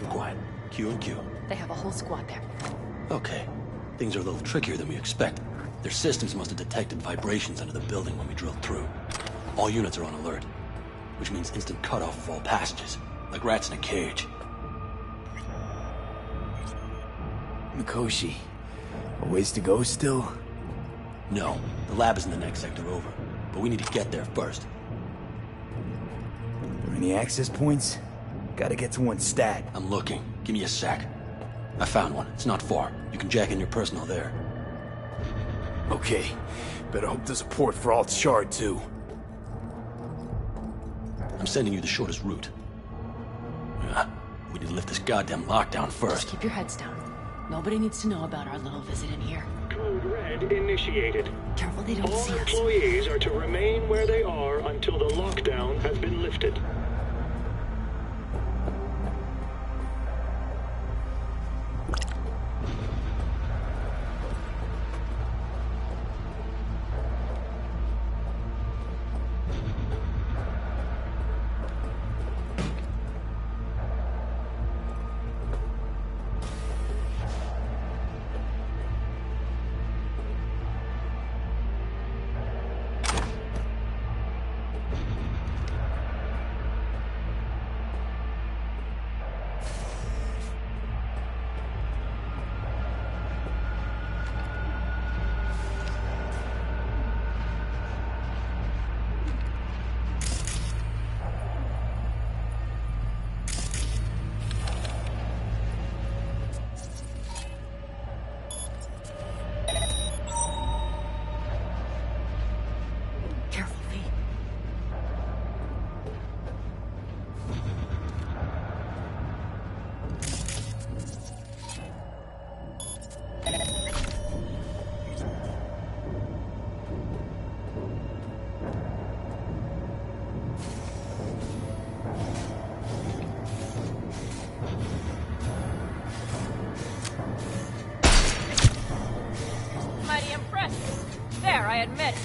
and quiet. Q and Q. They have a whole squad there. Okay. Things are a little trickier than we expected. Their systems must have detected vibrations under the building when we drilled through. All units are on alert, which means instant cutoff of all passages, like rats in a cage. Mikoshi, a ways to go still? No, the lab is in the next sector over, but we need to get there first. Any access points? Gotta get to one stat. I'm looking. Give me a sec. I found one. It's not far. You can jack in your personal there. Okay. Better hope there's a port for Alt Shard, too. I'm sending you the shortest route. We need to lift this goddamn lockdown first. Just keep your heads down. Nobody needs to know about our little visit in here. Code Red initiated. Careful they don't see us. All employees are to remain where they are until the lockdown has been lifted. I admit.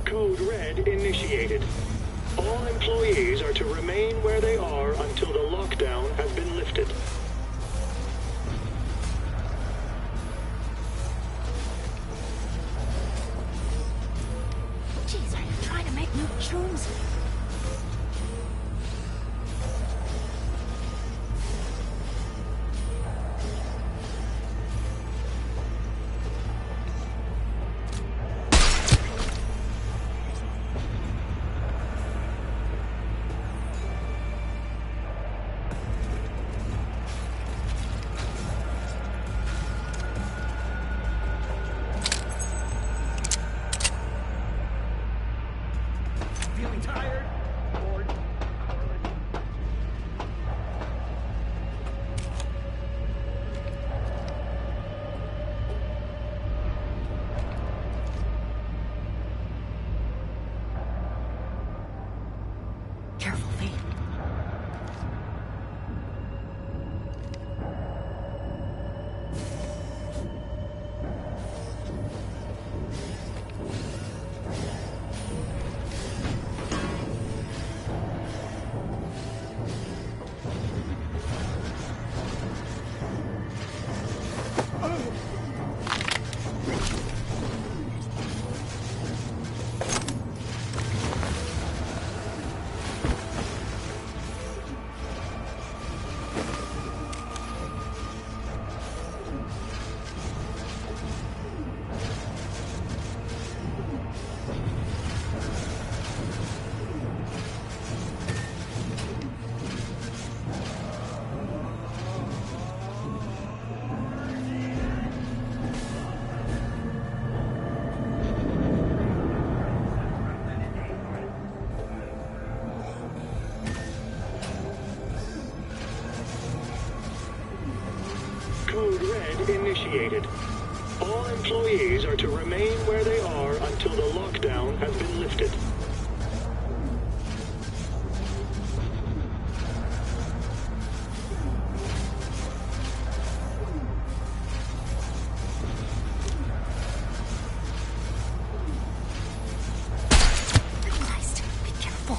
Code Red initiated. All employees are to remain where they are until the lockdown has been lifted. Jeez, are you trying to make new tunes? Red initiated. All employees are to remain where they are until the lockdown has been lifted. Christ, be careful.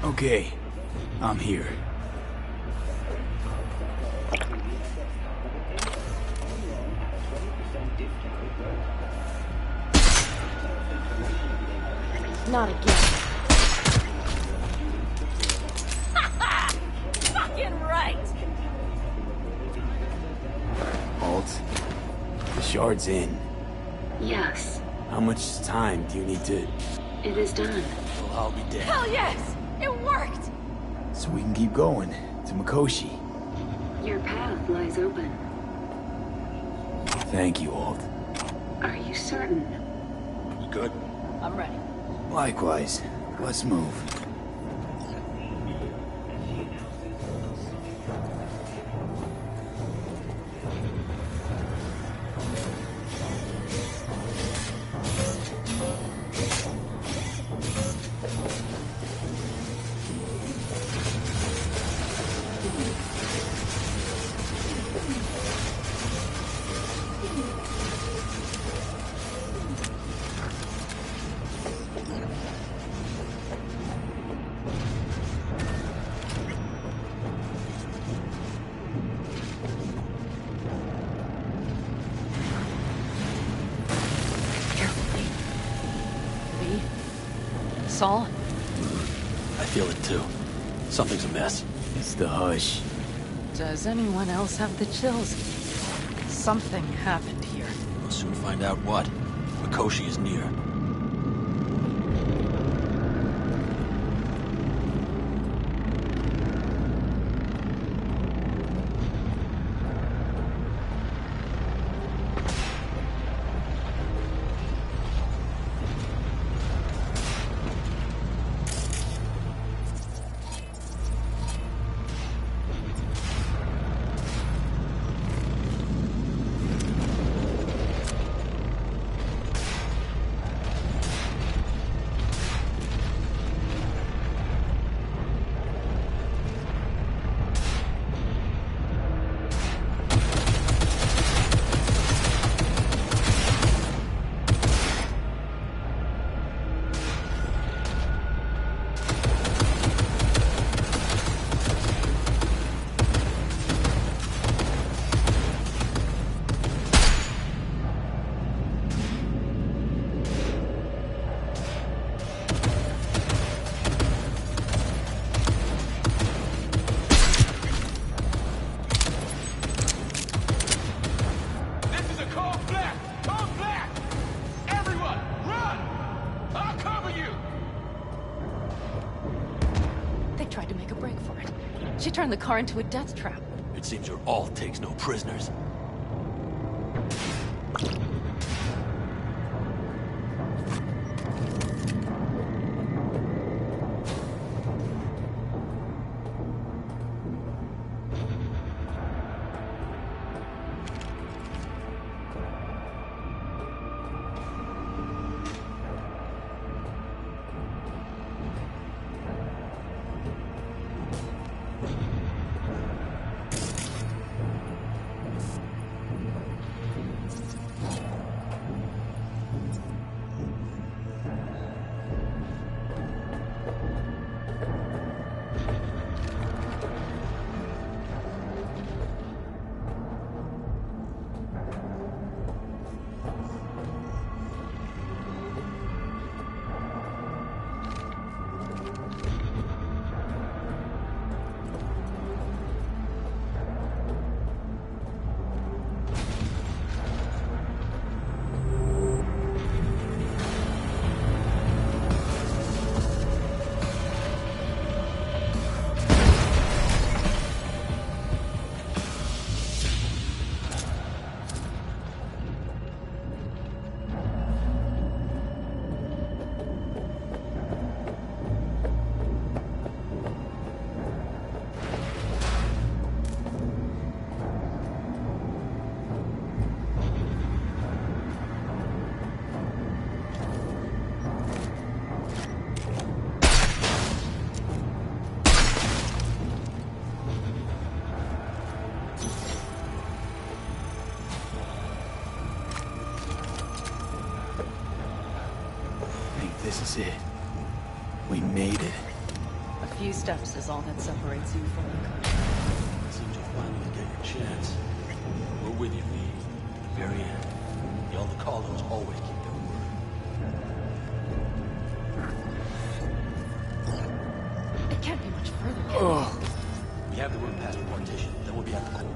Okay, I'm here. Not again. Fucking right! Alt, the shard's in. Yes, How much time do you need to... it is done. Well, I'll be dead. Hell yes! It worked! So we can keep going to Mikoshi. Your path lies open. Thank you, Alt. Are you certain? You good? I'm ready. Likewise. Let's move. Saul? I feel it too. Something's amiss. It's the hush. Does anyone else have the chills? Something happened here. We'll soon find out what. Mikoshi is near. Tried to make a break for it. She turned the car into a death trap. It seems your alt takes no prisoners. was it. We made it. A few steps is all that separates you from the country. It seems you'll finally get your chance. We're with you, V. At the very end. The Elder Caldons always keep their word. It can't be much further. Oh. We have the route past the partition, then we'll be at the core.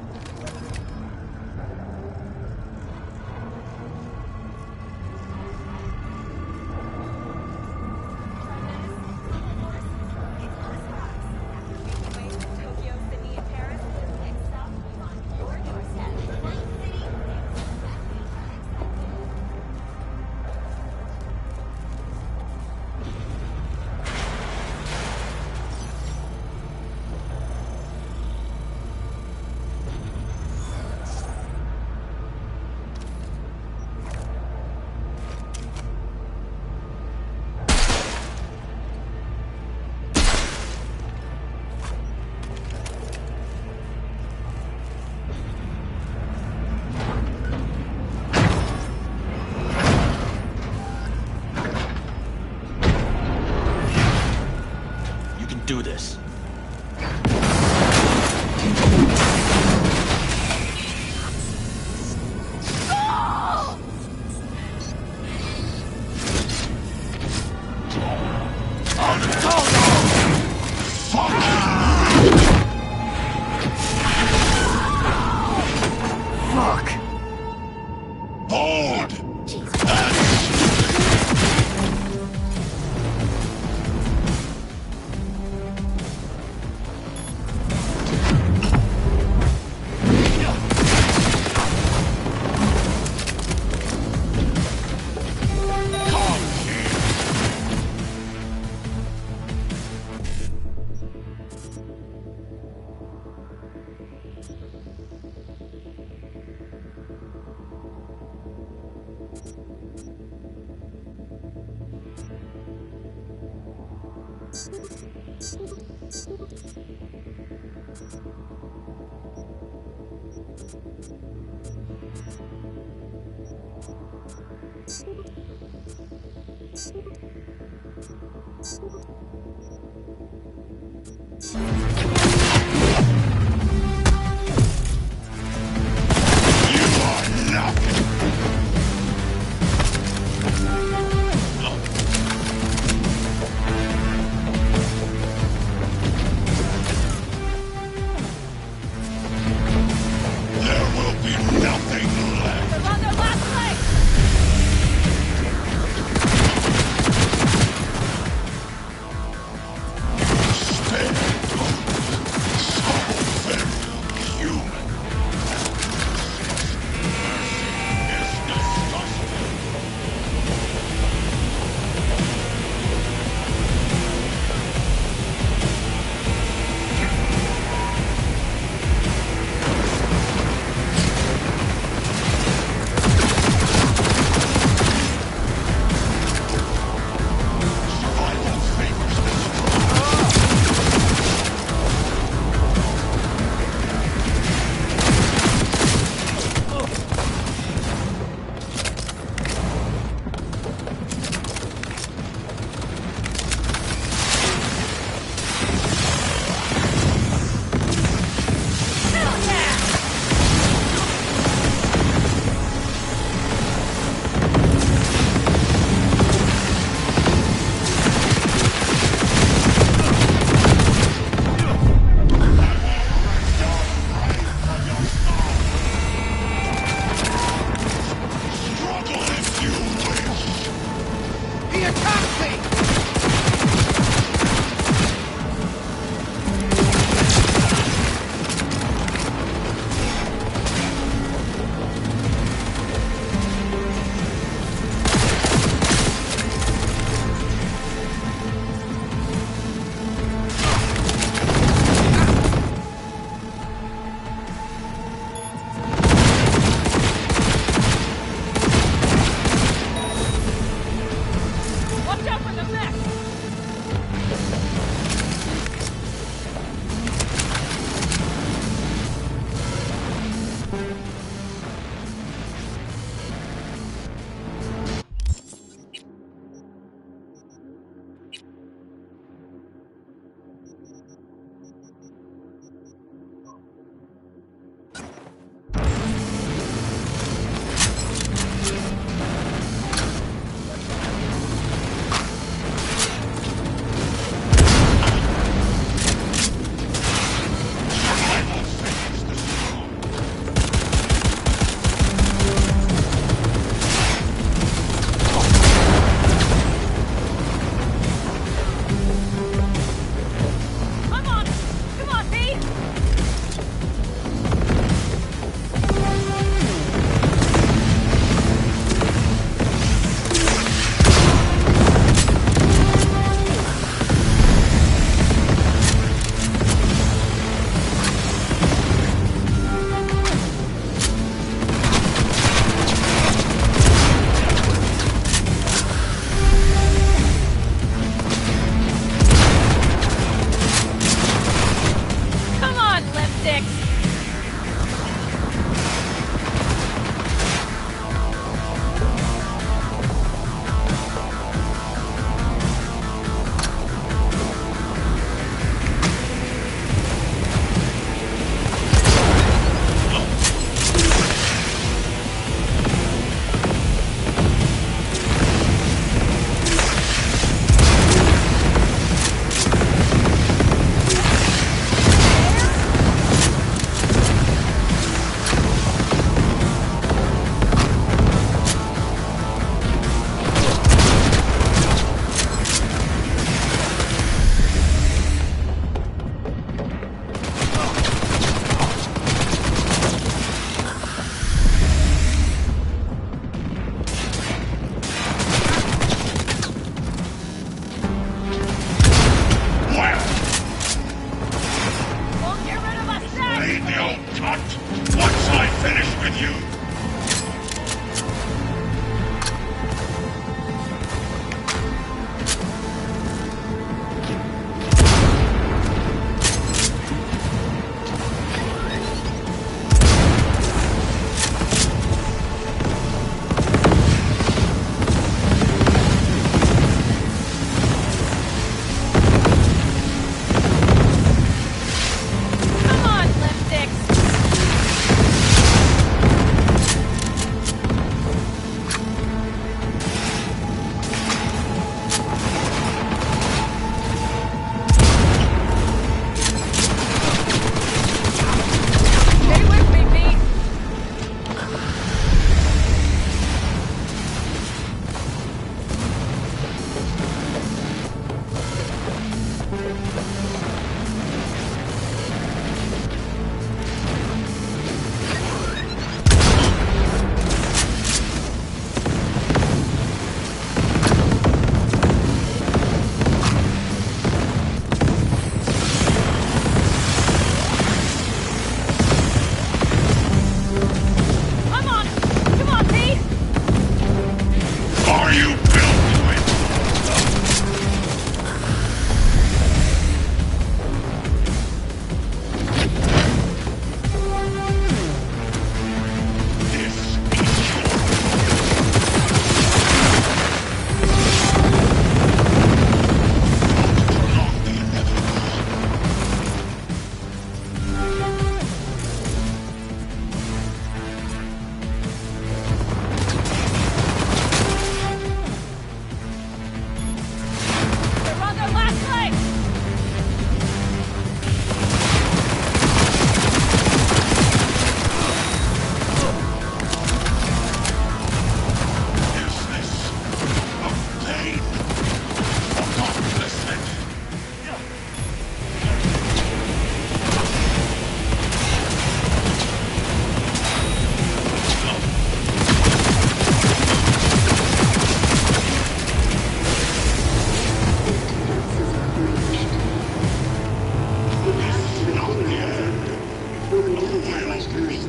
We don't have much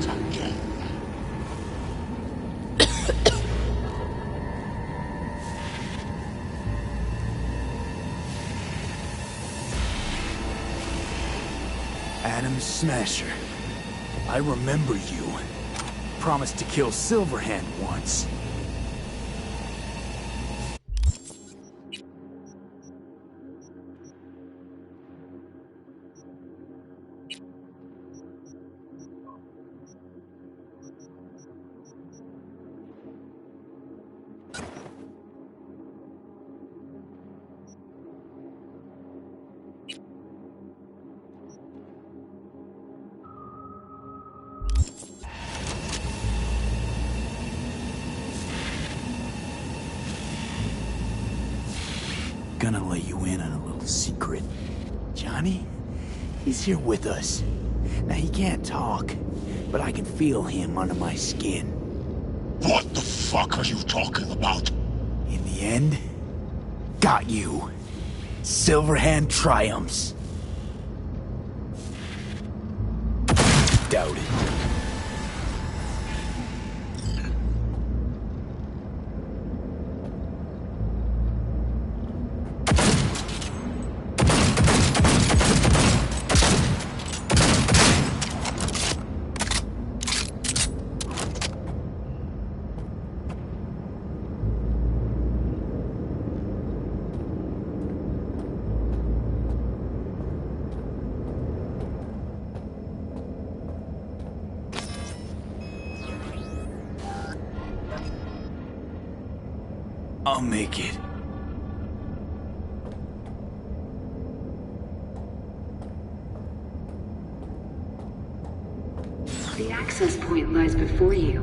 time. Adam Smasher. I remember you. Promised to kill Silverhand once. Gonna let you in on a little secret. Johnny? He's here with us. Now, he can't talk, but I can feel him under my skin. What the fuck are you talking about? In the end, got you. Silverhand triumphs. Doubt it. I'll make it. The access point lies before you.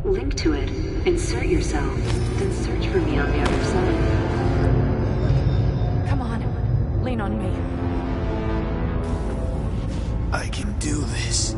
Link to it, insert yourself, then search for me on the other side. Come on, lean on me. I can do this.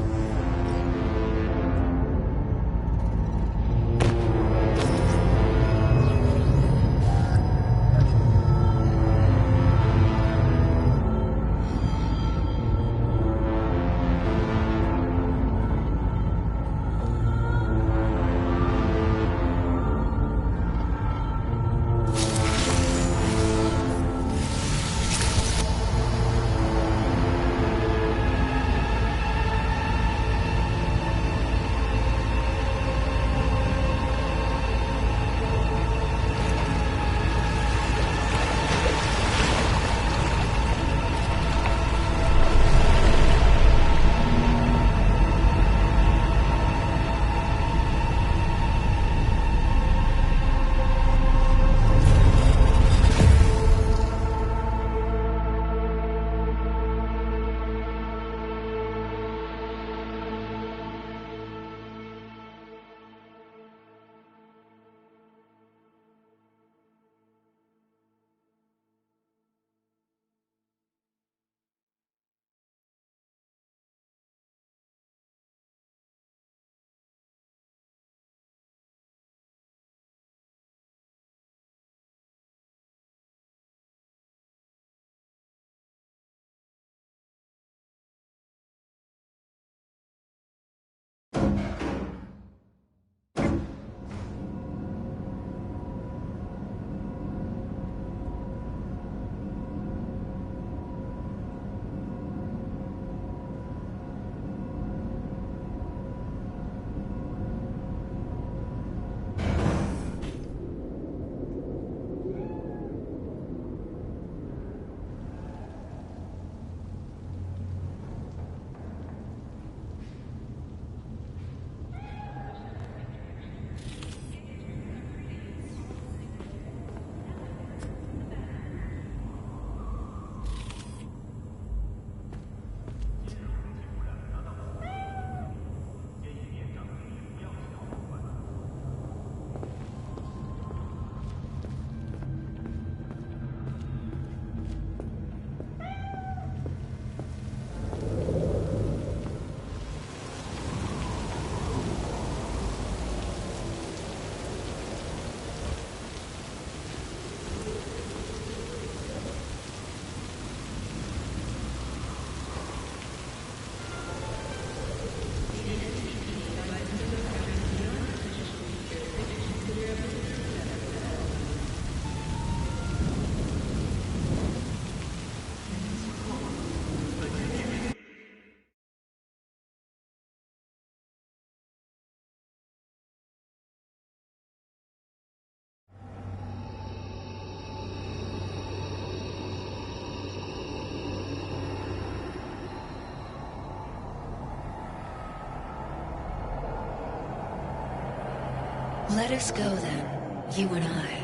Let us go then, you and I.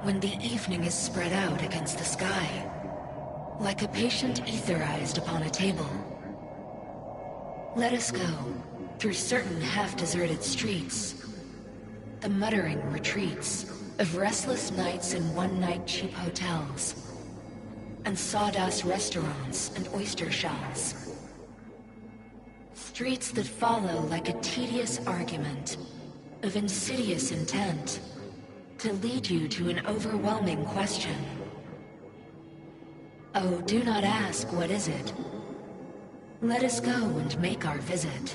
When the evening is spread out against the sky, like a patient etherized upon a table. Let us go through certain half-deserted streets, the muttering retreats of restless nights in one-night cheap hotels, and sawdust restaurants and oyster shells. Streets that follow like a tedious argument of insidious intent to lead you to an overwhelming question. Oh, do not ask, what is it? Let us go and make our visit.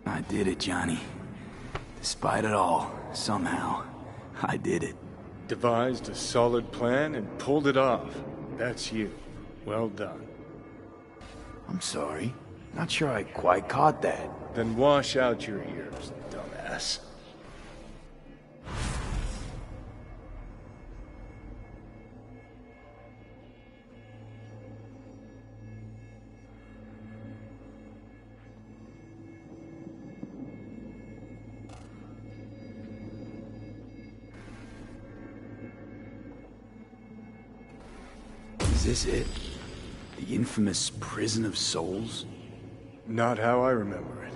I did it, Johnny. Despite it all, somehow, I did it. Devised a solid plan and pulled it off. That's you. Well done. I'm sorry. Not sure I quite caught that. Then wash out your ears, dumbass. Is this it? The infamous prison of souls? Not how I remember it.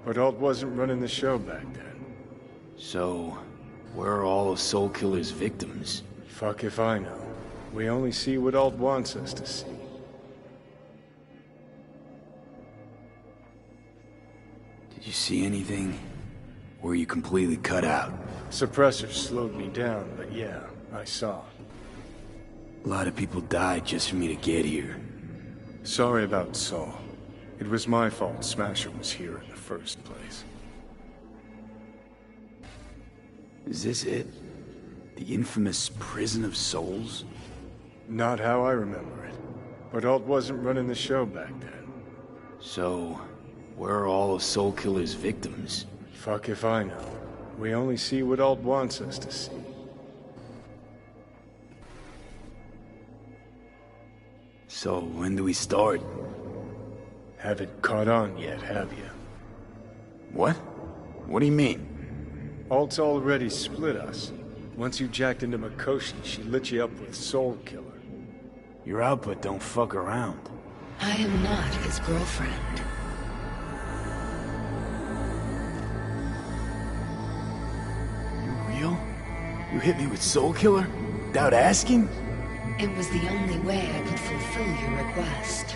But Alt wasn't running the show back then. So, where are all of Soul Killer's victims? Fuck if I know. We only see what Alt wants us to see. Did you see anything? Or were you completely cut out? Suppressors slowed me down, but yeah, I saw. A lot of people died just for me to get here. Sorry about Saul. It was my fault Smasher was here in the first place. Is this it? The infamous prison of souls? Not how I remember it. But Alt wasn't running the show back then. So, where are all of Soul Killer's victims? Fuck if I know. We only see what Alt wants us to see. So, when do we start? Haven't caught on yet, have you? What? What do you mean? Alt's already split us. Once you jacked into Mikoshi, she lit you up with Soul Killer. Your output don't fuck around. I am not his girlfriend. You real? You hit me with Soul Killer? Without asking? It was the only way I could fulfill your request.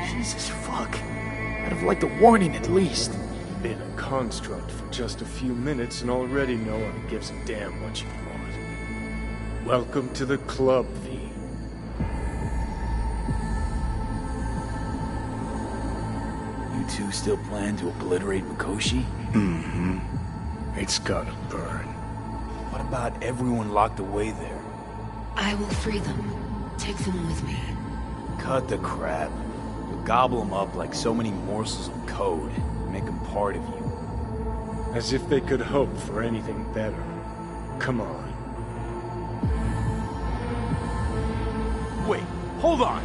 Jesus fuck. I'd have liked a warning at least. Been a construct for just a few minutes and already no one gives a damn what you want. Welcome to the club, V. You two still plan to obliterate Mikoshi? Mm-hmm. It's gotta burn. What about everyone locked away there? I will free them. Take them with me. Cut the crap. You'll gobble them up like so many morsels of code. Make them part of you. As if they could hope for anything better. Come on. Wait, hold on.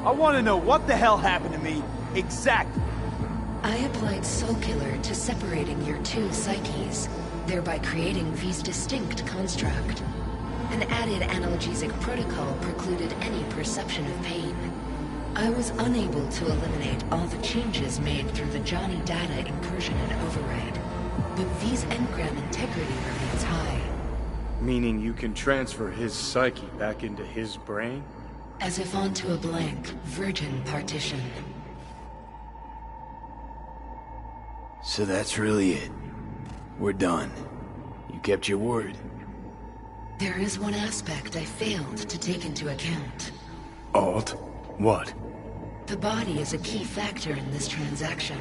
I want to know what the hell happened to me exactly. I applied Soul Killer to separating your two psyches, thereby creating V's distinct construct. An added analgesic protocol precluded any perception of pain. I was unable to eliminate all the changes made through the Johnny data incursion and override. but V's engram integrity remains high. Meaning you can transfer his psyche back into his brain? As if onto a blank, virgin partition. So that's really it. We're done. You kept your word. There is one aspect I failed to take into account. Alt? What? The body is a key factor in this transaction.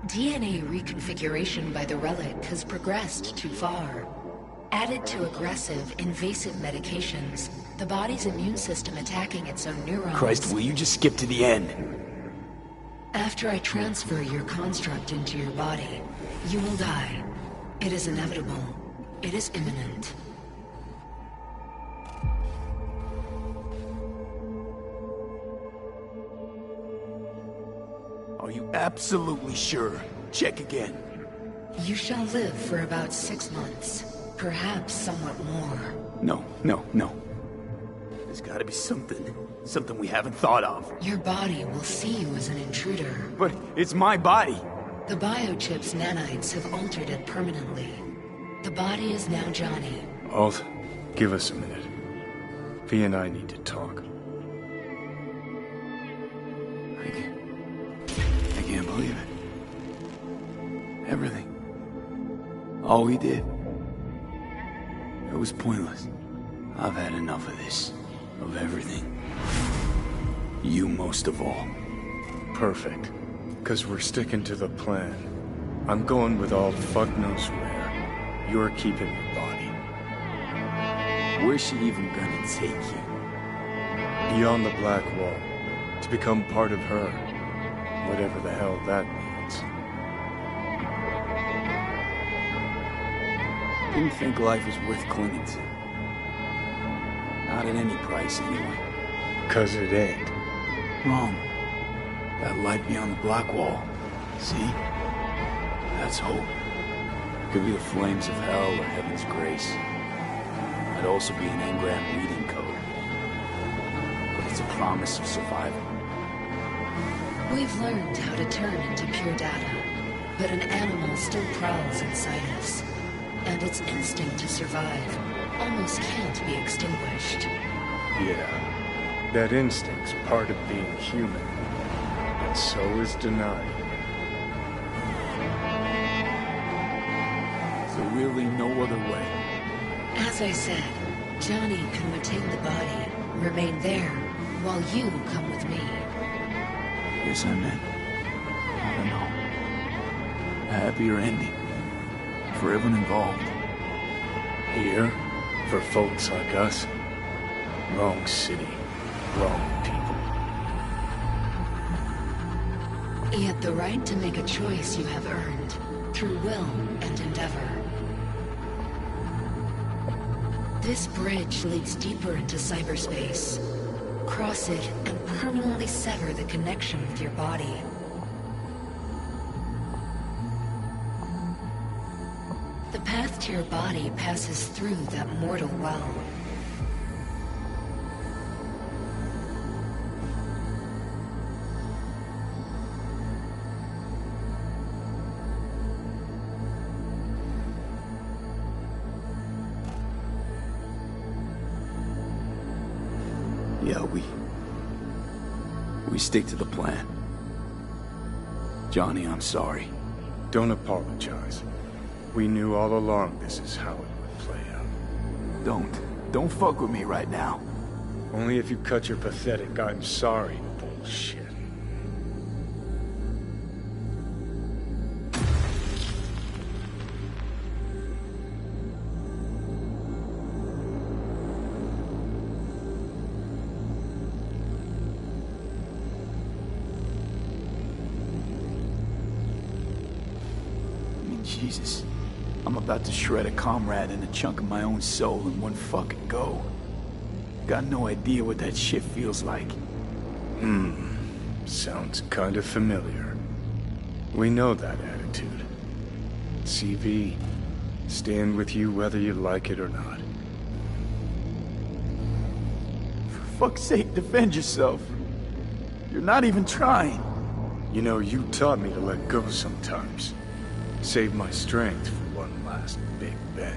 DNA reconfiguration by the relic has progressed too far. Added to aggressive, invasive medications, the body's immune system attacking its own neurons... Christ, will you just skip to the end? After I transfer your construct into your body, you will die. It is inevitable. It is imminent. Are you absolutely sure? Check again. You shall live for about 6 months. Perhaps somewhat more. No. There's gotta be something we haven't thought of. Your body will see you as an intruder. But it's my body. The biochip's nanites have altered it permanently. The body is now Johnny. Alt, give us a minute. V and I need to talk. I can't believe it. Everything. All we did. It was pointless. I've had enough of this. Of everything. You most of all. Perfect. 'Cause we're sticking to the plan. I'm going with Alt fuck knows where. You're keeping your body. Where's she even gonna take you? Beyond the Black Wall. To become part of her. Whatever the hell that means. Didn't think life was worth clinging to. Not at any price, anyway. 'Cause it ain't. Wrong. That light beyond the Black Wall. See? That's hope. It could be the flames of hell or heaven's grace. Might also be an engram reading code. But it's a promise of survival. We've learned how to turn into pure data, but an animal still prowls inside us. And its instinct to survive almost can't be extinguished. Yeah. That instinct's part of being human. And so is denying. So really no other way. As I said, Johnny can retain the body, remain there, while you come with me. Guess I meant, I don't know, a happier ending. For everyone involved. Here, for folks like us, wrong city, wrong people. Yet the right to make a choice you have earned, through will and endeavor. This bridge leads deeper into cyberspace. Cross it and permanently sever the connection with your body. The path to your body passes through that mortal well. Yeah, we stick to the plan. Johnny, I'm sorry. Don't apologize. We knew all along this is how it would play out. Don't fuck with me right now. Only if you cut your pathetic "I'm sorry" bullshit. Jesus. I'm about to shred a comrade and a chunk of my own soul in one fucking go. Got no idea what that shit feels like. Sounds kind of familiar. We know that attitude. CV, stand with you whether you like it or not. For fuck's sake, defend yourself. You're not even trying. You know, you taught me to let go sometimes. Save my strength for one last big bang.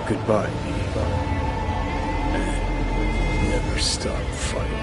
Goodbye, V. And never stop fighting.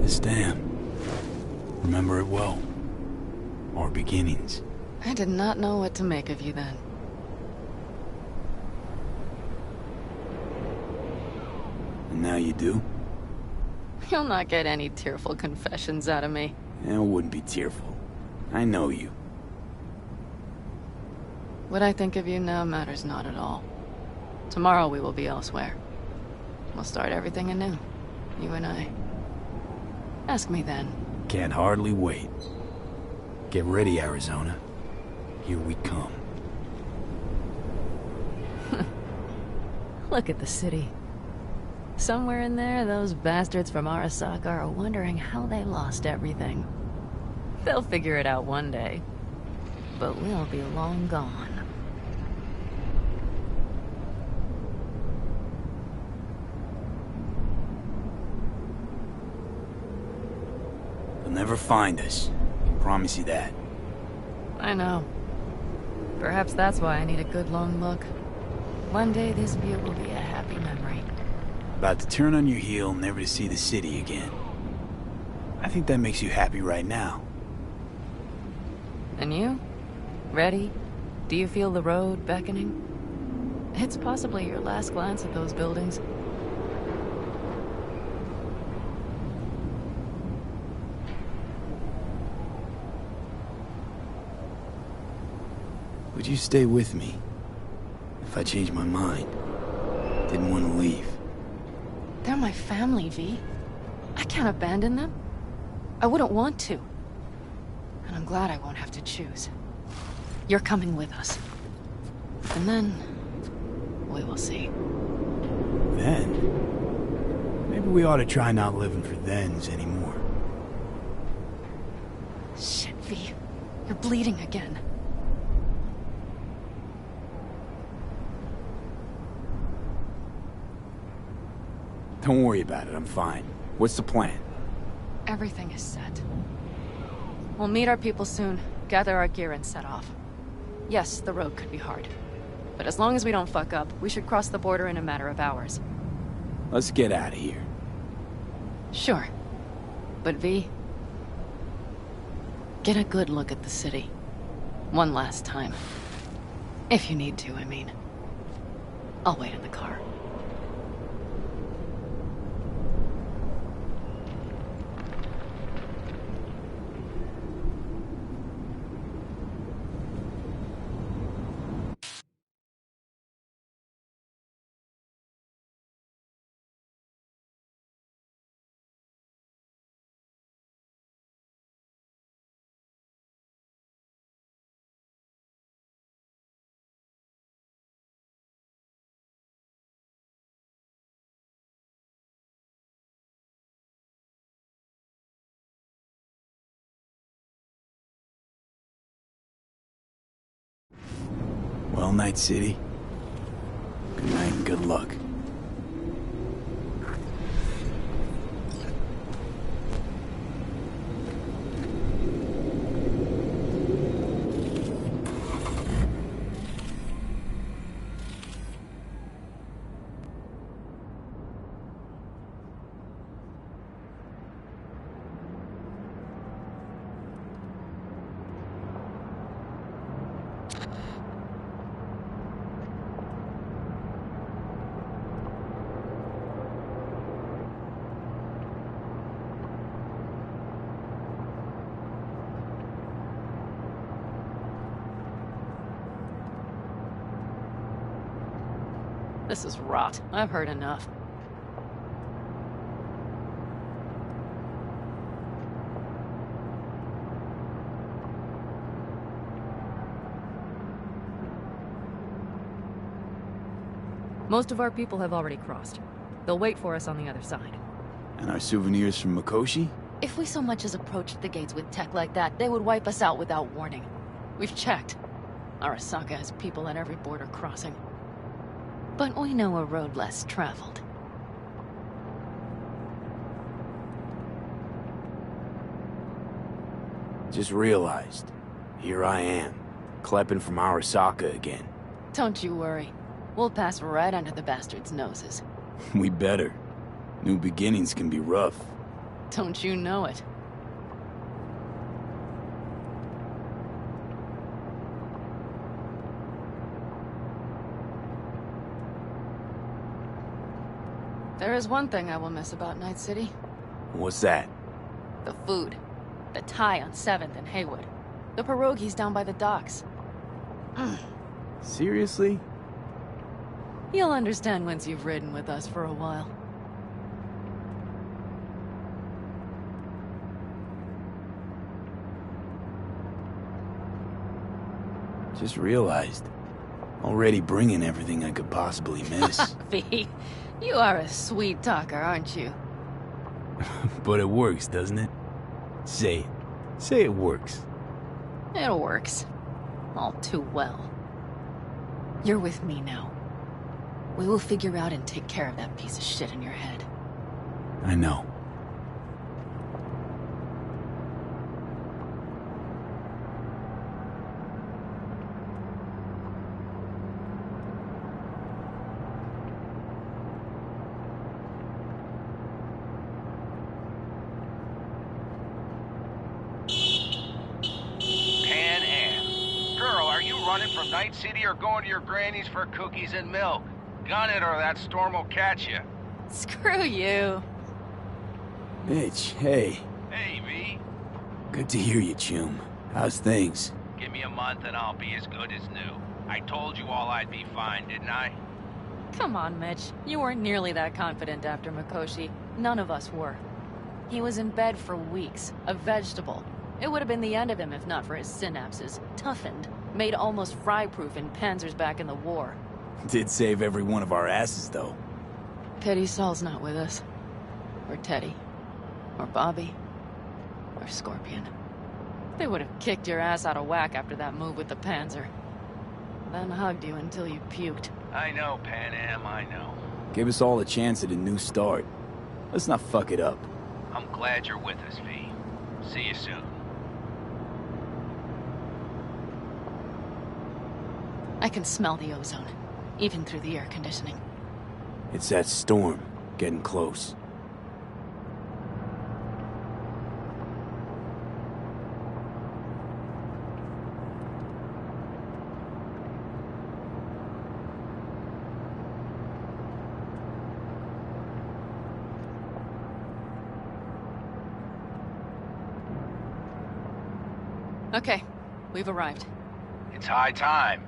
This dam. Remember it well. Our beginnings. I did not know what to make of you then. And now you do? You'll not get any tearful confessions out of me. It wouldn't be tearful. I know you. What I think of you now matters not at all. Tomorrow we will be elsewhere. We'll start everything anew. You and I. Ask me then. Can't hardly wait. Get ready, Arizona. Here we come. Look at the city. Somewhere in there, those bastards from Arasaka are wondering how they lost everything. They'll figure it out one day. But we'll be long gone. They'll never find us. I can promise you that. I know. Perhaps that's why I need a good long look. One day this view will be a happy memory. About to turn on your heel, never to see the city again. I think that makes you happy right now. And you? Ready? Do you feel the road beckoning? It's possibly your last glance at those buildings. Would you stay with me if I change my mind? Didn't want to leave. They're my family, V. I can't abandon them. I wouldn't want to. And I'm glad I won't have to choose. You're coming with us. And then... we will see. Then? Maybe we ought to try not living for thens anymore. Shit, V. You're bleeding again. Don't worry about it, I'm fine. What's the plan? Everything is set. We'll meet our people soon, gather our gear and set off. Yes, the road could be hard. But as long as we don't fuck up, we should cross the border in a matter of hours. Let's get out of here. Sure. But V... get a good look at the city. One last time. If you need to, I mean. I'll wait in the car. Well, Night City. Good night and good luck. This is rot. I've heard enough. Most of our people have already crossed. They'll wait for us on the other side. And our souvenirs from Mikoshi? If we so much as approached the gates with tech like that, they would wipe us out without warning. We've checked. Arasaka has people at every border crossing. But we know a road less traveled. Just realized. Here I am, klepping from Arasaka again. Don't you worry. We'll pass right under the bastards' noses. We better. New beginnings can be rough. Don't you know it? There is one thing I will miss about Night City. What's that? The food. The Thai on 7th and Haywood. The pierogies down by the docks. Seriously? You'll understand once you've ridden with us for a while. Just realized. Already bringing everything I could possibly miss. V, you are a sweet talker, aren't you? But it works, doesn't it? Say it. Say it works. It works. All too well. You're with me now. We will figure out and take care of that piece of shit in your head. I know. Night City or going to your granny's for cookies and milk? Gun it or that storm will catch you. Screw you. Mitch, hey. Hey, V. Good to hear you, Chum. How's things? Give me a month and I'll be as good as new. I told you all I'd be fine, didn't I? Come on, Mitch. You weren't nearly that confident after Mikoshi. None of us were. He was in bed for weeks, a vegetable. It would have been the end of him if not for his synapses. Toughened, made almost fry-proof in panzers back in the war. Did save every one of our asses, though. Pity Saul's not with us. Or Teddy. Or Bobby. Or Scorpion. They would have kicked your ass out of whack after that move with the Panzer. Then hugged you until you puked. I know, Pan Am, I know. Gave us all a chance at a new start. Let's not fuck it up. I'm glad you're with us, V. See you soon. I can smell the ozone, even through the air conditioning. It's that storm, getting close. Okay, we've arrived. It's high time.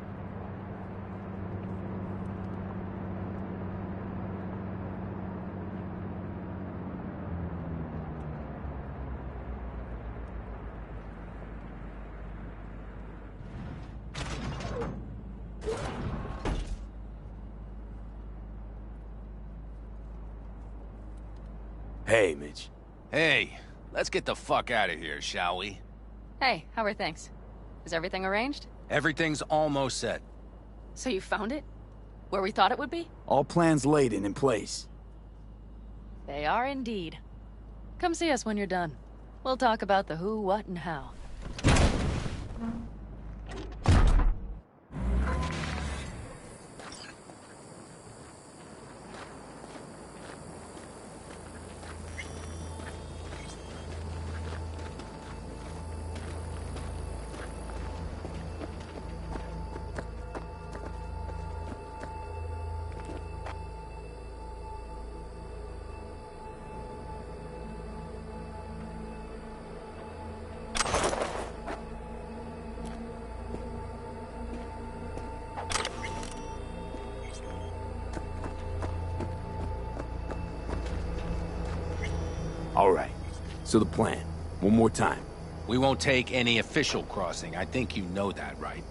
Hey, Mitch. Hey, let's get the fuck out of here, shall we? Hey, how are things? Is everything arranged? Everything's almost set. So you found it? Where we thought it would be? All plans laid and in place. They are indeed. Come see us when you're done. We'll talk about the who, what, and how. All right. So the plan. One more time. We won't take any official crossing. I think you know that, right?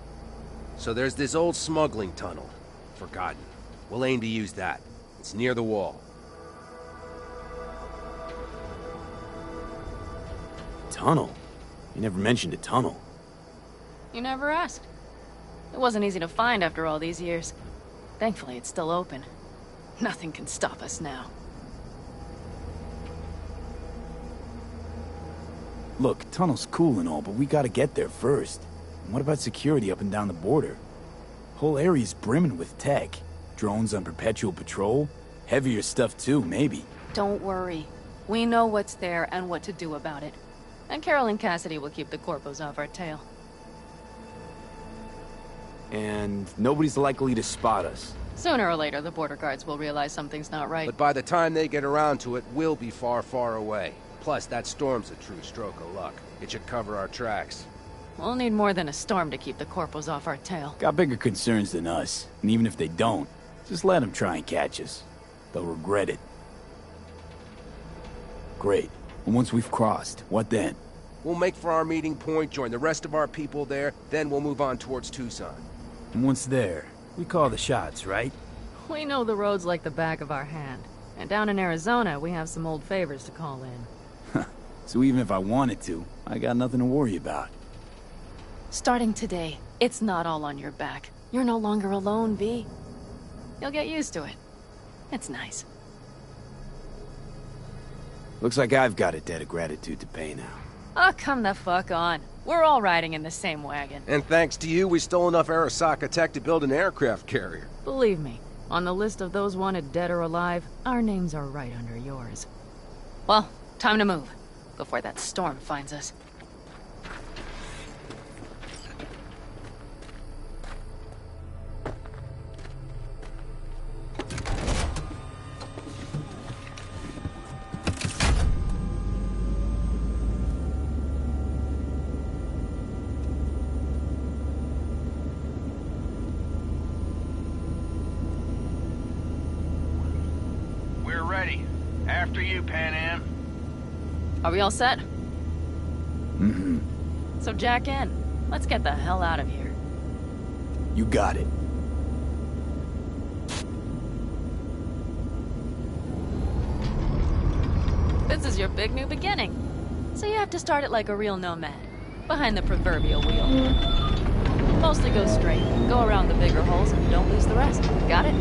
So there's this old smuggling tunnel. Forgotten. We'll aim to use that. It's near the wall. Tunnel? You never mentioned a tunnel. You never asked. It wasn't easy to find after all these years. Thankfully, it's still open. Nothing can stop us now. Look, tunnel's cool and all, but we gotta get there first. And what about security up and down the border? Whole area's brimming with tech. Drones on perpetual patrol. Heavier stuff too, maybe. Don't worry. We know what's there and what to do about it. And Carol and Cassidy will keep the Corpos off our tail. And nobody's likely to spot us. Sooner or later, the border guards will realize something's not right. But by the time they get around to it, we'll be far, far away. Plus, that storm's a true stroke of luck. It should cover our tracks. We'll need more than a storm to keep the Corpos off our tail. Got bigger concerns than us. And even if they don't, just let them try and catch us. They'll regret it. Great. And once we've crossed, what then? We'll make for our meeting point, join the rest of our people there, then we'll move on towards Tucson. And once there, we call the shots, right? We know the roads like the back of our hand. And down in Arizona, we have some old favors to call in. So even if I wanted to, I got nothing to worry about. Starting today, it's not all on your back. You're no longer alone, V. You'll get used to it. It's nice. Looks like I've got a debt of gratitude to pay now. Oh, come the fuck on. We're all riding in the same wagon. And thanks to you, we stole enough Arasaka tech to build an aircraft carrier. Believe me, on the list of those wanted dead or alive, our names are right under yours. Well, time to move, before that storm finds us. After you, Pan Am. Are we all set? Mm-hmm. So jack in. Let's get the hell out of here. You got it. This is your big new beginning. So you have to start it like a real nomad. Behind the proverbial wheel. Mostly go straight. Go around the bigger holes and don't lose the rest. Got it?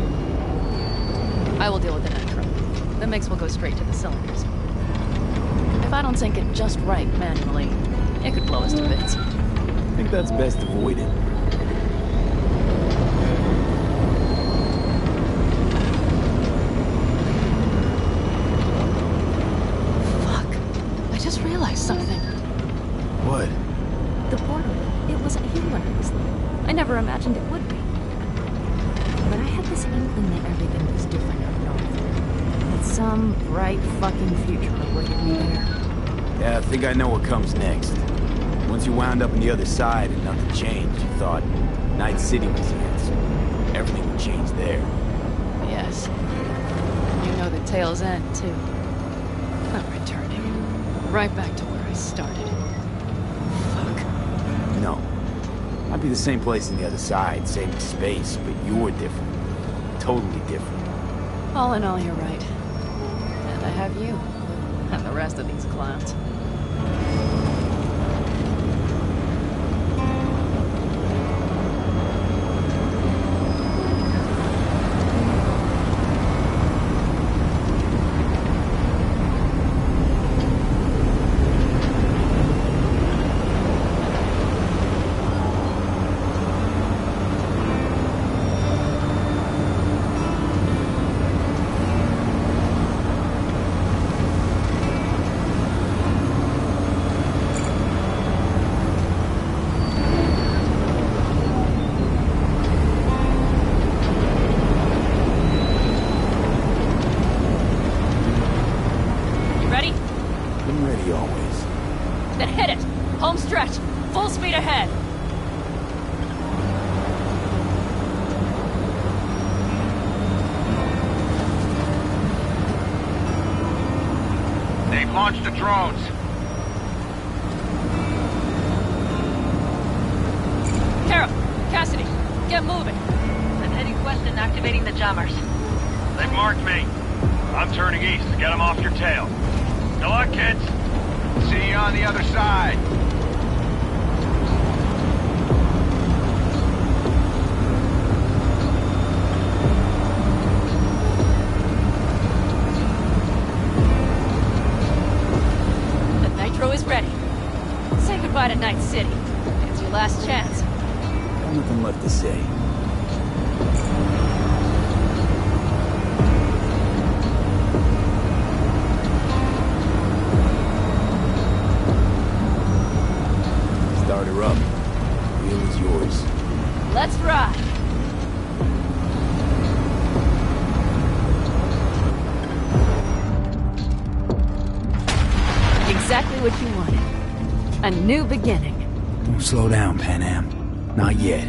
I will deal with the nitro. The mix will go straight to the cylinders. If I don't sync it just right manually, it could blow us to bits. I think that's best avoided. Fuck. I just realized something. What? The portal. It wasn't humans. I never imagined it would be. But I had this inkling that everything was different up north. That some bright fucking future awaited me there. Yeah, I think I know what comes next. Once you wound up on the other side and nothing changed, you thought Night City was the answer. Everything would change there. Yes. You know the tale's end, too. I'm returning. Right back to where I started. Fuck. No. Might be the same place on the other side, same space, but you're different. Totally different. All in all, you're right. And I have you. And the rest of these clowns. Launch the drones. Carol, Cassidy, get moving. I'm heading west and activating the jammers. They've marked me. I'm turning east to get them off your tail. Good luck, kids. See you on the other side. Is ready. Say goodbye to Night City. It's your last chance. Got nothing left to say. Start her up. The wheel is yours. Let's ride. Exactly what you wanted. A new beginning. Don't slow down, Pan Am. Not yet.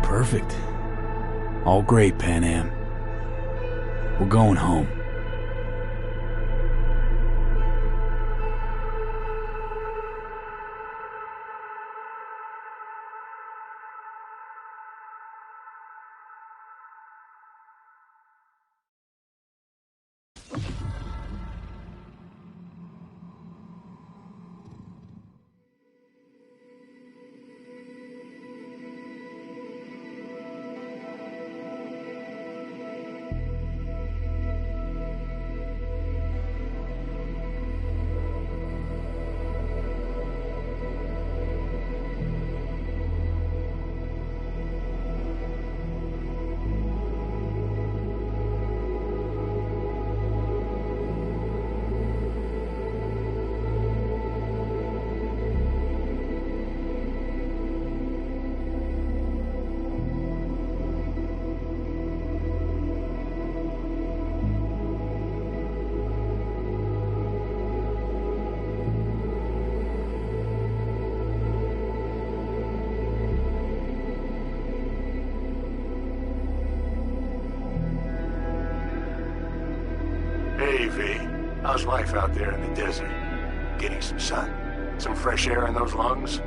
Perfect. All great, Pan Am. We're going home. Hey, V. How's life out there in the desert? Getting some sun? Some fresh air in those lungs?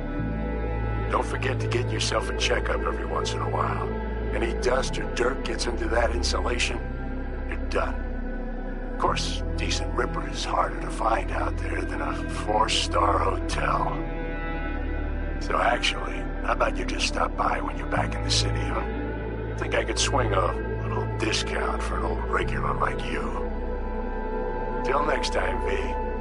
Don't forget to get yourself a checkup every once in a while. Any dust or dirt gets into that insulation, you're done. Of course, decent ripper is harder to find out there than a 4-star hotel. So actually, how about you just stop by when you're back in the city, huh? Think I could swing a little discount for an old regular like you. Till next time, V.